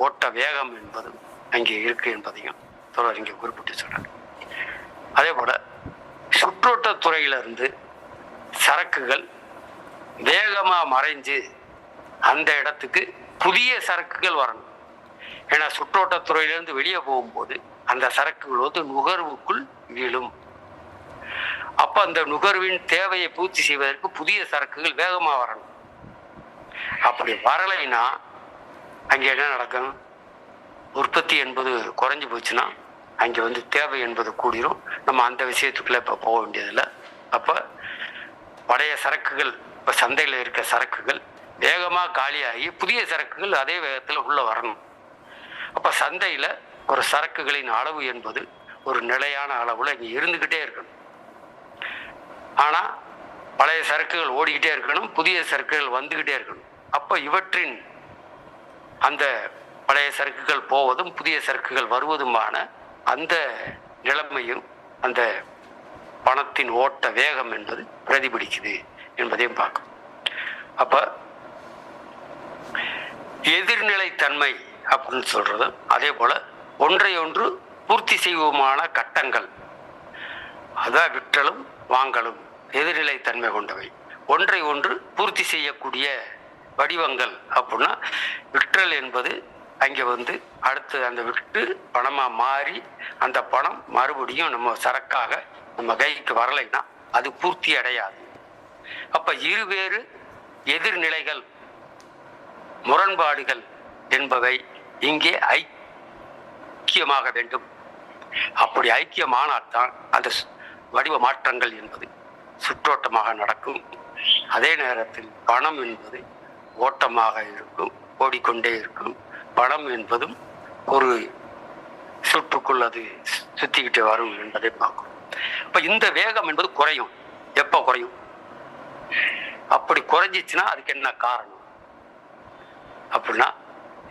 ஓட்ட வேகம் என்பது அங்கே இருக்கு என்பதையும் தொடர் இங்கே குறிப்பிட்டு சொல்றாங்க. அதே போல சுற்றோட்டத்துறையிலிருந்து சரக்குகள் வேகமா மறைஞ்சு அந்த இடத்துக்கு புதிய சரக்குகள் வரணும். ஏன்னா சுற்றோட்டத்துறையிலிருந்து வெளியே போகும்போது அந்த சரக்குகள் வந்து நுகர்வுக்குள் வீழும். அப்ப அந்த நுகர்வின் தேவையை பூர்த்தி செய்வதற்கு புதிய சரக்குகள் வேகமா வரணும். அப்படி வரலைன்னா அங்க என்ன நடக்கும்? உற்பத்தி என்பது குறைஞ்சு போச்சுன்னா அங்க வந்து தேவை என்பது கூடிரும். நம்ம அந்த விஷயத்துக்குள்ள இப்ப போக வேண்டியதில்லை. அப்ப பழைய சரக்குகள், இப்ப சந்தையில இருக்க சரக்குகள் வேகமா காலியாகி புதிய சரக்குகள் அதே வேகத்துல உள்ள வரணும். அப்ப சந்தையில ஒரு சரக்குகளின் அளவு என்பது ஒரு நிலையான அளவுல இங்க இருந்துகிட்டே இருக்கணும். ஆனா பழைய சரக்குகள் ஓடிக்கிட்டே இருக்கணும், புதிய சரக்குகள் வந்துகிட்டே இருக்கணும். அப்ப இவற்றின் அந்த பழைய சரக்குகள் போவதும் புதிய சரக்குகள் வருவதுமான அந்த நிலைமையும் அந்த பணத்தின் ஓட்ட வேகம் என்பது பிரதிபலிக்குது என்பதையும் பார்க்கும். அப்ப எதிர்நிலை தன்மை அப்படின்னு சொல்றது அதே போல ஒன்றை ஒன்று பூர்த்தி செய்வோமான கட்டங்கள், அதான் விற்றலும் வாங்கலும் எதிர்நிலை தன்மை கொண்டவை. ஒன்றை ஒன்று பூர்த்தி செய்யக்கூடிய வடிவங்கள் அப்படின்னா விற்றல் என்பது அங்கே வந்து அடுத்து அந்த விட்டு பணமா மாறி அந்த பணம் மறுபடியும் நம்ம சரக்காக நம்ம கைக்கு வரலைன்னா அது பூர்த்தி அடையாது. அப்ப இருவேறு எதிர்நிலைகள், முரண்பாடுகள் என்பவை இங்கே ஐக்கியமாக வேண்டும். அப்படி ஐக்கியமானால்தான் அந்த வடிவ மாற்றங்கள் என்பது சுற்றோட்டமாக நடக்கும். அதே நேரத்தில் பணம் என்பது ஓட்டமாக இருக்கும், ஓடிக்கொண்டே இருக்கும். பணம் என்பதும் ஒரு சுற்றுக்குள் அது சுத்திக்கிட்டு வரும் என்பதை பார்க்கும். இப்ப இந்த வேகம் என்பது குறையும். எப்ப குறையும்? அப்படி குறைஞ்சிச்சுன்னா அதுக்கு என்ன காரணம் அப்படின்னா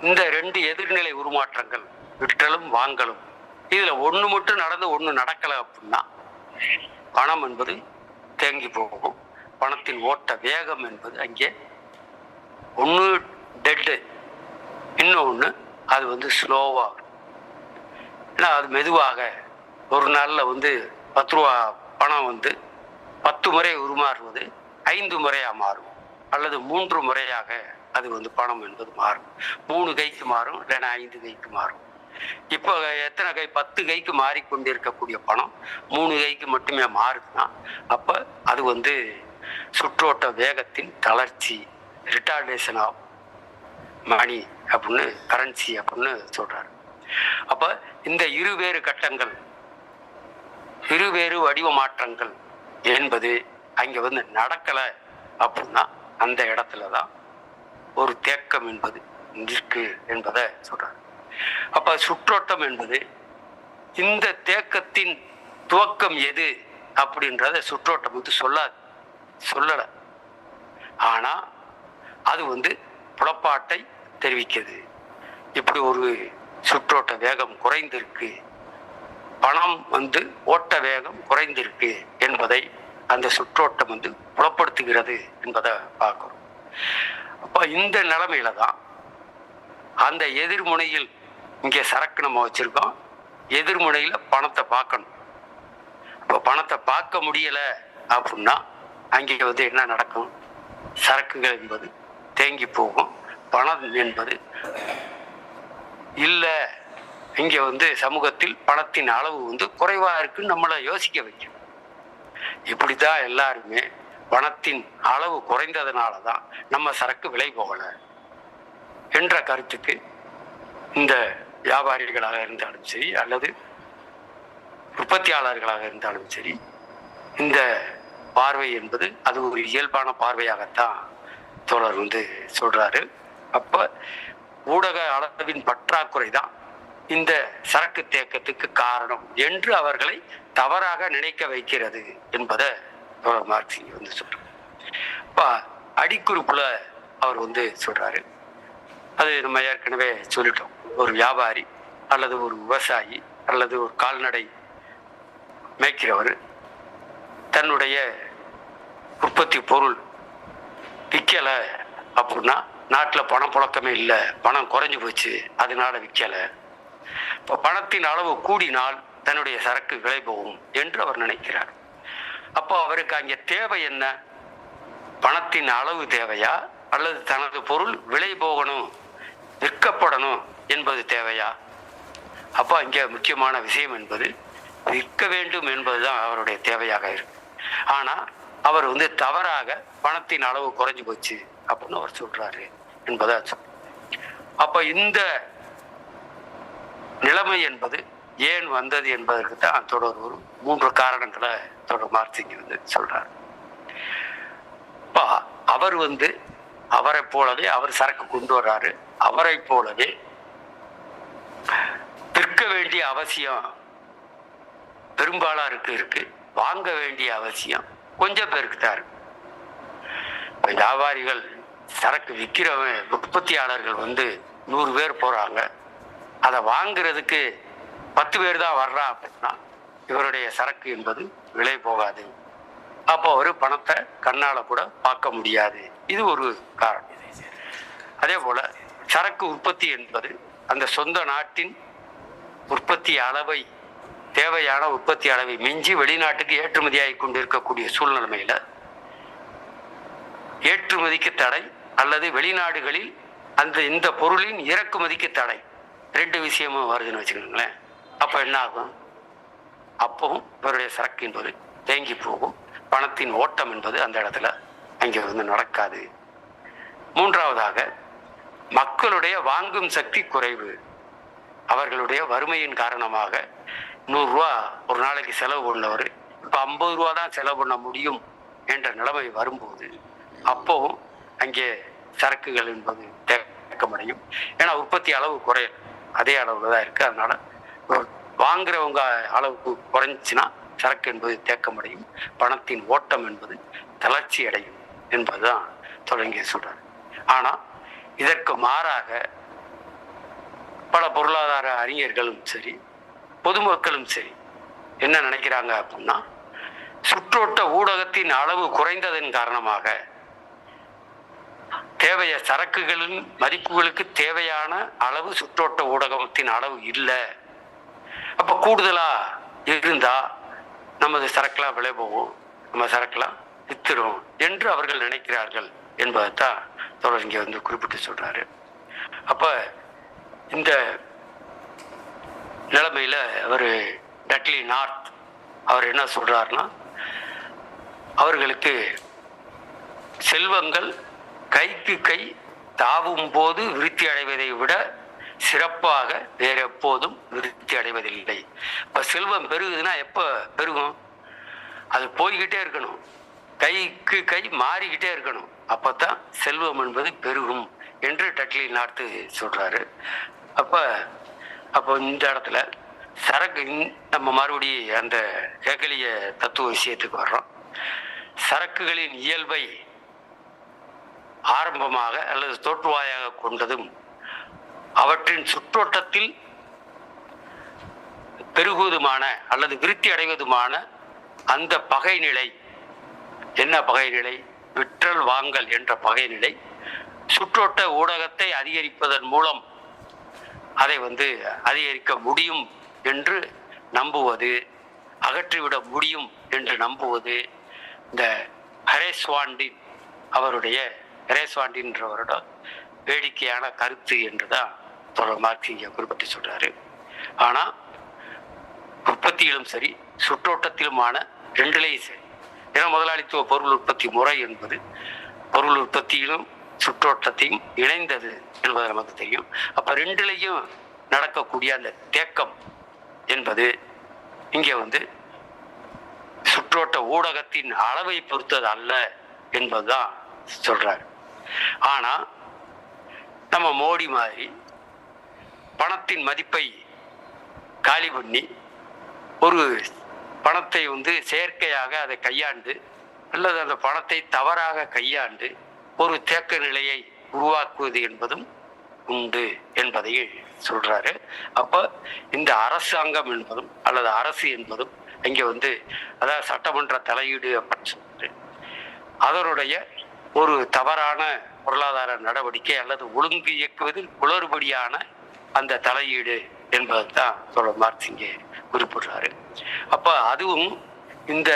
இந்த ரெண்டு எதிர்நிலை உருமாற்றங்கள் விற்றலும் வாங்கலும் இதுல ஒண்ணு மட்டும் நடந்து ஒண்ணு நடக்கல அப்படின்னா பணம் என்பது தேங்கி போகும். பணத்தின் ஓட்ட வேகம் என்பது அங்கே ஒன்று டெட்டு, இன்னொன்று அது வந்து ஸ்லோவா, ஏன்னா அது மெதுவாக ஒரு நாளில் வந்து 10 ரூபா பணம் வந்து 10 முறை உருமாறுவது 5 முறையாக மாறும், அல்லது 3 முறையாக அது வந்து பணம் என்பது மாறும். 3 கைக்கு மாறும், இல்லைன்னா 5 கைக்கு மாறும். இப்போ எத்தனை கை? 10 கைக்கு மாறிக்கொண்டிருக்கக்கூடிய பணம் 3 கைக்கு மட்டுமே மாறுதுன்னா அப்போ அது வந்து சுற்றோட்ட வேகத்தின் தளர்ச்சி, ரிட்டார்டேஷன் ஆஃப் மணி அப்படின்னு, கரன்சி அப்படின்னு சொல்றாரு. அப்ப இந்த இருவேறு கட்டங்கள், இருவேறு வடிவ மாற்றங்கள் என்பது அங்க வந்து நடக்கல அப்படின்னா அந்த இடத்துலதான் ஒரு தேக்கம் என்பது இருக்கு என்பதை சொல்றாரு. அப்ப சுற்றோட்டம் என்பது இந்த தேக்கத்தின் துவக்கம் எது அப்படின்றத சுற்றோட்டம் வந்து சொல்லல. ஆனா அது வந்து புலப்பாட்டை தெரிவிக்கிறது. இப்படி ஒரு சுற்றோட்ட வேகம் குறைந்திருக்கு, பணம் வந்து ஓட்ட வேகம் குறைந்திருக்கு என்பதை அந்த சுற்றோட்டம் வந்து புலப்படுத்துகிறது என்பதை பார்க்கிறோம். அப்ப இந்த நிலைமையில தான் அந்த எதிர்முனையில் இங்கே சரக்கு நம்ம வச்சிருக்கோம், எதிர்முனையில பணத்தை பார்க்கணும். இப்போ பணத்தை பார்க்க முடியல அப்படின்னா அங்கே வந்து என்ன நடக்கும்? சரக்குகள் என்பது தேங்கி போகும், பணம் என்பது இல்லை. இங்கே வந்து சமூகத்தில் பணத்தின் அளவு வந்து குறைவா இருக்குன்னு நம்மளை யோசிக்க வைக்கும். இப்படித்தான் எல்லாருமே பணத்தின் அளவு குறைந்ததுனால தான் நம்ம சரக்கு விலை போகல என்ற கருத்துக்கு இந்த வியாபாரிகளாக இருந்தாலும் சரி அல்லது உற்பத்தியாளர்களாக இருந்தாலும் சரி இந்த பார்வை என்பது அது ஒரு இயல்பான பார்வையாகத்தான் தோழர் வந்து சொல்றாரு. அப்ப ஊடக அளவின் பற்றாக்குறை தான் இந்த சரக்கு தேக்கத்துக்கு காரணம் என்று அவர்களை தவறாக நினைக்க வைக்கிறது என்பதை தோழர் மார்க்சிங் வந்து சொல்றாரு. அப்ப அடிக்குறிப்புல அவர் வந்து சொல்றாரு, அது நம்ம ஏற்கனவே சொல்லிட்டோம். ஒரு வியாபாரி அல்லது ஒரு விவசாயி அல்லது ஒரு கால்நடை மேய்க்கிறவர் தன்னுடைய உற்பத்தி பொருள் விற்கலை அப்படின்னா நாட்டில் பணப்புழக்கமே இல்லை, பணம் குறைஞ்சு போச்சு, அதனால விற்கலை. இப்போ பணத்தின் அளவு கூடினால் தன்னுடைய சரக்கு விலை போகும் என்று அவர் நினைக்கிறார். அப்போ அவருக்கு அங்கே தேவை என்ன? பணத்தின் அளவு தேவையா அல்லது தனது பொருள் விலை போகணும் விற்கப்படணும் என்பது தேவையா? அப்போ இங்கே முக்கியமான விஷயம் என்பது விற்க வேண்டும் என்பதுதான் அவருடைய தேவையாக இருக்கு. ஆனால் அவர் தவறாக பணத்தின் அளவு குறைஞ்சு போச்சு அப்படின்னு அவர் சொல்றாரு என்பதை அப்போ இந்த நிலைமை என்பது ஏன் வந்தது என்பதற்கு தான் தொடர் ஒரு 3 காரணங்களை தொடர் மார்க்சிங் சொல்றாரு. இப்போ அவர் அவரை போலவே அவர் சரக்கு கொண்டு வர்றாரு. அவரை போலவே விற்க வேண்டிய அவசியம் பெரும்பாலாருக்கு இருக்கு, வாங்க வேண்டிய அவசியம் கொஞ்சம் பேருக்கு தான் இருக்கு. வியாபாரிகள் சரக்கு விற்கிறவன் உற்பத்தியாளர்கள் 100 பேர் போறாங்க, அதை வாங்குறதுக்கு 10 பேர் தான் வர்றா அப்படின்னா இவருடைய சரக்கு என்பது விலை போகாது. அப்போ ஒரு பணத்தை கண்ணால கூட பார்க்க முடியாது. இது ஒரு காரணம். அதே போல சரக்கு உற்பத்தி என்பது அந்த சொந்த நாட்டின் உற்பத்தி அளவை, தேவையான உற்பத்தி அளவை மிஞ்சி வெளிநாட்டுக்கு ஏற்றுமதியாகி கொண்டிருக்கக்கூடிய சூழ்நிலைமையில ஏற்றுமதிக்கு தடை அல்லது வெளிநாடுகளில் இந்த பொருளின் இறக்குமதிக்கு தடை, 2 விஷயமும் வருதுன்னு வச்சுக்கோங்களேன். அப்போ என்ன ஆகும்? அப்பவும் இவருடைய சரக்கு என்பது தேங்கி போகும். பணத்தின் ஓட்டம் என்பது அந்த இடத்துல அங்கே நடக்காது. 3ஆவதாக மக்களுடைய வாங்கும் சக்தி குறைவு. அவர்களுடைய வறுமையின் காரணமாக 100 ரூபா ஒரு நாளைக்கு செலவு பண்ணவர் இப்போ 50 ரூபா தான் செலவு பண்ண முடியும் என்ற நிலைமை வரும்போது அப்போவும் அங்கே சரக்குகள் என்பது தேக்கமடையும். ஏன்னா உற்பத்தி அளவு குறையல, அதே அளவுல தான் இருக்கு. அதனால வாங்குறவங்க அளவுக்கு குறைஞ்சிச்சுன்னா சரக்கு என்பது தேக்கமடையும், பணத்தின் ஓட்டம் என்பது தளர்ச்சி அடையும் என்பதுதான் தொடங்கி சொல்றாரு. ஆனா இதற்கு மாறாக பல பொருளாதார அறிஞர்களும் சரி, பொதுமக்களும் சரி என்ன நினைக்கிறாங்க அப்படின்னா, சுற்றோட்ட ஊடகத்தின் அளவு குறைந்ததன் காரணமாக சரக்குகளின் மதிப்புகளுக்கு தேவையான அளவு சுற்றோட்ட ஊடகத்தின் அளவு இல்லை. அப்ப கூடுதலா இருந்தா நமது சரக்குலாம் விலை போகும், நம்ம சரக்குலாம் வித்துரும் என்று அவர்கள் நினைக்கிறார்கள் என்பதைத்தான் தொடர் இங்கே குறிப்பிட்டு சொல்றாரு. அப்ப இந்த நிலைமையில அவர் டட்லி நார்த் அவர் என்ன சொல்றாருன்னா, அவர்களுக்கு செல்வங்கள் கைக்கு கை தாவும் போது விருத்தி அடைவதை விட சிறப்பாக வேற எப்போதும் விருத்தி அடைவதில்லை. இப்ப செல்வம் பெருகுதுன்னா எப்ப பெருகும்? அது போய்கிட்டே இருக்கணும், கைக்கு கை மாறிக்கிட்டே இருக்கணும், அப்பதான் செல்வம் என்பது பெருகும் என்று டட்லி நார்த்து சொல்றாரு. அப்போ இந்த இடத்துல சரக்கு நம்ம மறுபடியும் அந்த ஹெகலிய தத்துவ விஷயத்துக்கு வர்றோம். சரக்குகளின் இயல்பை ஆரம்பமாக அல்லது தோற்றுவாயாக கொண்டதும் அவற்றின் சுற்றோட்டத்தில் பெருகுவதுமான அல்லது விருத்தி அடைவதுமான அந்த பகைநிலை, என்ன பகைநிலை? விற்றல் வாங்கல் என்ற பகைநிலை சுற்றோட்ட ஊடகத்தை அதிகரிப்பதன் மூலம் அதை அதிகரிக்க முடியும் என்று நம்புவது, அகற்றிவிட முடியும் என்று நம்புவது இந்த ஹரேஸ்வாண்டின்றவரோட வேடிக்கையான கருத்து என்றுதான் தொடர் மார்க்சிங் குறிப்பிட்டு சொல்றாரு. ஆனா உற்பத்தியிலும் சரி சுற்றோட்டத்திலுமான ரெண்டுலையும் சரி, ஏன்னா முதலாளித்துவ பொருள் உற்பத்தி முறை என்பது பொருள் உற்பத்தியிலும் சுற்றோட்டத்தையும் இணைந்தது என்பது நமக்கு தெரியும். அப்ப ரெண்டுலையும் நடக்கக்கூடிய அந்த தேக்கம் என்பது இங்கே சுற்றோட்ட ஊடகத்தின் அளவை பொறுத்தது அல்ல என்பதுதான் சொல்றாரு. ஆனா நம்ம மோடி மாதிரி பணத்தின் மதிப்பை காலி பண்ணி ஒரு பணத்தை செயற்கையாக அதை கையாண்டு அல்லது அந்த பணத்தை தவறாக கையாண்டு ஒரு தேக்க நிலையை உருவாக்குவது என்பதும் உண்டு என்பதை சொல்றாரு. அப்ப இந்த அரசாங்கம் என்பதும் அல்லது அரசு என்பதும் இங்க அதாவது சட்டமன்ற தலையீடு அப்படின்னு சொல்லிட்டு அதனுடைய ஒரு தவறான பொருளாதார நடவடிக்கை அல்லது ஒழுங்கு இயக்குவதில் குளறுபடியான அந்த தலையீடு என்பதுதான் தொடர் மார்க்சிங் குறிப்பிடுறாரு. அப்ப அதுவும் இந்த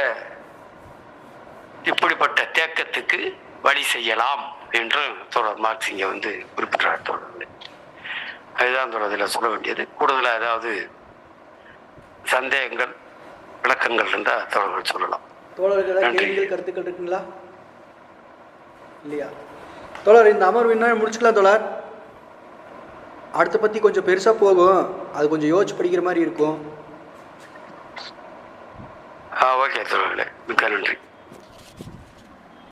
இப்படிப்பட்ட தேக்கத்துக்கு வழி செய்யலாம் என்று தொடர் மார்க்சிங் குறிப்பிடுறார். தொடர்ந்து அதுதான் தொடர்பில் சொல்ல வேண்டியது. கூடுதலாக ஏதாவது சந்தேகங்கள் விளக்கங்கள் இருந்தால் தோழர்கள் சொல்லலாம். தோழர்கள் கேள்விகள் கருத்துக்கள் இருக்குங்களா? இல்லையா? தோழர், இந்த அமர்வு என்ன முடிச்சுக்கலாம் தோழர். அடுத்த பற்றி கொஞ்சம் பெருசாக போகும், அது கொஞ்சம் யோசிச்சு படிக்கிற மாதிரி இருக்கும். ஓகே தோழர்களே, மிக்க நன்றி.